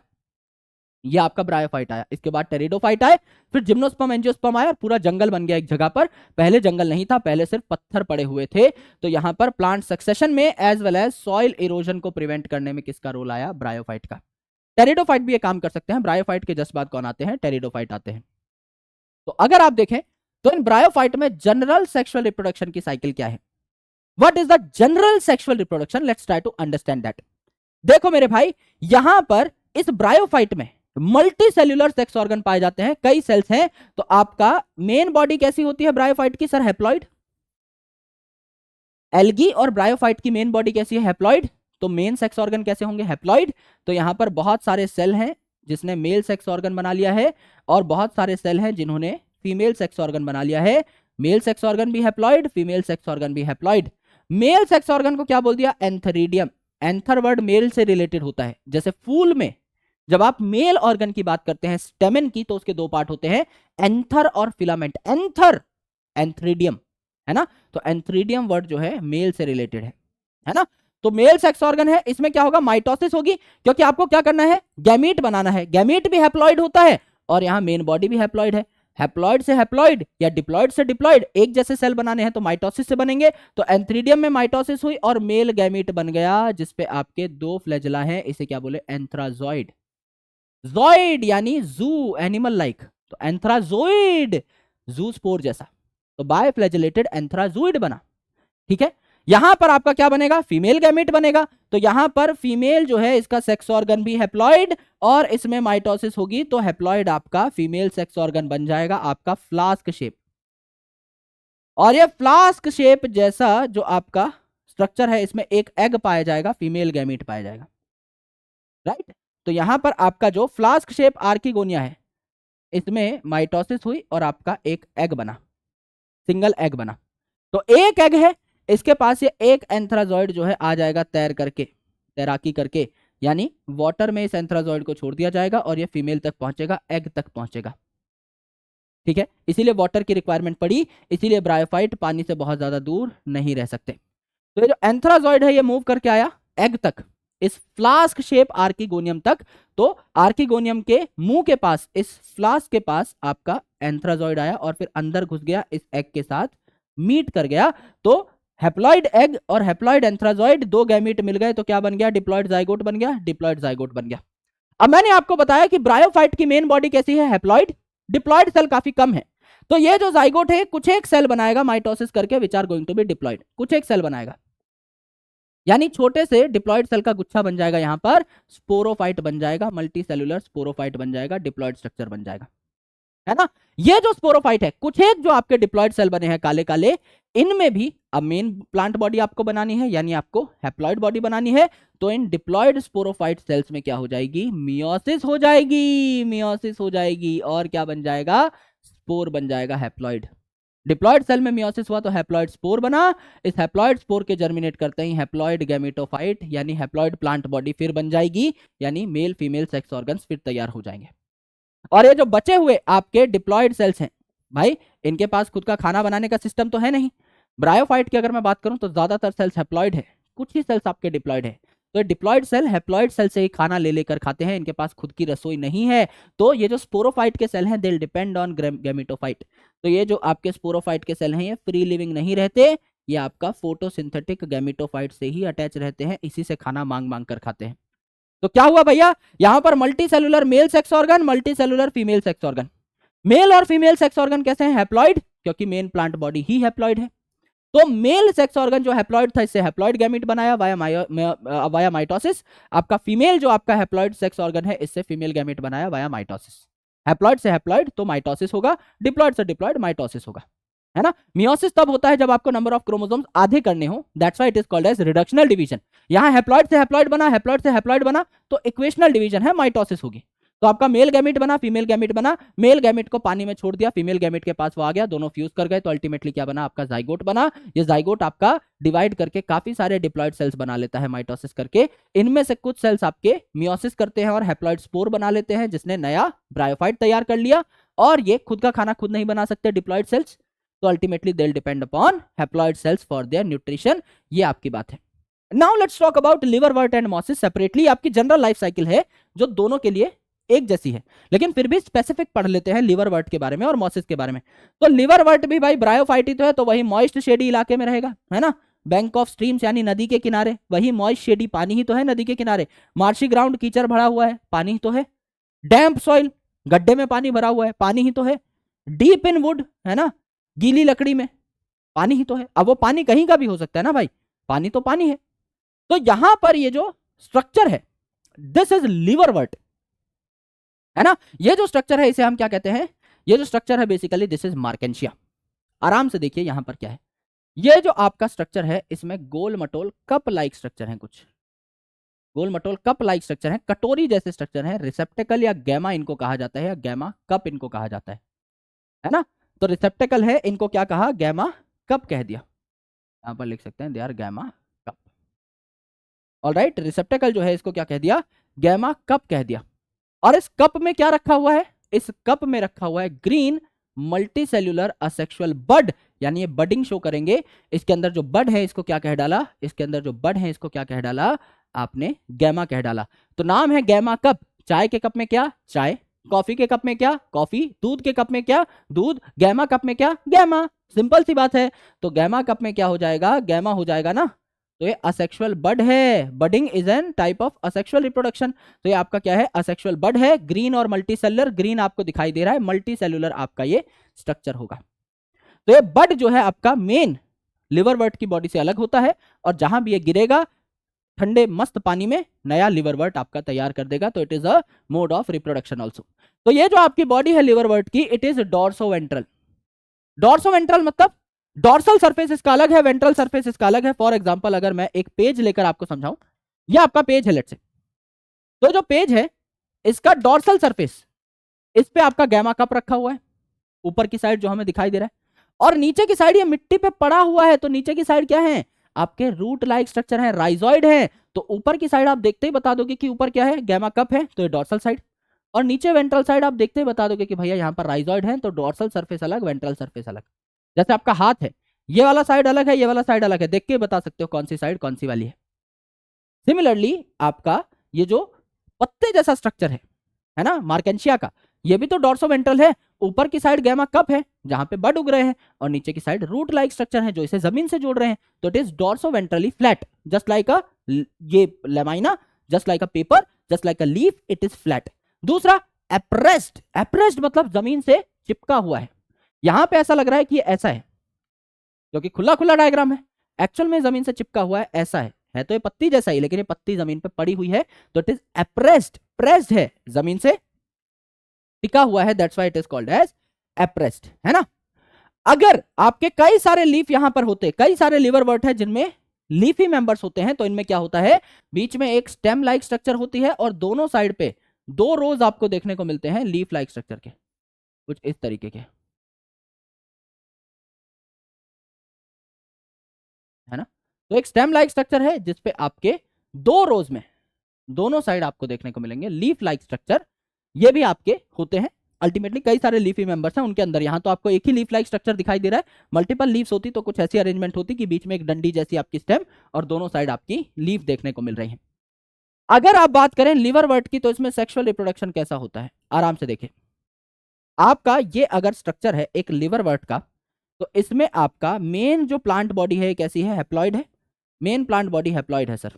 ये आपका ब्रायोफाइट आया, इसके बाद टेरिडोफाइट आए, फिर जिम्नोस्पर्म एंजियोस्पर्म आया और पूरा जंगल बन गया एक जगह पर। पहले जंगल नहीं था, पहले सिर्फ पत्थर पड़े हुए थे। तो यहां पर प्लांट सक्सेशन में as well as soil erosion को प्रिवेंट करने में किसका रोल आया, ब्रायोफाइट का। टेरिडोफाइट भी ये काम कर सकते हैं। ब्रायोफाइट के जस्ट बाद कौन आते हैं, टेरिडोफाइट आते हैं। तो अगर आप देखें तो इन ब्रायोफाइट में जनरल सेक्सुअल रिप्रोडक्शन की साइकिल क्या है, what is the general sexual reproduction, let's try to understand that. देखो मेरे भाई, यहां पर इस ब्रायोफाइट में मल्टी सेल्यूलर सेक्स ऑर्गन पाए जाते हैं, कई सेल्स हैं। तो आपका मेन बॉडी कैसी होती है ब्रायोफाइट की, सर हैप्लॉइड। एल्गी और ब्रायोफाइट की मेन बॉडी कैसी है, हैप्लॉइड। तो मेन सेक्स ऑर्गन कैसे होंगे, हैप्लॉइड। तो यहां पर बहुत सारे सेल हैं जिसने मेल सेक्स ऑर्गन बना लिया है, और बहुत सारे सेल हैं जिन्होंने फीमेल सेक्स ऑर्गन बना लिया है। मेल सेक्स ऑर्गन भी हैप्लॉइड, फीमेल सेक्स ऑर्गन भी हैप्लॉइड। मेल सेक्स ऑर्गन को क्या बोल दिया, एंथरीडियम। एंथर वर्ड मेल से रिलेटेड होता है। जैसे फूल में जब आप मेल ऑर्गन की बात करते हैं, स्टेमेन की, तो उसके दो पार्ट होते हैं, एंथर और फिलामेंट। एंथर एंथ्रीडियम, है ना। तो एंथ्रीडियम वर्ड जो है मेल से रिलेटेड है ना। तो मेल सेक्स ऑर्गन है, इसमें क्या होगा, माइटोसिस होगी, क्योंकि आपको क्या करना है, गैमीट बनाना है। गैमीट भी हैप्लॉइड होता है, और यहां मेन बॉडी भी हैप्लॉइड है। हैप्लॉइड से हैप्लॉइड या डिप्लॉइड से डिप्लॉइड, एक जैसे सेल बनाने हैं तो माइटोसिस से बनेंगे। तो एंथ्रीडियम में माइटोसिस हुई और मेल गैमीट बन गया, जिसपे आपके दो फ्लैजेला हैं, इसे क्या बोले, एंथ्राजॉइड। जॉइड यानी जू, एनिमल लाइक, तो एंथ्राजोइड, जू स्पोर जैसा। तो बायफ्लैजिलेटेड एंथ्राजोइड बना, ठीक है। यहां पर आपका क्या बनेगा, फीमेल गैमेट बनेगा। तो यहां पर फीमेल जो है, इसका सेक्स ऑर्गन भी हैप्लॉइड, और इसमें माइटोसिस होगी, तो हैप्लॉइड आपका फीमेल सेक्स ऑर्गन बन जाएगा आपका फ्लास्क शेप। और ये फ्लास्क शेप जैसा जो आपका स्ट्रक्चर है, इसमें एक एग पाया जाएगा, फीमेल गैमेट पाया जाएगा, राइट। तो यहां पर आपका जो फ्लास्क शेप आर्किगोनिया है, इसमें माइटोसिस हुई और आपका एक एग बना, सिंगल एग बना। तो एक एग है, इसके पास ये एक एंथ्राजॉइड जो है आ जाएगा तैर करके, तैराकी करके, यानी वाटर में इस एंथ्राजॉइड को छोड़ दिया जाएगा और ये फीमेल तक पहुंचेगा, एग तक पहुंचेगा, ठीक है। इसीलिए वाटर की रिक्वायरमेंट पड़ी, इसीलिए ब्रायोफाइट पानी से बहुत ज्यादा दूर नहीं रह सकते। तो ये जो एंथ्राजॉइड है, ये मूव करके आया एग तक, इस फ्लास्क शेप आर्किगोनियम तक। तो आर्किगोनियम के मुंह के पास, इस फ्लास्क के पास आपका एंथ्राजॉइड आया और फिर अंदर घुस गया, इस एग के साथ मीट कर गया। तो हैप्लॉइड एग और हैप्लॉइड एंथ्राजॉइड, दो गैमीट मिल गए, तो क्या बन गया, डिप्लॉइड जाइगोट बन गया, डिप्लॉइड जाइगोट बन गया। अब मैंने आपको बताया कि ब्रायोफाइट की मेन बॉडी कैसी है, हैप्लॉइड। डिप्लॉइड सेल काफी कम है। तो ये जो जाइगोट है, कुछ एक सेल बनाएगा माइटोसिस करके, which are going to be diploid, कुछ एक सेल बनाएगा, यानी छोटे से डिप्लॉइड सेल का गुच्छा बन जाएगा, यहां पर स्पोरोफाइट बन जाएगा, मल्टी सेलुलर स्पोरोफाइट बन जाएगा, डिप्लॉइड स्ट्रक्चर बन जाएगा, है ना। ये जो स्पोरोफाइट है, कुछ एक जो आपके डिप्लॉइड सेल बने हैं काले काले, इनमें भी अब मेन प्लांट बॉडी आपको बनानी है, यानी आपको हैप्लॉइड बॉडी बनानी है। तो इन डिप्लॉइड स्पोरोफाइट सेल्स में क्या हो जाएगी, मियोसिस हो जाएगी, मियोसिस हो जाएगी, और क्या बन जाएगा, स्पोर बन जाएगा हैप्लॉइड। डिप्लॉइड सेल में मियोसिस हुआ तो हैप्लॉइड स्पोर बना। इस हैप्लॉइड स्पोर के जर्मिनेट करते ही हैप्लॉइड गैमेटोफाइट यानी हैप्लॉइड प्लांट बॉडी फिर बन जाएगी, यानी मेल फीमेल सेक्स ऑर्गन्स फिर तैयार हो जाएंगे। और ये जो बचे हुए आपके डिप्लॉइड सेल्स हैं भाई, इनके पास खुद का खाना बनाने का सिस्टम तो है नहीं। ब्रायोफाइट की अगर मैं बात करूं तो ज्यादातर सेल्स हैप्लॉइड है, कुछ ही सेल्स आपके डिप्लॉइड है। तो डिप्लॉइड सेल हैप्लॉइड सेल से ही खाना ले लेकर खाते हैं, इनके पास खुद की रसोई नहीं है। तो ये जो स्पोरोफाइट के सेल हैं, दे डिपेंड ऑन गैमेटोफाइट। तो ये जो आपके स्पोरोफाइट के सेल हैं, ये फ्री लिविंग नहीं रहते, ये आपका फोटोसिंथेटिक गैमेटोफाइट से ही अटैच रहते हैं, इसी से खाना मांग मांग कर खाते हैं। तो क्या हुआ भैया, यहां पर multicellular male sex organ, multicellular female sex organ. Male और फीमेल सेक्स ऑर्गन कैसे हैं, हैप्लॉइड, क्योंकि मेन प्लांट बॉडी ही हैप्लॉइड है। तो मेल सेक्स ऑर्गन जो हैप्लॉइड था, इससे हैप्लॉइड गैमीट बनाया वाया माइटोसिस। आपका फीमेल जो आपका हैप्लॉइड सेक्स ऑर्गन है, इससे फीमेल गैमीट बनाया वाया माइटोसिस। हैप्लॉइड से हैप्लॉइड तो माइटोसिस होगा, डिप्लॉइड से डिप्लॉइड माइटोसिस होगा, है ना। मियोसिस तब होता है जब आपको नंबर ऑफ क्रोमोसोम्स आधे करने हो, that's why it is called as reductional division. यहाँ हैप्लॉइड से हैप्लॉइड बना, हैप्लॉइड से हैप्लॉइड बना, तो इक्वेशनल डिवीजन है, माइटोसिस होगी। तो आपका मेल गैमेट बना, फीमेल गैमेट बना, मेल गैमेट को पानी में छोड़ दिया, फीमेल गैमेट के पास वो आ गया, दोनों फ्यूज कर गए, तो अल्टीमेटली क्या बना, आपका जाइगोट बना। ये जाइगोट आपका डिवाइड करके काफी सारे डिप्लॉइड सेल्स बना लेता है माइटोसिस करके। इनमें से कुछ सेल्स आपके मियोसिस करते हैं और हैप्लॉइड स्पोर बना लेते हैं, जिसने नया ब्रायोफाइट तैयार कर लिया। और ये खुद का खाना खुद नहीं बना सकते डिप्लॉइड सेल्स, तो ultimately they will depend upon haploid cells for their nutrition. ये आपकी बात है। Now let's talk about liverwort and mosses separately. आपकी जनरल लाइफ साइकिल है जो दोनों के लिए एक जैसी है, लेकिन फिर भी स्पेसिफिक पढ़ लेते हैं लिवरवर्ट के बारे में और मोसिस के बारे में। तो लिवरवर्ट भी भाई ब्रायोफाइटी तो है, तो वही मॉइस्ट शेडी इलाके में रहेगा, है ना। बैंक ऑफ स्ट्रीम्स यानी नदी के किनारे, वही मॉइस्ट शेडी पानी ही तो है नदी के किनारे। मार्शी ग्राउंड कीचड़ भरा हुआ है, पानी ही तो है। डैम्प सॉइल, गड्ढे में पानी भरा हुआ है, पानी ही तो है। डीप इन वुड, है ना, गीली लकड़ी में, पानी ही तो है। अब वो पानी कहीं का भी हो सकता है ना भाई, पानी तो पानी है। तो यहां पर ये जो स्ट्रक्चर है, दिस इज लिवरवर्ट, है ना। ये जो स्ट्रक्चर है इसे हम क्या कहते हैं, ये जो स्ट्रक्चर है बेसिकली दिस इज मार्केंशिया। आराम से देखिए यहां पर क्या है। ये जो आपका स्ट्रक्चर है इसमें गोल मटोल कप लाइक स्ट्रक्चर है, कुछ गोल मटोल कप लाइक स्ट्रक्चर है, कटोरी जैसे स्ट्रक्चर है। रिसेप्टेकल या गैमा इनको कहा जाता है, या गैमा कप इनको कहा जाता है ना। तो रिसेप्टेकल है, इनको क्या कहा, गैमा कप कह दिया। यहां पर लिख सकते हैं they are gemma cup. Alright, receptacle जो है इसको क्या कह दिया, गैमा कप कह दिया। और इस कप में क्या रखा हुआ है, इस कप में रखा हुआ है ग्रीन मल्टीसेल्युलर असेक्सुअल बड, यानी ये बडिंग शो करेंगे। इसके अंदर जो बड है इसको क्या कह डाला, इसके अंदर जो बड है इसको क्या कह डाला, आपने गैमा कह डाला। तो नाम है गैमा कप। चाय के कप में क्या, चाय। कॉफी के कप में क्या, कॉफी। दूध के कप में क्या, दूध। गैमा कप में क्या, गैमा। सिंपल सी बात है। तो गैमा कप में क्या हो जाएगा, गैमा हो जाएगा ना। तो ये असेक्सुअल बड है, budding is an type of asexual reproduction. तो ये आपका क्या है, असेक्सुअल बड है। ग्रीन और मल्टीसेलुलर, ग्रीन आपको दिखाई दे रहा है, मल्टीसेलुलर आपका ये स्ट्रक्चर होगा। तो ये बड जो है आपका मेन लिवरवर्ट की बॉडी से अलग होता है, और जहां भी ये गिरेगा ठंडे मस्त पानी में नया लिवरवर्ट आपका तैयार कर देगा। तो it is a mode of reproduction also. तो ये जो आपकी बॉडी है लिवरवर्ट की, इट इज डॉर्सोवेंट्रल। डॉर्सोवेंट्रल मतलब डॉर्सल सरफेस इसका अलग है, वेंट्रल सरफेस इसका अलग है। फॉर एग्जांपल अगर मैं एक पेज लेकर आपको समझाऊं, ये आपका पेज है लेट्स से। तो जो पेज है इसका डॉर्सल सरफेस, इस पे आपका गैमा कप रखा हुआ है, ऊपर की साइड जो हमें दिखाई दे रहा है, और नीचे की साइड ये मिट्टी पे पड़ा हुआ है। तो नीचे की साइड क्या है, आपके रूट लाइक स्ट्रक्चर है, राइजॉइड है। तो ऊपर की साइड आप देखते ही बता दोगे कि ऊपर क्या है, गैमा कप है, तो ये डॉर्सल साइड। और नीचे वेंट्रल साइड आप देखते ही बता दोगे कि भैया यहाँ पर राइजॉइड है, तो डॉर्सल सरफेस अलग, वेंट्रल सरफेस अलग। जैसे आपका हाथ है, ये वाला साइड अलग है, ये वाला साइड अलग है, देख के बता सकते हो कौन सी साइड कौन सी वाली है। सिमिलरली आपका ये जो पत्ते जैसा स्ट्रक्चर है ना मार्केंशिया का, ये भी तो डॉर्सोवेंट्रल है। ऊपर की साइड गैमा कप है जहां पे बड उग रहे हैं, और नीचे की साइड रूट लाइक स्ट्रक्चर है जो इसे जमीन से जोड़ रहे हैं। तो it is dorsoventrally flat, just like a ये lamina, just like a paper, just like a leaf, it is flat. दूसरा एप्रेस्ड, एप्रेस्ड मतलब जमीन से चिपका हुआ है। यहां पे ऐसा लग रहा है कि ये ऐसा है क्योंकि खुला खुला डायग्राम है, एक्चुअल में जमीन से चिपका हुआ है, ऐसा है तो ये पत्ती जैसा ही, लेकिन ये पत्ती जमीन पे पड़ी हुई है। तो इट इज एप्रेस्ड, प्रेस्ड है, जमीन से टिका हुआ है, that's why it is called as appressed, है ना। अगर आपके कई सारे लीफ यहां पर होते, कई सारे लिवरवर्ट है जिनमें लीफी मेंबर्स होते हैं, तो इनमें क्या होता है, बीच में एक स्टेम लाइक स्ट्रक्चर होती है, और दोनों साइड पे दो रोज आपको देखने को मिलते हैं लीफ लाइक स्ट्रक्चर के, कुछ इस तरीके के, है ना। तो एक स्टेम लाइक स्ट्रक्चर है जिसपे आपके दो रोज में दोनों साइड आपको देखने को मिलेंगे लीफ लाइक स्ट्रक्चर। ये भी आपके होते हैं। अल्टीमेटली कई सारे लीफी मेंबर्स हैं उनके अंदर। यहां तो आपको एक ही लीफ लाइक स्ट्रक्चर दिखाई दे रहा है, मल्टीपल लीव्स होती तो कुछ ऐसी अरेंजमेंट होती कि बीच में एक डंडी जैसी आपकी स्टेम और दोनों साइड आपकी लीफ देखने को मिल रही है। अगर आप बात करें लिवरवर्ट की, तो इसमें सेक्सुअल रिप्रोडक्शन कैसा होता है, आराम से देखें। आपका ये अगर स्ट्रक्चर है एक लिवरवर्ट का, तो इसमें आपका मेन जो प्लांट बॉडी है कैसी है, हैप्लॉइड है। मेन प्लांट बॉडी हैप्लॉइड है सर।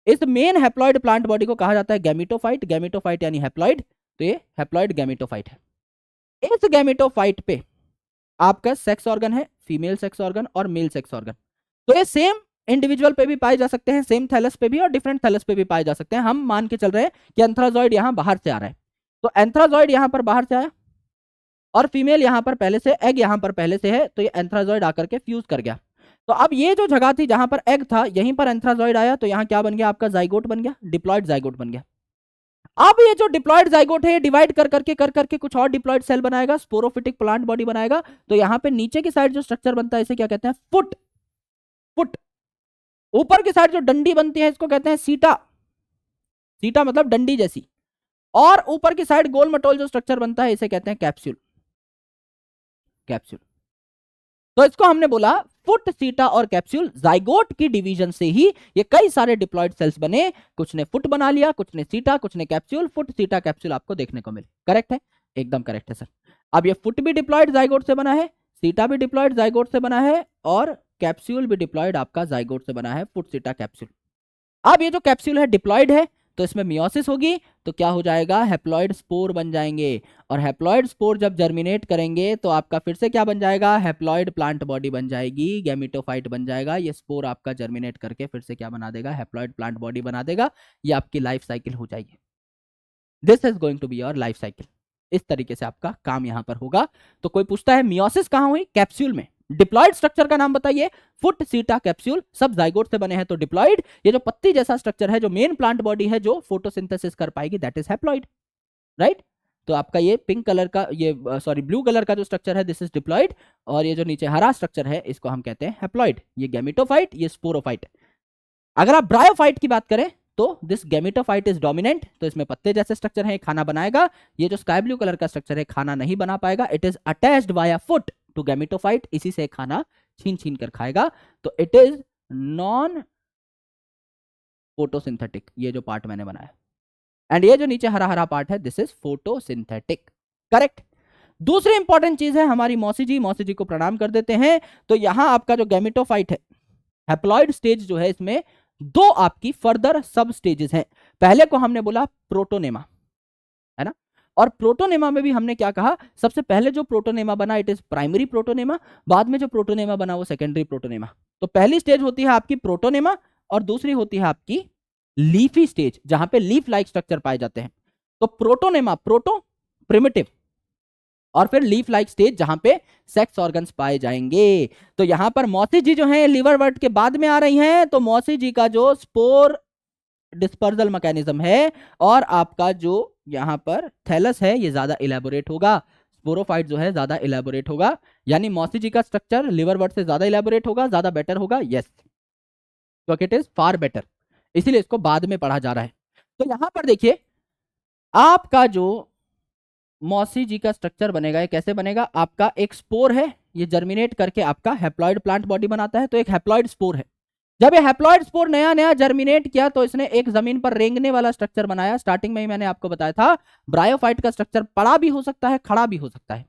इस मेन हैप्लॉइड प्लांट बॉडी को कहा जाता है गैमेटोफाइट। गैमेटोफाइट यानी हैप्लॉइड, तो ये हैप्लॉइड गैमेटोफाइट है। इस गैमेटोफाइट पे आपका सेक्स ऑर्गन है, फीमेल सेक्स ऑर्गन और मेल सेक्स ऑर्गन। तो ये सेम इंडिविजुअल पे भी पाए जा सकते हैं, सेम थैलस पे भी और डिफरेंट थैलस पे भी पाए जा सकते हैं। हम मान के चल रहे हैं कि एंथ्राजॉइड यहां बाहर से आ रहा है, तो एंथ्राजॉइड यहां पर बाहर से आया, और फीमेल यहाँ पर पहले से, एग यहाँ पर पहले से है, तो ये एंथ्राजॉइड आकर के फ्यूज कर गया। तो अब ये जो जगह थी जहां पर एग था, यहीं पर एंथ्राजॉइड आया, तो यहाँ क्या बन गया आपका, जाइगोट बन गया, डिप्लॉइड जाइगोट बन गया। अब ये जो डिप्लॉइड जाइगोट है, ये डिवाइड कर करके कुछ और डिप्लॉइड सेल बनाएगा, स्पोरोफिटिक प्लांट बॉडी बनाएगा। तो यहाँ पे नीचे की साइड जो स्ट्रक्चर बनता है इसे क्या कहते हैं, फुट। फुट। ऊपर की साइड जो डंडी बनती है इसको कहते हैं सीटा। सीटा मतलब डंडी जैसी। और ऊपर की साइड गोल मटोल जो स्ट्रक्चर बनता है इसे कहते हैं कैप्सूल। कैप्सूल। तो इसको हमने बोला फुट, सीटा और कैप्सूल। जाइगोट की डिवीजन से ही ये कई सारे डिप्लॉइड सेल्स बने। कुछ ने फुट बना लिया, कुछ ने सीटा, कुछ ने कैप्सूल। फुट, सीटा, कैप्सूल आपको देखने को मिले। करेक्ट है, एकदम करेक्ट है सर। अब ये फुट भी डिप्लॉइड जाइगोट से बना है, सीटा भी डिप्लॉइड जाइगोट से बना है, और कैप्सूल भी डिप्लॉइड आपका जाइगोट से बना है, फुट, सीटा, कैप्सूल। अब ये जो कैप्सूल है डिप्लॉइड है, तो इसमें मियोसिस होगी, तो क्या हो जाएगा, हैप्लॉइड स्पोर बन जाएंगे। और हैप्लॉइड स्पोर जब जर्मिनेट करेंगे तो आपका फिर से क्या बन जाएगा, हैप्लॉइड प्लांट बॉडी बन जाएगी, गैमेटोफाइट बन जाएगा। ये स्पोर आपका जर्मिनेट करके फिर से क्या बना देगा, हैप्लॉइड प्लांट बॉडी बना देगा। ये आपकी लाइफ साइकिल हो जाएगी। This is going to be your life cycle. इस तरीके से आपका काम यहां पर होगा। तो कोई पूछता है मियोसिस कहां हुई, कैप्सूल में। डिप्लॉइड स्ट्रक्चर का नाम बताइए, फुट, सीटा, कैप्सूल, सब जाइगोट से बने हैं, तो डिप्लॉइड। ये जो पत्ती जैसा स्ट्रक्चर है, जो मेन प्लांट बॉडी है जो फोटोसिंथेसिस कर पाएगी, दैट इज हैप्लॉइड, राइट। तो आपका ये पिंक कलर का, ये सॉरी ब्लू कलर का जो स्ट्रक्चर है दिस इज डिप्लॉइड, और ये जो नीचे हरा स्ट्रक्चर है इसको हम कहते हैं हैप्लॉइड। ये गैमेटोफाइट, ये स्पोरोफाइट। अगर आप ब्रायोफाइट की बात करें तो दिस गैमेटोफाइट इज डोमिनेंट, तो इसमें पत्ते जैसे स्ट्रक्चर है, खाना बनाएगा। ये जो स्काई ब्लू कलर का स्ट्रक्चर है खाना नहीं बना पाएगा, it is attached by a foot to gametophyte, इसी से खाना छीन छीन कर खाएगा। तो इट इज नॉन फोटोसिंथेटिक, ये जो पार्ट मैंने बनाया। एंड ये जो नीचे हरा हरा पार्ट है दिस इज फोटोसिंथेटिक। करेक्ट। दूसरी इंपॉर्टेंट चीज है हमारी मौसी जी, मौसी जी को प्रणाम कर देते हैं। तो यहां आपका जो गैमेटोफाइट है, हैप्लॉइड स्टेज जो है, इसमें दो आपकी फर्दर सब स्टेजेस हैं। पहले को हमने बोला प्रोटोनेमा, है ना। और प्रोटोनेमा में भी हमने क्या कहा, सबसे पहले जो प्रोटोनेमा बना इट इज प्राइमरी प्रोटोनेमा, बाद में जो प्रोटोनेमा बना वो सेकेंडरी प्रोटोनेमा। तो पहली स्टेज होती है आपकी प्रोटोनेमा, और दूसरी होती है आपकी लीफी स्टेज, जहां पे लीफ लाइक स्ट्रक्चर पाए जाते हैं। तो प्रोटोनेमा, प्रोटो प्रिमिटिव, और फिर लीफ लाइक स्टेज जहां पे सेक्स ऑर्गन्स पाए जाएंगे। तो यहां पर मौसी जी जो है लिवर वर्ट के बाद में आ रही हैं, तो मौसी जी का जो स्पोर डिस्पर्सल मैकेनिज्म है और आपका जो यहां पर थैलस है ये ज्यादा इलेबोरेट होगा, स्पोरोफाइट जो है ज्यादा इलेबोरेट होगा। यानी मौसी जी का स्ट्रक्चर लिवर वर्ट से ज्यादा इलेबोरेट होगा, ज्यादा बेटर होगा। यस, क्योंकि इट इज फार बेटर, इसीलिए इसको बाद में पढ़ा जा रहा है। तो यहां पर देखिए आपका जो मौसी जी का स्ट्रक्चर बनेगा, ये कैसे बनेगा, आपका एक स्पोर है, ये जर्मिनेट करके आपका हैप्लॉइड प्लांट बॉडी बनाता है। तो एक हैप्लॉइड स्पोर है, जब ये हैप्लॉइड स्पोर नया नया जर्मिनेट किया तो इसने एक जमीन पर रेंगने वाला स्ट्रक्चर बनाया। स्टार्टिंग में ही मैंने आपको बताया था ब्रायोफाइट का स्ट्रक्चर पड़ा भी हो सकता है, खड़ा भी हो सकता है।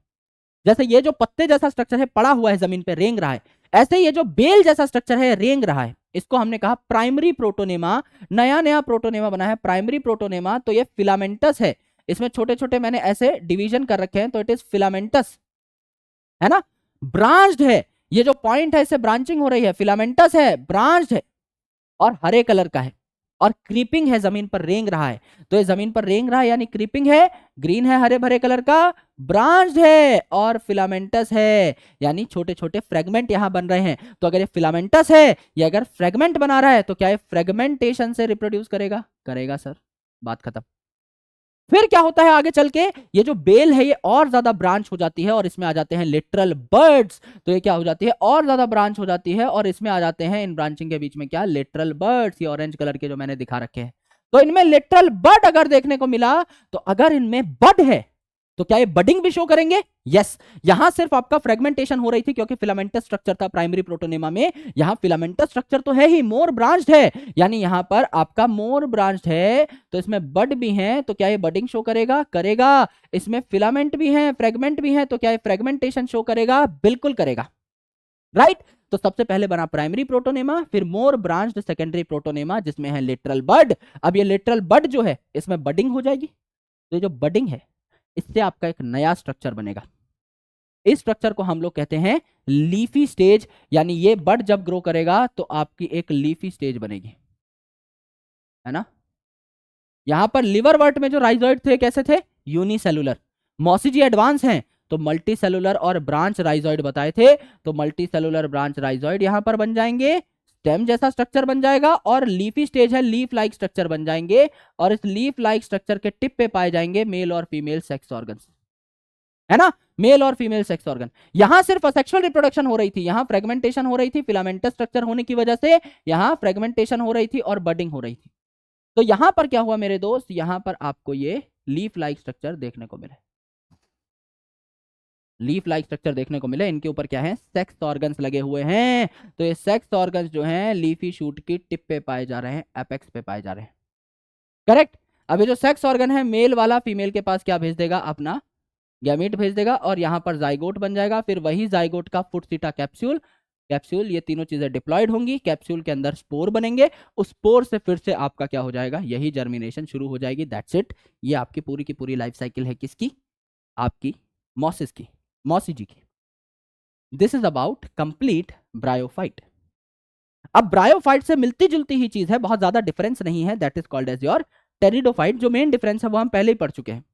जैसे ये जो पत्ते जैसा स्ट्रक्चर है पड़ा हुआ है जमीन पे, रेंग रहा है, ऐसे ये जो बेल जैसा स्ट्रक्चर है रेंग रहा है, इसको हमने कहा प्राइमरी प्रोटोनेमा। नया नया प्रोटोनेमा बना है प्राइमरी प्रोटोनेमा। तो ये फिलामेंटस है, इसमें छोटे छोटे मैंने ऐसे डिवीजन कर रखे हैं, तो इट इज फिलामेंटस, है ना। ब्रांच्ड है, ये जो पॉइंट है इससे ब्रांचिंग हो रही है, फिलामेंटस है, ब्रांच्ड है, और हरे कलर का है, और क्रीपिंग है, जमीन पर रेंग रहा है। तो ये जमीन पर रेंग रहा है यानी क्रीपिंग है, ग्रीन है, हरे भरे कलर का, ब्रांच्ड है और फिलामेंटस है, यानी छोटे छोटे फ्रेगमेंट यहां बन रहे हैं। तो अगर ये फिलामेंटस है, ये अगर फ्रेगमेंट बना रहा है, तो क्या ये फ्रेगमेंटेशन से रिप्रोड्यूस करेगा, करेगा सर, बात खत्म। फिर क्या होता है आगे चल के, ये जो बेल है ये और ज्यादा ब्रांच हो जाती है, और इसमें आ जाते हैं लिटरल बर्ड्स। तो ये क्या हो जाती है, और ज्यादा ब्रांच हो जाती है, और इसमें आ जाते हैं इन ब्रांचिंग के बीच में क्या, लिटरल बर्ड्स। ये ऑरेंज कलर के जो मैंने दिखा रखे हैं, तो इनमें लिटरल बर्ड अगर देखने को मिला, तो अगर इनमें बड है तो क्या ये बडिंग भी शो करेंगे। यस, यहां सिर्फ आपका फ्रेगमेंटेशन हो रही थी क्योंकि फिलामेंटस स्ट्रक्चर था प्राइमरी प्रोटोनेमा में। यहां फिलामेंटस स्ट्रक्चर तो है ही, मोर ब्रांच्ड है, यानी यहां पर आपका मोर ब्रांच्ड है, तो इसमें बड भी है, तो क्या ये बडिंग शो करेगा, करेगा। इसमें फिलामेंट भी है, फ्रेगमेंट भी है, तो क्या ये फ्रेगमेंटेशन शो करेगा, बिल्कुल करेगा, राइट। तो सबसे पहले बना प्राइमरी प्रोटोनेमा, फिर मोर ब्रांच्ड सेकेंडरी प्रोटोनेमा जिसमें है लिटरल बड। अब ये लिटरल बड जो है इसमें बडिंग हो जाएगी, तो ये जो बडिंग है इससे आपका एक नया स्ट्रक्चर बनेगा। इस स्ट्रक्चर को हम लोग कहते हैं लीफी स्टेज, यानी ये बड जब ग्रो करेगा तो आपकी एक लीफी स्टेज बनेगी, है ना। यहां पर लिवर वर्ट में जो राइजोइड थे कैसे थे, यूनिसेलुलर। मौसी जी एडवांस हैं, तो मल्टी सेलुलर और ब्रांच राइजोइड बताए थे, तो मल्टी सेलुलर ब्रांच राइजोइड यहां पर बन जाएंगे, स्टेम जैसा स्ट्रक्चर बन जाएगा, और लीफी स्टेज है, लीफ लाइक स्ट्रक्चर बन जाएंगे, और इस लीफ लाइक स्ट्रक्चर के टिप पे पाए जाएंगे मेल और फीमेल सेक्स ऑर्गन्स, है ना, मेल और फीमेल सेक्स ऑर्गन। यहां सिर्फ असेक्सुअल रिप्रोडक्शन हो रही थी, यहां फ्रेगमेंटेशन हो रही थी, फिलामेंटस स्ट्रक्चर होने की वजह से यहां फ्रेगमेंटेशन हो रही थी और बडिंग हो रही थी। तो यहां पर क्या हुआ मेरे दोस्त, यहां पर आपको ये लीफ लाइक स्ट्रक्चर देखने को मिले, लीफ लाइक स्ट्रक्चर देखने को मिले, इनके ऊपर क्या है, सेक्स ऑर्गन्स लगे हुए हैं। तो ये सेक्स ऑर्गन्स जो हैं लीफी शूट की टिप पे पाए जा रहे हैं, एपेक्स पे पाए जा रहे हैं, करेक्ट। अब ये जो सेक्स ऑर्गन है मेल वाला फीमेल के पास क्या भेज देगा, अपना गैमीट भेज देगा, और यहां पर जाइगोट बन जाएगा, फिर वही जाइगोट का फुट सीटा कैप्सूल, कैप्सूल ये तीनों चीजें डिप्लॉयड होंगी, कैप्सूल के अंदर स्पोर बनेंगे, उस स्पोर से फिर से आपका क्या हो जाएगा, यही जर्मिनेशन शुरू हो जाएगी, दैट्स इट। ये आपकी पूरी की पूरी लाइफ साइकिल है किसकी, आपकी मॉसिस की, मॉसी जी की। This is about complete bryophyte. अब ब्रायोफाइट से मिलती जुलती ही चीज है, बहुत ज्यादा डिफरेंस नहीं है, that is called as your pteridophyte. जो मेन डिफरेंस है वो हम पहले ही पढ़ चुके हैं,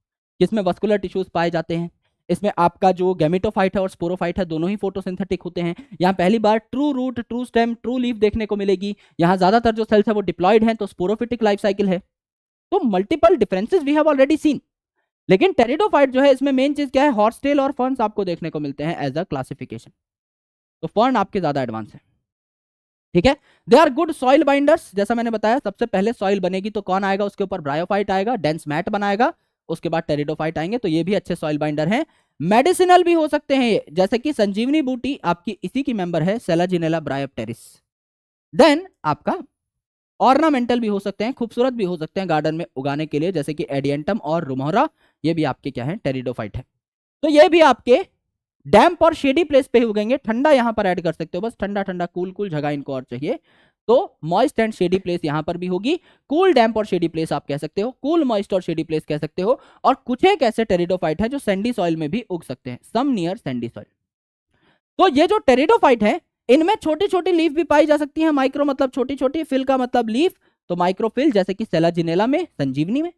जिसमें वस्कुलर टिश्यूज पाए जाते हैं, इसमें आपका जो गैमेटोफाइट है और स्पोरोफाइट है दोनों ही फोटोसिंथेटिक होते हैं। यहाँ पहली बार true root, true stem, true leaf देखने को मिलेगी। यहाँ ज्यादातर जो सेल्स है वो डिप्लॉयड हैं, तो स्पोरोफिटिक लाइफ साइकिल है। तो multiple differences we have already seen. लेकिन टेरिडोफाइट जो है इसमें मेन चीज क्या है, हॉर्सटेल और फर्न्स आपको देखने को मिलते हैं एज अ क्लासिफिकेशन। तो फर्न आपके ज्यादा एडवांस है, ठीक है। They are good soil binders, जैसा मैंने बताया सबसे पहले सॉइल बनेगी तो कौन आएगा, उसके ऊपर ब्रायोफाइट आएगा, डेंस मैट बनाएगा, उसके बाद टेरिडोफाइट आएंगे, तो ये भी अच्छे सॉइल बाइंडर हैं। मेडिसिनल भी हो सकते हैं ये, जैसे कि संजीवनी बूटी आपकी इसी की मेंबर है, सेलाजिनेला ब्रायोप्टेरिस। देन आपका ऑर्नामेंटल भी हो सकते हैं, खूबसूरत भी हो सकते हैं गार्डन में उगाने के लिए, जैसे कि एडियंटम और रुमोरा, ये भी आपके क्या है, टेरिडोफाइट है। तो ये भी आपके डैम्प और शेडी प्लेस पे ही उगेंगे। ठंडा यहां पर ऐड कर सकते हो, बस ठंडा ठंडा कूल कूल जगह इनको और चाहिए, तो मॉइस्ट एंड शेडी प्लेस यहां पर भी होगी। कूल डैम्प और शेडी प्लेस आप कह सकते हो, कूल मॉइस्ट और शेडी प्लेस कह सकते हो। और कुछ एक ऐसे टेरिडोफाइट है जो सैंडी सॉइल में भी उग सकते हैं, सम नियर सैंडी सॉइल। तो ये जो टेरिडोफाइट है इनमें छोटी छोटी लीफ भी पाई जा सकती है, माइक्रो मतलब छोटी छोटी, फिल का मतलब लीफ, तो माइक्रोफिल जैसे कि सेलाजिनेला में, संजीवनी में।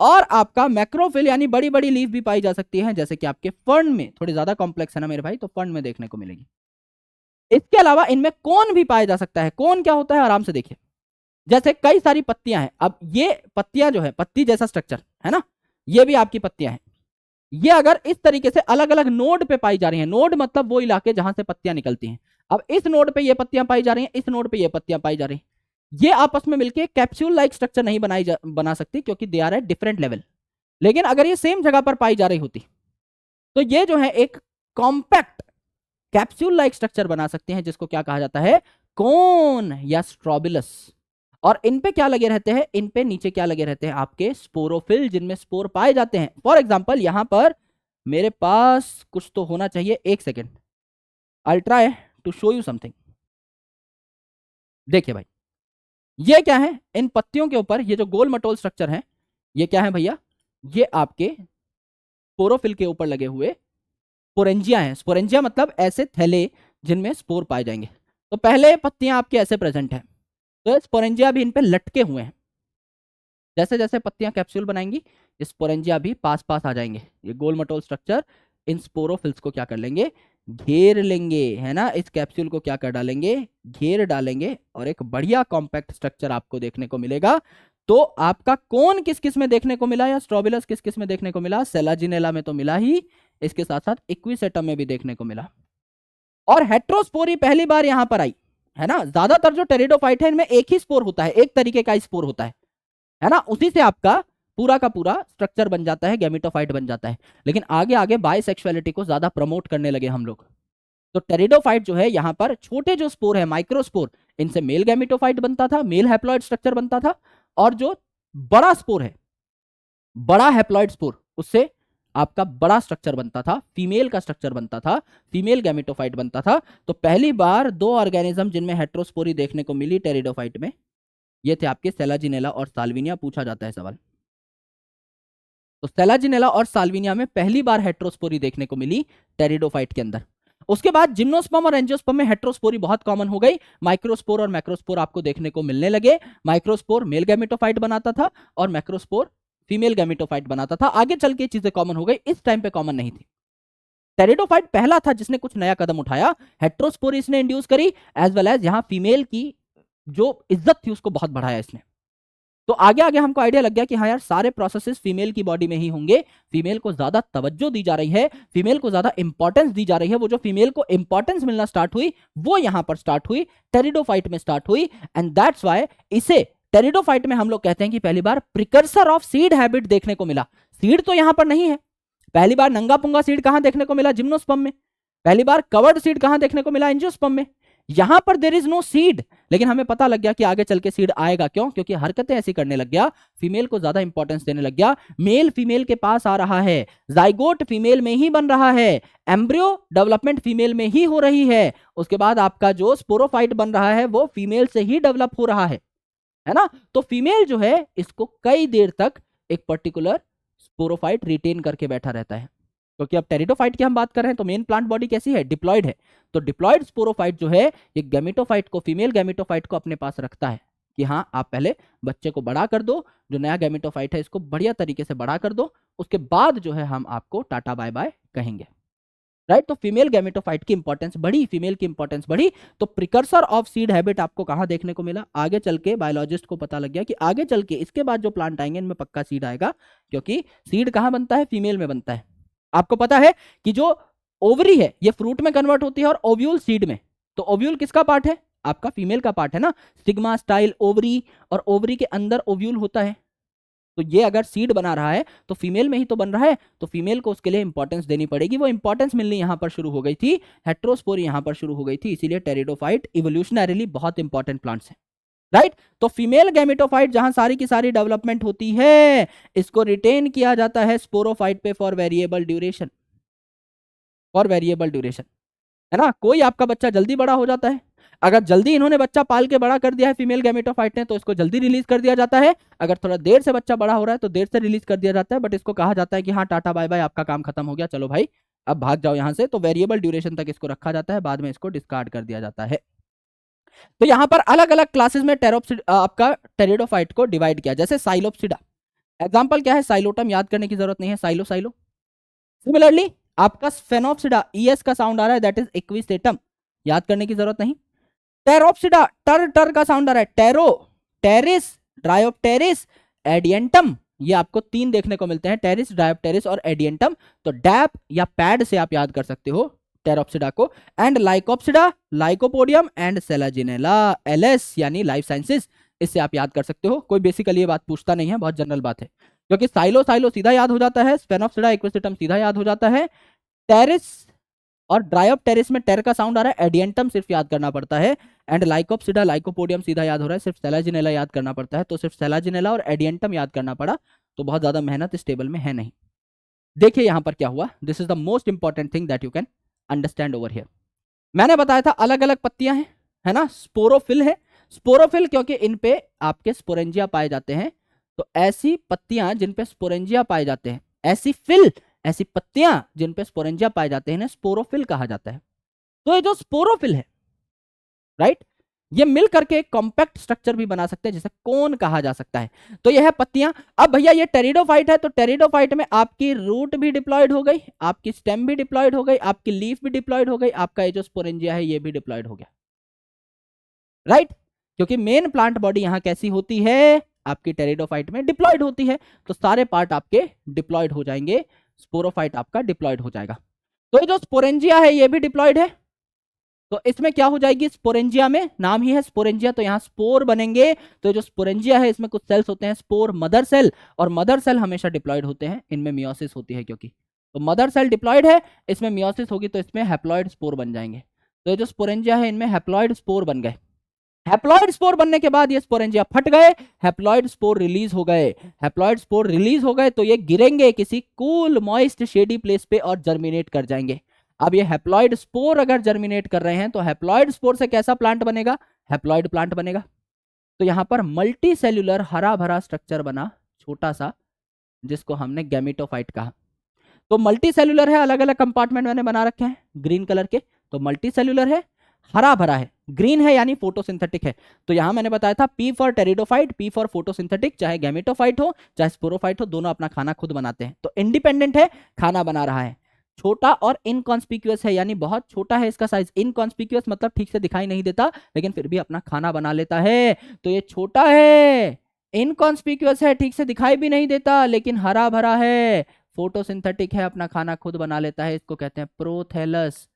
और आपका मैक्रोफिल यानी बड़ी बड़ी लीफ भी पाई जा सकती है, जैसे कि आपके फर्न में, थोड़ी ज्यादा कॉम्प्लेक्स है ना मेरे भाई, तो फर्न में देखने को मिलेगी। इसके अलावा इनमें कोन भी पाया जा सकता है। कोन क्या होता है, आराम से देखिए, जैसे कई सारी पत्तियां हैं। अब ये पत्तियां जो है, पत्ती जैसा स्ट्रक्चर है ना, ये भी आपकी पत्तियां हैं। ये अगर इस तरीके से अलग अलग नोड पे पाई जा रही हैं, नोड मतलब वो इलाके जहां से पत्तियां निकलती हैं। अब इस नोड पे ये पत्तियां पाई जा रही हैं, इस नोड पे ये पत्तियां पाई जा रही हैं, ये आपस में मिलके कैप्सूल लाइक स्ट्रक्चर नहीं बना सकती, क्योंकि they are at different level. लेकिन अगर ये सेम जगह पर पाई जा रही होती तो ये जो है एक कॉम्पैक्ट कैप्सूल लाइक स्ट्रक्चर बना सकते हैं, जिसको क्या कहा जाता है, कोन या स्ट्रोबिलस। और इन पे क्या लगे रहते हैं, इन पे नीचे क्या लगे रहते हैं, आपके स्पोरोफिल, जिनमें स्पोर पाए जाते हैं। फॉर एग्जाम्पल यहां पर मेरे पास कुछ तो होना चाहिए, एक second, I try to show you something. देखिए भाई, ये क्या है, इन पत्तियों के ऊपर ये जो गोल मटोल स्ट्रक्चर है, ये क्या है भैया, ये आपके स्पोरोफिल के ऊपर लगे हुए स्पोरेंजिया हैं। स्पोरेंजिया मतलब ऐसे थैले जिनमें स्पोर पाए जाएंगे। तो पहले पत्तियां आपके ऐसे प्रेजेंट है, तो स्पोरेंजिया भी इन पे लटके हुए हैं। जैसे जैसे पत्तियां कैप्सूल बनाएंगी, स्पोरेंजिया भी पास पास आ जाएंगे। ये गोल मटोल स्ट्रक्चर इन स्पोरोफिल्स को क्या कर लेंगे, घेर लेंगे, है ना। इस कैप्सूल को क्या कर डालेंगे, घेर डालेंगे, और एक बढ़िया कॉम्पैक्ट स्ट्रक्चर आपको देखने को मिलेगा। तो आपका कोन किस किस में देखने को मिला, या स्ट्रोबिलस किस किस में देखने को मिला, सेलाजिनेला में तो मिला ही, इसके साथ साथ इक्विसेटम में भी देखने को मिला। और हेट्रोस्पोरी पहली बार यहां पर आई, है ना। ज्यादातर जो टेरिडोफाइट है इनमें एक ही स्पोर होता है, एक तरीके का स्पोर होता है ना, उसी से आपका पूरा का पूरा स्ट्रक्चर बन जाता है, गैमेटोफाइट बन जाता है। लेकिन आगे आगे बायसेक्सुअलिटी को ज्यादा प्रमोट करने लगे हम लोग। तो टेरिडोफाइट जो है यहां पर छोटे जो स्पोर है, माइक्रोस्पोर, इनसे मेल गैमेटोफाइट बनता था, मेल हैप्लॉइड स्ट्रक्चर बनता था। और जो बड़ा स्पोर है, बड़ा हैप्लॉइड स्पोर, उससे आपका बड़ा स्ट्रक्चर बनता था, फीमेल का स्ट्रक्चर बनता था, फीमेल गैमेटोफाइट बनता था। तो पहली बार दो ऑर्गेनिज्म जिनमें हेट्रोस्पोरी देखने को मिली टेरिडोफाइट में, ये थे आपके सेलाजिनेला और साल्विनिया। पूछा जाता है सवाल, तो सेलाजिनेला और साल्विनिया में पहली बार हेट्रोस्पोरी देखने को मिली टेरिडोफाइट के अंदर। उसके बाद जिम्नोस्पर्म और एंजियोस्पर्म में हेट्रोस्पोरी बहुत कॉमन हो गई, माइक्रोस्पोर और मैक्रोस्पोर आपको देखने को मिलने लगे। माइक्रोस्पोर मेल गैमेटोफाइट बनाता था और मैक्रोस्पोर फीमेल गैमेटोफाइट बनाता था। आगे चल के चीजें कॉमन हो गई, इस टाइम पे कॉमन नहीं थी। टेरिडोफाइट पहला था जिसने कुछ नया कदम उठाया, हेट्रोस्पोरी इसने इंड्यूस करी, एज वेल एज यहां फीमेल की जो इज्जत थी उसको बहुत बढ़ाया इसने। तो आगे आगे हमको आइडिया लग गया कि हाँ यार सारे प्रोसेसेस फीमेल की बॉडी में ही होंगे, फीमेल को ज्यादा तवज्जो दी जा रही है, फीमेल को ज्यादा इंपॉर्टेंस दी जा रही है। वो जो फीमेल को इंपॉर्टेंस मिलना स्टार्ट हुई वो यहां पर स्टार्ट हुई, टेरिडोफाइट में स्टार्ट हुई। एंड दैट्स वाई इसे टेरिडोफाइट में हम लोग कहते हैं कि पहली बार प्रिकर्सर ऑफ सीड हैबिट देखने को मिला। सीड तो यहां पर नहीं है, पहली बार नंगा पुंगा सीड कहां देखने को मिला? जिम्नोस्पर्म में। पहली बार कवर्ड सीड कहां देखने को मिला? एंजियोस्पर्म में। यहां पर देयर इज नो सीड, लेकिन हमें पता लग गया कि आगे चल के सीड आएगा। क्यों? क्योंकि हरकतें ऐसी करने लग गया, फीमेल को ज्यादा इंपॉर्टेंस देने लग गया, मेल फीमेल के पास आ रहा है, जाइगोट फीमेल में ही बन रहा है, एम्ब्रियो डेवलपमेंट फीमेल में ही हो रही है, उसके बाद आपका जो स्पोरोफाइट बन रहा है वो फीमेल से ही डेवलप हो रहा है ना? तो फीमेल जो है इसको कई देर तक एक पर्टिकुलर स्पोरोफाइट रिटेन करके बैठा रहता है। क्योंकि अब टेरिडोफाइट की हम बात कर रहे हैं तो मेन प्लांट बॉडी कैसी है? डिप्लॉयड है। तो डिप्लॉयड स्पोरोफाइट जो है ये गैमेटोफाइट को, फीमेल गैमेटोफाइट को अपने पास रखता है कि हाँ आप पहले बच्चे को बड़ा कर दो, जो नया गैमेटोफाइट है इसको बढ़िया तरीके से बड़ा कर दो, उसके बाद जो है हम आपको टाटा बाय बाय कहेंगे। राइट? तो फीमेल गैमेटोफाइट की इंपॉर्टेंस बढ़ी, फीमेल की इंपॉर्टेंस बढ़ी। तो प्रिकर्सर ऑफ सीड हैबिट आपको कहां देखने को मिला? आगे चल के बायोलॉजिस्ट को पता लग गया कि आगे चल के इसके बाद जो प्लांट आएंगे इनमें पक्का सीड आएगा, क्योंकि सीड कहां बनता है? फीमेल में बनता है। आपको पता है कि जो ओवरी है ये फ्रूट में कन्वर्ट होती है और ओव्यूल सीड में। तो ओव्यूल किसका पार्ट है? आपका फीमेल का पार्ट है ना। स्टिग्मा, स्टाइल, ओवरी, और ओवरी के अंदर ओव्यूल होता है। तो ये अगर सीड बना रहा है तो फीमेल में ही तो बन रहा है, तो फीमेल को उसके लिए इंपॉर्टेंस देनी पड़ेगी। वो इंपॉर्टेंस मिलनी यहां पर शुरू हो गई थी, हेट्रोस्पोरी यहां पर शुरू हो गई थी। इसीलिए टेरिडोफाइट इवोल्यूशनरीली बहुत इंपॉर्टेंट प्लांट्स हैं। राइट? तो फीमेल गैमेटोफाइट जहां सारी की सारी डेवलपमेंट होती है, इसको रिटेन किया जाता है स्पोरोफाइट पे for variable duration. For variable duration, है ना? कोई आपका बच्चा जल्दी बड़ा हो जाता है, अगर जल्दी इन्होंने बच्चा पाल के बड़ा कर दिया है फीमेल गैमेटोफाइट ने तो इसको जल्दी रिलीज कर दिया जाता है। अगर थोड़ा देर से बच्चा बड़ा हो रहा है तो देर से रिलीज कर दिया जाता है, बट इसको कहा जाता है कि हाँ टाटा बाय बाय, आपका काम खत्म हो गया, चलो भाई अब भाग जाओ यहां से। तो वेरिएबल ड्यूरेशन तक इसको रखा जाता है, बाद में इसको डिस्कार्ड कर दिया जाता है। तो यहां पर अलग अलग क्लासेस में आपका टेरिडोफाइट को डिवाइड किया, जैसे साइलोप्सिडा। एग्जाम्पल क्या है? साइलोटम, याद करने की जरूरत नहीं है, साइलो साइलो। सिमिलरली आपका स्फेनोप्सिडा, ईएस का साउंड आ रहा है, दैट इज इक्विसेटम, याद करने की जरूरत नहीं। टेरोप्सिडा, टर टर का साउंड आ रहा है, टेरो, टेरिस, ड्रायोप्टेरिस, एडियंटम। ये आपको तीन देखने को मिलते हैं, टेरिस, ड्रायोप्टेरिस और एडियंटम। तो डैप या पैड से आप याद कर सकते हो टेरोप्सिडा को। And Lycopsida, lycopodium and Selaginella, LS यानी लाइफ साइंसेस, इससे आप याद कर सकते हो। कोई बेसिकली ये बात पूछता नहीं है, बहुत जनरल बात है, क्योंकि साइलो साइलो सीधा याद हो जाता है, स्फेनोप्सिडा इक्विसेटम सीधा याद हो जाता है, टेरिस और ड्रायोप्टेरिस में टेर का साउंड आ रहा है, एडियंटम सिर्फ याद करना पड़ता है। एंड लाइकोप्सिडा, लाइकोपोडियम सीधा याद हो रहा है, सिर्फ सेलाजिनेला याद करना पड़ता है। तो सिर्फ सेलाजिनेला और एडियंटम याद करना पड़ा, तो बहुत ज्यादा मेहनत इस टेबल में है नहीं। देखिए यहां पर क्या हुआ, this is the most important thing that you can understand over here. मैंने बताया था अलग अलग पत्तियां हैं, है ना? स्पोरोफिल है, स्पोरोफिल क्योंकि इन पे आपके स्पोरेंजिया पाए जाते हैं। तो ऐसी पत्तियां जिन पे स्पोरेंजिया पाए जाते हैं, ऐसी फिल, ऐसी पत्तियां जिन पे स्पोरेंजिया पाए जाते हैं, इन्हें स्पोरोफिल कहा जाता है। तो ये जो स्पोरोफिल है, राइट, ये मिल करके एक कॉम्पैक्ट स्ट्रक्चर भी बना सकते हैं जिसे कोन कहा जा सकता है। तो ये है पत्तियां। अब भैया ये टेरिडोफाइट है, तो टेरिडोफाइट में आपकी रूट भी डिप्लॉयड हो गई, आपकी स्टेम भी डिप्लॉयड हो गई, आपकी लीफ भी डिप्लॉयड हो गई, आपका ये जो स्पोरेंजिया है ये भी डिप्लॉयड हो गया। राइट? क्योंकि मेन प्लांट बॉडी यहां कैसी होती है? आपकी टेरिडोफाइट में डिप्लॉयड होती है, तो सारे पार्ट आपके डिप्लॉयड हो जाएंगे, स्पोरोफाइट आपका डिप्लॉयड हो जाएगा। तो ये जो स्पोरेंजिया है ये भी डिप्लॉयड है, तो इसमें क्या हो जाएगी? स्पोरेंजिया में, नाम ही है स्पोरेंजिया, तो यहां स्पोर बनेंगे। तो जो स्पोरेंजिया है इसमें कुछ सेल्स होते हैं स्पोर मदर सेल, और मदर सेल हमेशा डिप्लॉयड होते हैं, इनमें मियोसिस होती है क्योंकि। तो मदर सेल डिप्लॉयड है, इसमें मियोसिस होगी, तो इसमें हैप्लॉयड स्पोर बन जाएंगे। तो ये जो स्पोरेंजिया है इनमें हैप्लॉयड स्पोर बन गए। हैप्लॉयड स्पोर बनने के बाद ये स्पोरेंजिया फट गए, हैप्लॉयड स्पोर रिलीज हो गए। हैप्लॉयड स्पोर रिलीज हो गए तो ये गिरेंगे किसी कूल मॉइस्ट शेडी प्लेस पे और जर्मिनेट कर जाएंगे। अब ये हैप्लॉयड स्पोर अगर जर्मिनेट कर रहे हैं तो हैप्लॉयड स्पोर से कैसा प्लांट बनेगा? हैप्लॉयड प्लांट बनेगा। तो यहां पर मल्टी सेल्यूलर हरा भरा स्ट्रक्चर बना, छोटा सा, जिसको हमने गैमेटोफाइट कहा। तो मल्टी सेल्यूलर है, अलग अलग कंपार्टमेंट मैंने बना रखे हैं ग्रीन कलर के, तो मल्टी सेल्यूलर है, हरा भरा है, ग्रीन है यानी फोटोसिंथेटिक है। तो यहां मैंने बताया था P for pteridophyte, P for photosynthetic, चाहे गैमेटोफाइट हो चाहे स्पोरोफाइट हो, दोनों अपना खाना खुद बनाते हैं। तो इंडिपेंडेंट है, खाना बना रहा है। छोटा और इनकॉन्स्पिक्यूअस है, यानी बहुत छोटा है इसका साइज। इनकॉन्स्पिक्यूअस मतलब ठीक से दिखाई नहीं देता लेकिन फिर भी अपना खाना बना लेता है। तो ये छोटा है, इनकॉन्स्पिक्यूअस है, ठीक से दिखाई भी नहीं देता लेकिन हरा भरा है, फोटोसिंथेटिक है, अपना खाना खुद बना लेता है। इसको कहते हैं प्रोथैलस।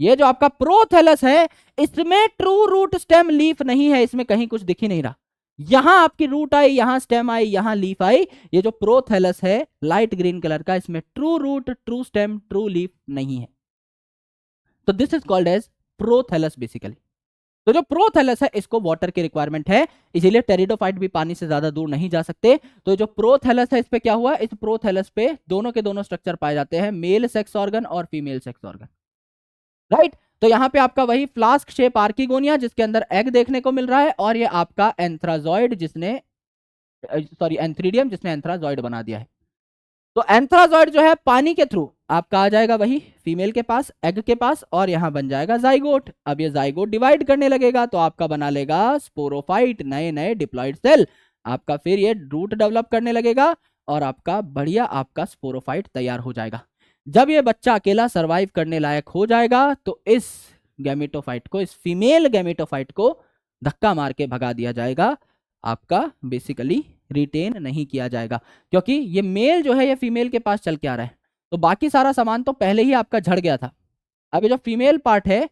ये जो आपका प्रोथैलस है, इसमें ट्रू रूट स्टेम लीफ नहीं है, इसमें कहीं कुछ दिख ही नहीं रहा। यहां आपकी रूट आई, यहां स्टेम आई, यहां लीफ आई। ये जो प्रोथैलस है लाइट ग्रीन कलर का, इसमें true root, true stem, true leaf नहीं है। तो this is called as prothallus basically. तो जो प्रोथैलस है इसको वाटर की रिक्वायरमेंट है, इसीलिए टेरिडोफाइट भी पानी से ज्यादा दूर नहीं जा सकते। तो जो प्रोथैलस है इस पे क्या हुआ, इस प्रोथैलस पे दोनों के दोनों स्ट्रक्चर पाए जाते हैं, मेल सेक्स ऑर्गन और फीमेल सेक्स ऑर्गन, राइट। तो यहां पे आपका वही फ्लास्क शेप आर्किगोनिया जिसके अंदर एग देखने को मिल रहा है, और ये आपका एंथ्राजॉइड जिसने एंथ्रीडियम जिसने एंथ्राजॉइड बना दिया है। तो एंथ्राजॉइड जो है पानी के थ्रू आपका आ जाएगा वही फीमेल के पास, एग के पास, और यहां बन जाएगा जाइगोट। अब ये जाइगोट डिवाइड करने लगेगा तो आपका बना लेगा स्पोरोफाइट, नए नए डिप्लॉइड सेल। आपका फिर ये रूट डेवलप करने लगेगा और आपका बढ़िया आपका स्पोरोफाइट तैयार हो जाएगा। जब ये बच्चा अकेला सरवाइव करने लायक हो जाएगा तो इस गैमेटोफाइट को, इस फीमेल गैमेटोफाइट को धक्का मार के भगा दिया जाएगा, आपका बेसिकली रिटेन नहीं किया जाएगा, क्योंकि ये मेल जो है ये फीमेल के पास चल के आ रहा है। तो बाकी सारा सामान तो पहले ही आपका झड़ गया था। अब ये जो फीमेल पार्ट है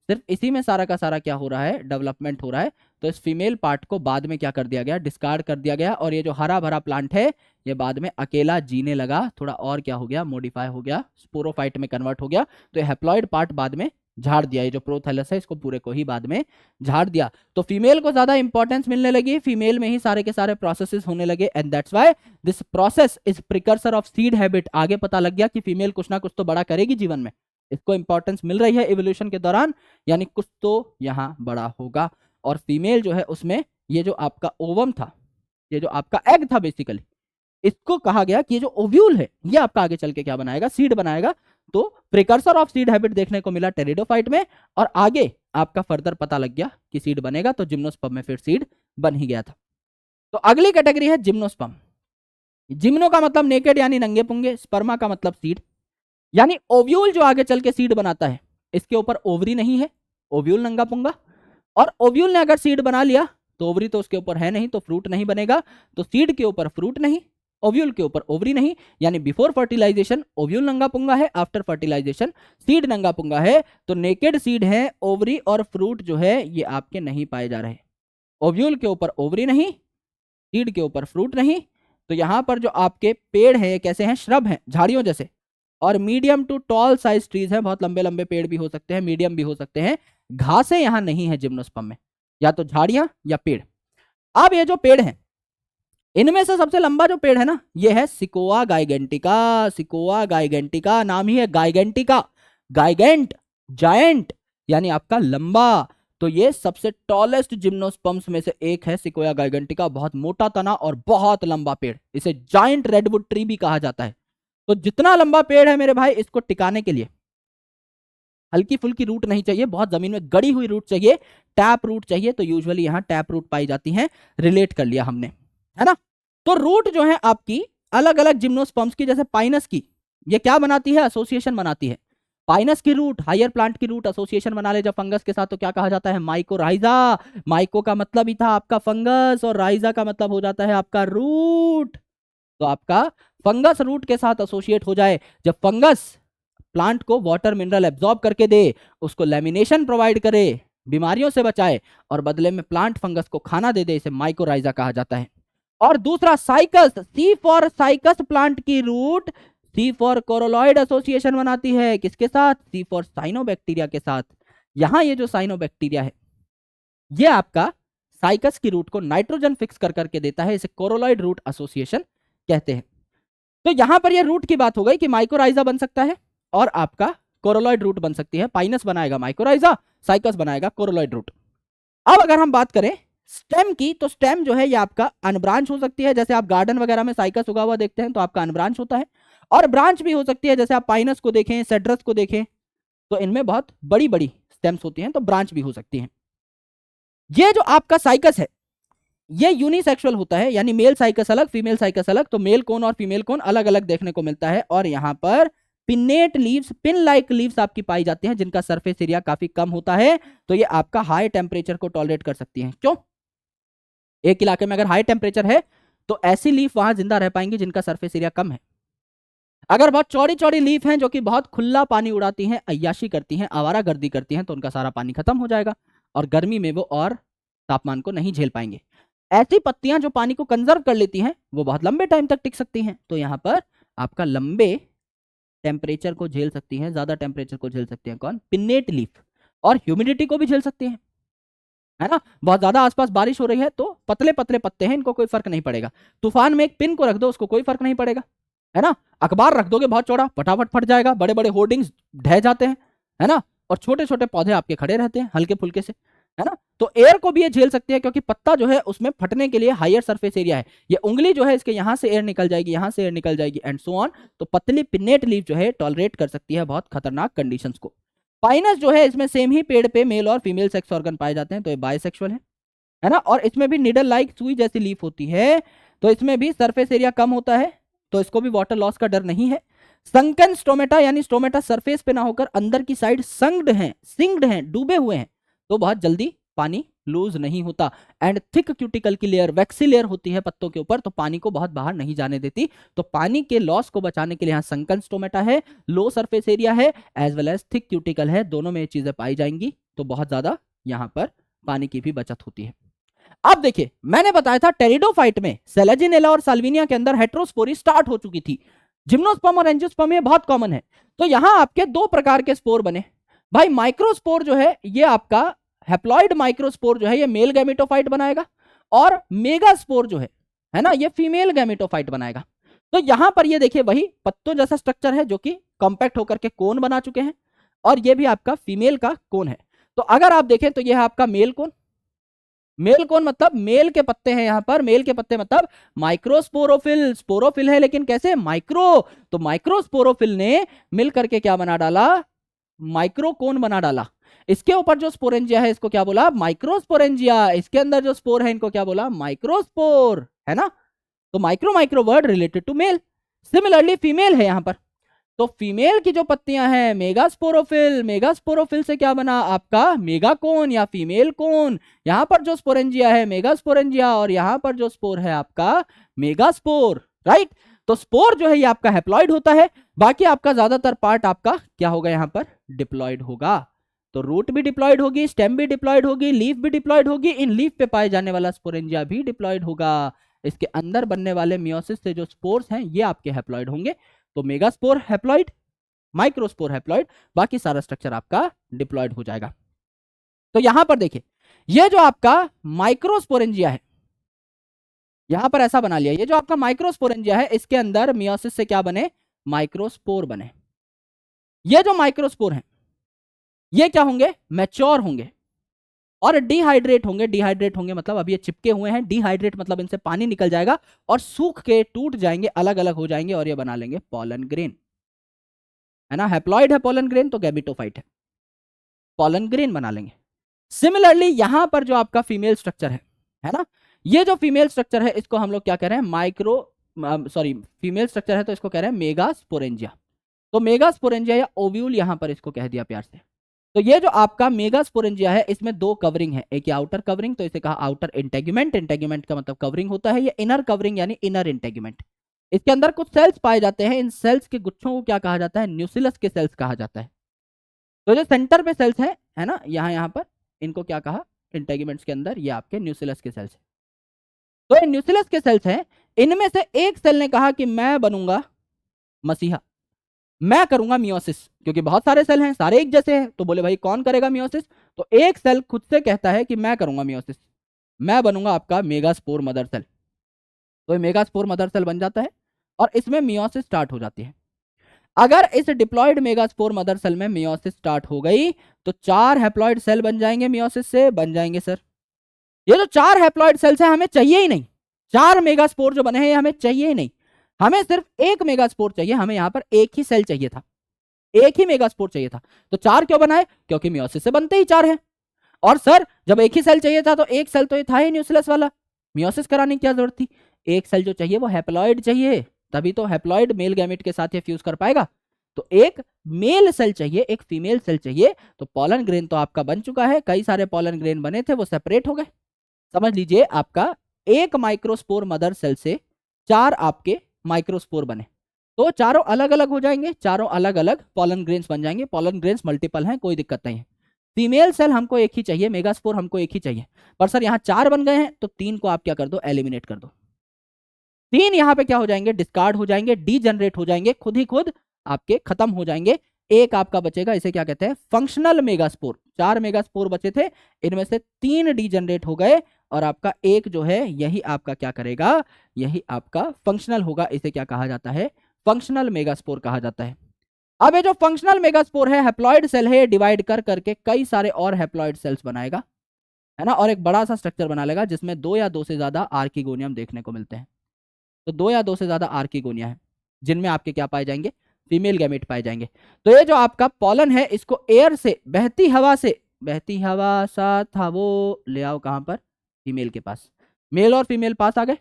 सिर्फ इसी में सारा का सारा क्या हो रहा है, डेवलपमेंट हो रहा है। तो इस फीमेल पार्ट को बाद में क्या कर दिया गया, डिस्कार्ड कर दिया गया, और ये जो हरा भरा प्लांट है ये बाद में अकेला जीने लगा, थोड़ा और क्या हो गया, मॉडिफाई हो गया, स्पोरोफाइट में कन्वर्ट हो गया। तो ये हैप्लॉइड पार्ट बाद में झाड़ दिया, ये जो प्रोथैलस है इसको पूरे को ही बाद में झाड़ दिया। तो फीमेल को ज्यादा इंपॉर्टेंस मिलने लगी, फीमेल में ही सारे के सारे प्रोसेसेस होने लगे, and that's why this process is precursor of seed habit. आगे पता लग गया कि फीमेल कुछ ना कुछ तो बड़ा करेगी जीवन में, इसको इंपॉर्टेंस मिल रही है इवोल्यूशन के दौरान, यानी कुछ तो यहां बड़ा होगा। और फीमेल जो है उसमें ये जो आपका ओवम था, ये जो आपका एग था बेसिकली, इसको कहा गया कि ये जो ओव्यूल है ये आपका आगे चल के क्या बनाएगा, सीड बनाएगा। तो प्रिकर्सर ऑफ सीड हैबिट देखने को मिला टेरिडोफाइट में, और आगे आपका फर्दर पता लग गया कि सीड बनेगा, तो जिम्नोस्पर्म में फिर सीड बन ही गया था। तो अगली कैटेगरी है जिम्नोस्पर्म। जिम्नो का मतलब नेकेड यानी नंगे पुंगे, स्पर्मा का मतलब सीड, यानी ओव्यूल जो आगे चल के सीड बनाता है, इसके ऊपर ओवरी नहीं है, ओव्यूल नंगा पुंगा। और ओव्यूल ने अगर सीड बना लिया तो ओवरी तो उसके ऊपर है नहीं, तो फ्रूट नहीं बनेगा। तो सीड के ऊपर फ्रूट नहीं, ओव्यूल के ऊपर ओवरी नहीं, यानी बिफोर फर्टिलाइजेशन ओव्यूल नंगा पुंगा है, आफ्टर फर्टिलाइजेशन सीड नंगा पुंगा है। तो नेकेड सीड है, ओवरी और फ्रूट जो है ये आपके नहीं पाए जा रहे। ओव्यूल के ऊपर ओवरी नहीं, सीड के ऊपर फ्रूट नहीं। तो यहां पर जो आपके पेड़ हैं कैसे हैं, श्रब हैं, झाड़ियों जैसे, और medium to tall size trees हैं, बहुत लंबे लंबे पेड़ भी हो सकते हैं, मीडियम भी हो सकते हैं। घासें यहां नहीं है जिम्नोस्पर्म में, या तो झाड़ियां या पेड़। अब ये जो पेड़ हैं इनमें से सबसे लंबा जो पेड़ है ना, ये है सिकोआ गाइगेंटिका। सिकोआ गाइगेंटिका नाम ही है गाइगेंटिका, गाइगेंट जायंट यानी आपका लंबा। तो ये सबसे टॉलेस्ट जिम्नोस्पर्म्स में से एक है सिकोया गाइगेंटिका, बहुत मोटा तना और बहुत लंबा पेड़, इसे जायंट रेडवुड ट्री भी कहा जाता है। तो जितना लंबा पेड़ है मेरे भाई, इसको टिकाने के लिए हल्की फुल्की रूट नहीं चाहिए, बहुत जमीन में गड़ी हुई रूट चाहिए, टैप रूट चाहिए। तो यूजुअली यहाँ टैप रूट पाई जाती हैं, रिलेट कर लिया हमने, है ना। तो रूट जो है आपकी अलग अलग जिम्नोस्पर्म्स की, जैसे पाइनस की, ये क्या बनाती है, एसोसिएशन बनाती है। पाइनस की रूट, हायर प्लांट की रूट एसोसिएशन बना ले जब फंगस के साथ, तो क्या कहा जाता है, माइकोराइजा। माइको का मतलब ही था आपका फंगस, और राइजा का मतलब हो जाता है आपका रूट। तो आपका फंगस रूट के साथ एसोसिएट हो जाए, जब फंगस प्लांट को वाटर मिनरल एब्जॉर्ब करके दे, उसको लेमिनेशन प्रोवाइड करे, बीमारियों से बचाए, और बदले में प्लांट फंगस को खाना दे दे, इसे माइकोराइजा कहा जाता है। और दूसरा Cycas, C for Cycas plant की root C for coralloid association बनाती है, किसके साथ, सी फॉर साइनोबैक्टीरिया के साथ। यहां ये जो साइनोबैक्टीरिया है ये आपका साइकस की रूट को नाइट्रोजन फिक्स कर करके देता है, इसे कोरोलॉइड रूट एसोसिएशन कहते हैं। तो यहां पर ये रूट की बात हो गई कि माइकोराइजा बन सकता है और आपका कोरोलॉइड रूट बन सकती है। पाइनस बनाएगा माइकोराइजा, साइकस बनाएगा कोरोलॉइड रूट। अब अगर हम बात करें स्टेम की, तो स्टेम जो है ये आपका अनब्रांच हो सकती है, जैसे आप गार्डन वगैरह में साइकस उगा हुआ देखते हैं तो आपका अनब्रांच होता है। और ब्रांच भी हो सकती है, जैसे आप पाइनस को देखें, सेड्रस को देखें, तो इनमें बहुत बड़ी बड़ी स्टेम्स होती हैं तो ब्रांच भी हो सकती हैं। ये जो आपका साइकस है ये यूनिसेक्सुअल होता है, यानी मेल साइकस अलग फीमेल साइकस अलग, तो मेल कोन और फीमेल कोन अलग अलग देखने को मिलता है। और यहाँ पर pinnate leaves, pin like leaves आपकी पाई जाती हैं जिनका सरफेस एरिया काफी कम होता है, तो ये आपका हाई टेम्परेचर को टॉलरेट कर सकती हैं। क्यों? एक इलाके में अगर हाई टेम्परेचर है तो ऐसी लीफ वहां जिंदा रह पाएंगी जिनका सरफेस एरिया कम है। अगर बहुत चौड़ी चौड़ी लीफ हैं जो कि बहुत खुला पानी उड़ाती हैं, अय्याशी करती हैं, आवारागर्दी करती हैं, तो उनका सारा पानी खत्म हो जाएगा और गर्मी में वो और तापमान को नहीं झेल पाएंगे। ऐसी पत्तियां जो पानी को कंजर्व कर लेती हैं वो बहुत लंबे टाइम तक टिक सकती हैं, तो यहाँ पर आपका लंबे टेम्परेचर को झेल सकती हैं, ज्यादा टेम्परेचर को झेल सकती हैं कौन? Pennate leaf. और ह्यूमिडिटी को भी झेल सकती हैं, है ना। बहुत ज्यादा आसपास बारिश हो रही है तो पतले पतले पत्ते हैं, इनको कोई फर्क नहीं पड़ेगा। तूफान में एक पिन को रख दो, उसको कोई फर्क नहीं पड़ेगा, है ना। अखबार रख दोगे बहुत चौड़ा, फटाफट फट जाएगा, बड़े बड़े होर्डिंग्स ढह जाते हैं, है ना। और छोटे छोटे पौधे आपके खड़े रहते हैं हल्के फुल्के से, है ना। तो एयर को भी ये झेल सकती है क्योंकि पत्ता जो है उसमें फटने के लिए हायर सरफेस एरिया है। ये उंगली जो है इसके यहां से एयर निकल जाएगी, यहां से एयर निकल जाएगी एंड सो ऑन। तो पतली पिन्नेट लीफ जो है टॉलरेट कर सकती है बहुत खतरनाक कंडीशंस को। पाइनस जो है इसमें सेम ही पेड़ पे मेल और फीमेल सेक्स ऑर्गन पाए जाते हैं, तो ये बायसेक्सुअल है ना। और इसमें भी निडल लाइक सुई जैसी लीफ होती है, तो इसमें भी सरफेस एरिया कम होता है, तो इसको भी वाटर लॉस का डर नहीं है। संकन स्टोमेटा यानी स्टोमेटा सरफेस पे ना होकर अंदर की साइड सिंग्ड हैं, डूबे हुए हैं, तो बहुत जल्दी पानी लूज नहीं होता। एंड थिक क्यूटिकल की लेयर, वैक्सी लेयर होती है पत्तों के ऊपर, तो पानी को बहुत बाहर नहीं जाने देती। तो पानी के लॉस को बचाने के लिए यहाँ संकन स्टोमेटा है, लो सरफेस एरिया है, as well as thick cuticle है, दोनों में ये चीजें पाई जाएंगी, तो बहुत ज्यादा यहाँ पर पानी की भी बचत होती है। अब देखिए मैंने बताया था टेरिडोफाइट में सेलेजिनेला और साल्विनिया के अंदर हेट्रोस्पोरी स्टार्ट हो चुकी थी। जिम्नोस्पर्म और एंजियोस्पर्म ये बहुत कॉमन है। तो यहां आपके दो प्रकार के स्पोर बने भाई। माइक्रोस्पोर जो है ये आपका हैप्लॉइड माइक्रोस्पोर जो है ये मेल गैमेटोफाइट बनाएगा, और मेगास्पोर जो है ना, ये फीमेल गैमेटोफाइट बनाएगा। तो यहां पर ये देखिए वही पत्तों जैसा स्ट्रक्चर है जो कि कॉम्पैक्ट होकर के कोन बना चुके हैं, और ये भी आपका फीमेल का कोन है। तो अगर आप देखें तो ये है आपका मेल कोन। मेल कोन मतलब मेल के पत्ते हैं, यहां पर मेल के पत्ते मतलब माइक्रोस्पोरोफिल। स्पोरोफिल है लेकिन कैसे? माइक्रो। तो माइक्रोस्पोरोफिल ने मिल करके क्या बना डाला? माइक्रोकोन बना डाला। इसके ऊपर जो स्पोरेंजिया है इसको क्या बोला? माइक्रोस्पोरेंजिया। इसके अंदर जो स्पोर है इनको क्या बोला? माइक्रोस्पोर, है ना। तो micro word related to male. Similarly female है यहां पर, तो फीमेल की जो पत्तियां हैं मेगास्पोरोफिल, मेगास्पोरोफिल से क्या बना आपका? मेगाकोन या फीमेल कोन। यहां पर जो स्पोरेंजिया है मेगास्पोरेंजिया, और यहां पर जो स्पोर है आपका मेगास्पोर, राइट। तो स्पोर जो है ये आपका हैप्लॉइड होता है, बाकी आपका ज्यादातर पार्ट आपका क्या होगा? यहां पर डिप्लॉइड होगा। तो रूट भी डिप्लॉइड होगी, स्टेम भी डिप्लॉइड होगी, लीफ भी डिप्लॉइड होगी, इन लीफ पे पाए जाने वाला स्पोरेंजिया भी डिप्लॉइड होगा। इसके अंदर बनने वाले मियोसिस से जो स्पोर्स हैं ये आपके हैप्लॉइड होंगे। तो मेगास्पोर हैप्लॉइड, माइक्रोस्पोर हैप्लॉइड, बाकी सारा स्ट्रक्चर आपका डिप्लॉइड हो जाएगा। तो यहां पर देखिए ये जो आपका माइक्रोस्पोरेंजिया है, यहां पर ऐसा बना लिया, ये जो आपका माइक्रोस्पोरेंजिया है इसके अंदर मियोसिस से क्या बने? माइक्रोस्पोर बने। ये जो माइक्रोस्पोर हैं ये क्या होंगे? मैच्योर होंगे और डिहाइड्रेट होंगे। डिहाइड्रेट होंगे मतलब अभी ये चिपके हुए हैं, डिहाइड्रेट मतलब इनसे पानी निकल जाएगा और सूख के टूट जाएंगे, अलग अलग हो जाएंगे, और ये बना लेंगे पॉलन ग्रेन, है ना। हैप्लॉइड है पॉलन ग्रेन तो गैमेटोफाइट है, पॉलन ग्रेन बना लेंगे। सिमिलरली यहां पर जो आपका फीमेल स्ट्रक्चर है ना, ये जो फीमेल स्ट्रक्चर है इसको हम लोग क्या कह रहे हैं? फीमेल स्ट्रक्चर है तो इसको कह रहे हैं मेगास्पोरेंजिया। तो मेगास्पोरेंजिया या ओव्यूल यहां पर इसको कह दिया प्यार से। तो ये जो आपका मेगास्पोरेंजिया है इसमें दो कवरिंग है, एक आउटर कवरिंग, तो इसे कहा आउटर इंटेगुमेंट। इंटेगुमेंट का मतलब कवरिंग होता है, ये इनर कवरिंग यानी इनर इंटेगुमेंट। इसके अंदर कुछ सेल्स पाए जाते हैं, इन सेल्स के गुच्छों को क्या कहा जाता है? न्यूसिलस के सेल्स कहा जाता है। तो जो सेंटर पे सेल्स है ना, यहाँ पर इनको क्या कहा? इंटेगुमेंट्स के अंदर ये आपके न्यूसिलस के सेल्स है। तो ये न्यूसिलस के सेल्स हैं, इनमें से एक सेल ने कहा कि मैं बनूंगा मसीहा, मैं करूंगा मियोसिस, क्योंकि बहुत सारे सेल हैं सारे एक जैसे हैं, तो बोले भाई कौन करेगा मियोसिस? तो एक सेल खुद से कहता है कि मैं करूंगा मियोसिस, मैं बनूंगा आपका मेगास्पोर मदर सेल। तो ये मेगास्पोर मदर सेल बन जाता है और इसमें मियोसिस स्टार्ट हो जाती है। अगर इस डिप्लॉइड मेगास्पोर मदर सेल में मियोसिस स्टार्ट हो गई तो 4 हैप्लॉइड सेल बन जाएंगे, मियोसिस से बन जाएंगे। सर ये जो 4 हैप्लॉइड सेल्स हैं हमें चाहिए ही नहीं, 4 मेगास्पोर जो बने हैं हमें चाहिए ही नहीं, हमें सिर्फ एक मेगास्पोर चाहिए, हमें यहां पर एक ही सेल चाहिए था। एक ही मेगास्पोर चाहिए था। तो 4 क्यों बनाए? क्योंकि मियोसिस से बनते ही 4 हैं। और सर जब एक ही सेल चाहिए था तो एक सेल तो ये था ही न्यूक्लियस वाला, मियोसिस कराने की क्या जरूरत थी? एक सेल जो चाहिए वो हैप्लॉइड चाहिए, तभी तो हैप्लॉइड मेल गैमेट के साथ ये फ्यूज कर पाएगा। तो एक मेल सेल चाहिए, एक फीमेल सेल चाहिए। तो पॉलन ग्रेन तो आपका बन चुका है, कई सारे पॉलन ग्रेन बने थे वो सेपरेट हो गए। समझ लीजिए आपका एक माइक्रोस्पोर मदर सेल से 4 आपके माइक्रोस्पोर बने, तो चारों अलग अलग हो जाएंगे, चारों अलग अलग पॉलन ग्रेन्स बन जाएंगे। पॉलन ग्रेन्स मल्टीपल हैं, कोई दिक्कत नहीं है। फीमेल सेल हमको एक ही चाहिए, मेगास्पोर हमको एक ही चाहिए, पर सर यहाँ 4 बन गए हैं तो 3 को आप क्या कर दो, एलिमिनेट कर दो। 3 यहाँ पे क्या हो जाएंगे, डिस्कार्ड हो जाएंगे, डीजनरेट हो जाएंगे, खुद ही खुद आपके खत्म हो जाएंगे। एक आपका बचेगा, इसे क्या कहते हैं, फंक्शनल मेगास्पोर। 4 मेगास्पोर बचे थे, इनमें से 3 डीजनरेट हो गए और आपका एक जो है यही आपका क्या करेगा, यही आपका फंक्शनल होगा। इसे क्या कहा जाता है, फंक्शनल मेगास्पोर कहा जाता है। अब ये जो फंक्शनल मेगास्पोर है, हैप्लॉइड सेल है, डिवाइड कर करके कई सारे और हैप्लॉइड सेल्स बनाएगा, है ना, और एक बड़ा सा स्ट्रक्चर बना लेगा जिसमें 2 या 2 से ज्यादा आर्किगोनियम देखने को मिलते हैं। तो 2 या 2 से ज्यादा आर्किगोनिया है जिनमें आपके क्या पाए जाएंगे, फीमेल गैमेट पाए जाएंगे। तो ये जो आपका पॉलन है इसको एयर से, बहती हवा से, बहती हवा सा था वो ले आओ कहां पर, फीमेल के पास। मेल और फीमेल पास आ गए,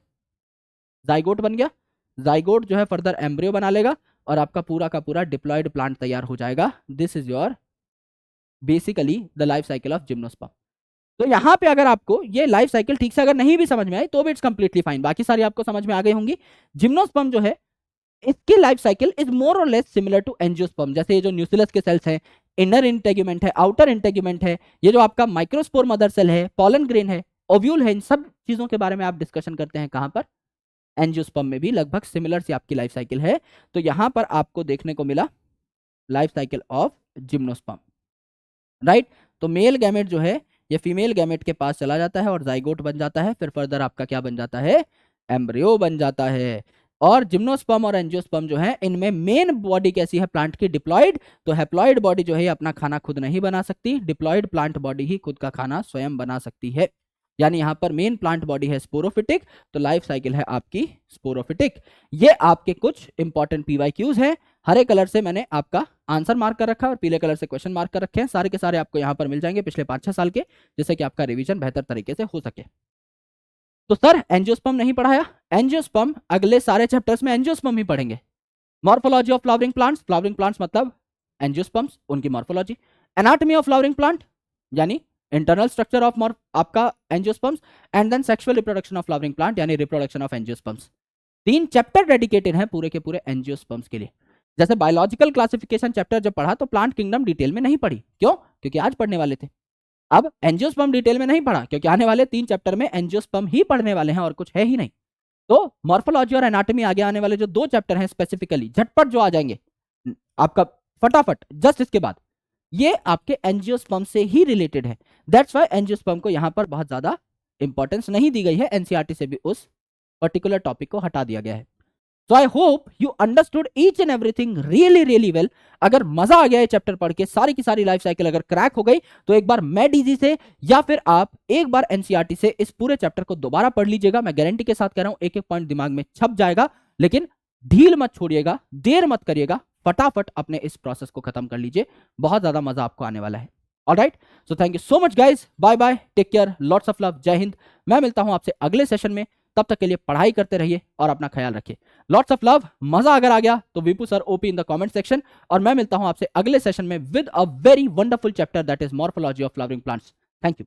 जाइगोट बन गया। जाइगोट जो है फर्दर एम्ब्रियो बना लेगा और आपका पूरा का पूरा डिप्लॉयड प्लांट तैयार हो जाएगा। This is your basically the life cycle of gymnosperm. तो यहाँ पे अगर आपको ये लाइफ साइकिल ठीक से अगर नहीं भी समझ में आई तो भी इट्स कंप्लीटली फाइन, बाकी सारी आपको समझ में आ गई होंगी। जिम्नोस्पर्म जो है इसकी लाइफ साइकिल इज मोर और लेस सिमिलर टू एंजियोस्पर्म। जैसे ये जो न्यूक्लियस के सेल्स हैं, इनर इंटेग्यूमेंट है, आउटर इंटेग्यूमेंट है, ये जो आपका माइक्रोस्पोर मदर सेल है, पॉलन ग्रेन है, ओव्यूल है, इन सब चीजों के बारे में आप डिस्कशन करते हैं कहां पर, एंजियोस्पर्म में भी लगभग सिमिलर सी आपकी लाइफ साइकिल है। तो यहां पर आपको देखने को मिला life cycle of gymnosperm, right. तो मेल गैमेट जो है ये फीमेल गैमेट के पास चला जाता है और जाइगोट बन जाता है, फिर फर्दर आपका क्या बन जाता है, एम्ब्रियो बन जाता है। और जिम्नोस्पर्म और एंजियोस्पर्म जो है इनमें मेन बॉडी कैसी है प्लांट की, डिप्लॉयड। तो हैप्लॉयड बॉडी जो है अपना खाना खुद नहीं बना सकती, डिप्लॉयड प्लांट बॉडी ही खुद का खाना स्वयं बना सकती है। यानी यहां पर मेन प्लांट बॉडी है स्पोरोफिटिक, तो लाइफ साइकिल है आपकी स्पोरोफिटिक। ये आपके कुछ इंपॉर्टेंट पीवाईक्यूज हैं। हरे कलर से मैंने आपका आंसर मार्क कर रखा है और पीले कलर से क्वेश्चन मार्क कर रखे हैं, सारे के सारे आपको यहां पर मिल जाएंगे पिछले 5-6 साल के, जिससे कि आपका रिवीजन बेहतर तरीके से हो सके। तो सर एंजियोस्पर्म नहीं पढ़ाया, एंजियोस्पर्म अगले सारे चैप्टर्स में एंजियोस्पर्म ही पढ़ेंगे। Morphology of flowering plants, flowering plants मतलब एंजियोस्पर्म्स, उनकी morphology. Anatomy of flowering plant यानी इंटरनल स्ट्रक्चर ऑफ आपका angiosperms, and then sexual reproduction of flowering plant यानी reproduction of angiosperms. 3 chapter dedicated हैं पूरे के पूरे एंजियोस्पर्म्स के लिए। जैसे बायोलॉजिकल क्लासिफिकेशन चैप्टर जब पढ़ा तो प्लांट किंगडम डिटेल में नहीं पढ़ी, क्यों, क्योंकि आज पढ़ने वाले थे। अब एंजियोस्पर्म डिटेल में नहीं पढ़ा क्योंकि आने वाले 3 चैप्टर में एंजियोस्पर्म ही पढ़ने वाले हैं और कुछ है ही नहीं। तो मॉर्फोलॉजी और एनाटॉमी आगे आने वाले जो 2 चैप्टर हैं स्पेसिफिकली झटपट जो आ जाएंगे आपका फटाफट जस्ट इसके बाद, ये आपके एंजियोस्पर्म से ही रिलेटेड है। दैट्स व्हाई एंजियोस्पर्म को यहां पर बहुत ज्यादा इंपॉर्टेंस नहीं दी गई है, एनसीईआरटी से भी उस पर्टिकुलर टॉपिक को हटा दिया गया है। So I hope you understood each and everything really really well। अगर मजा आ गया है चैप्टर पढ़ के, सारी की सारी लाइफ साइकिल अगर क्रैक हो गई, तो एक बार मैडीजी से या फिर आप एक बार एनसीईआरटी से इस पूरे चैप्टर को दोबारा पढ़ लीजिएगा। मैं गारंटी के साथ कह रहा हूं एक एक पॉइंट दिमाग में छप जाएगा, लेकिन ढील मत छोड़िएगा, देर मत करिएगा, फटाफट अपने इस प्रोसेस को खत्म कर लीजिए, बहुत ज्यादा मजा आपको आने वाला है। Alright, so thank you so much guys, bye bye, take care, lots of love, जय हिंद। मैं मिलता हूं आपसे अगले सेशन में, तब तक के लिए पढ़ाई करते रहिए और अपना ख्याल रखिए। Lots of love. मजा अगर आ गया तो Vipu sir OP in the comment section, और मैं मिलता हूं आपसे अगले सेशन में with a very wonderful chapter that is morphology of flowering plants. Thank you.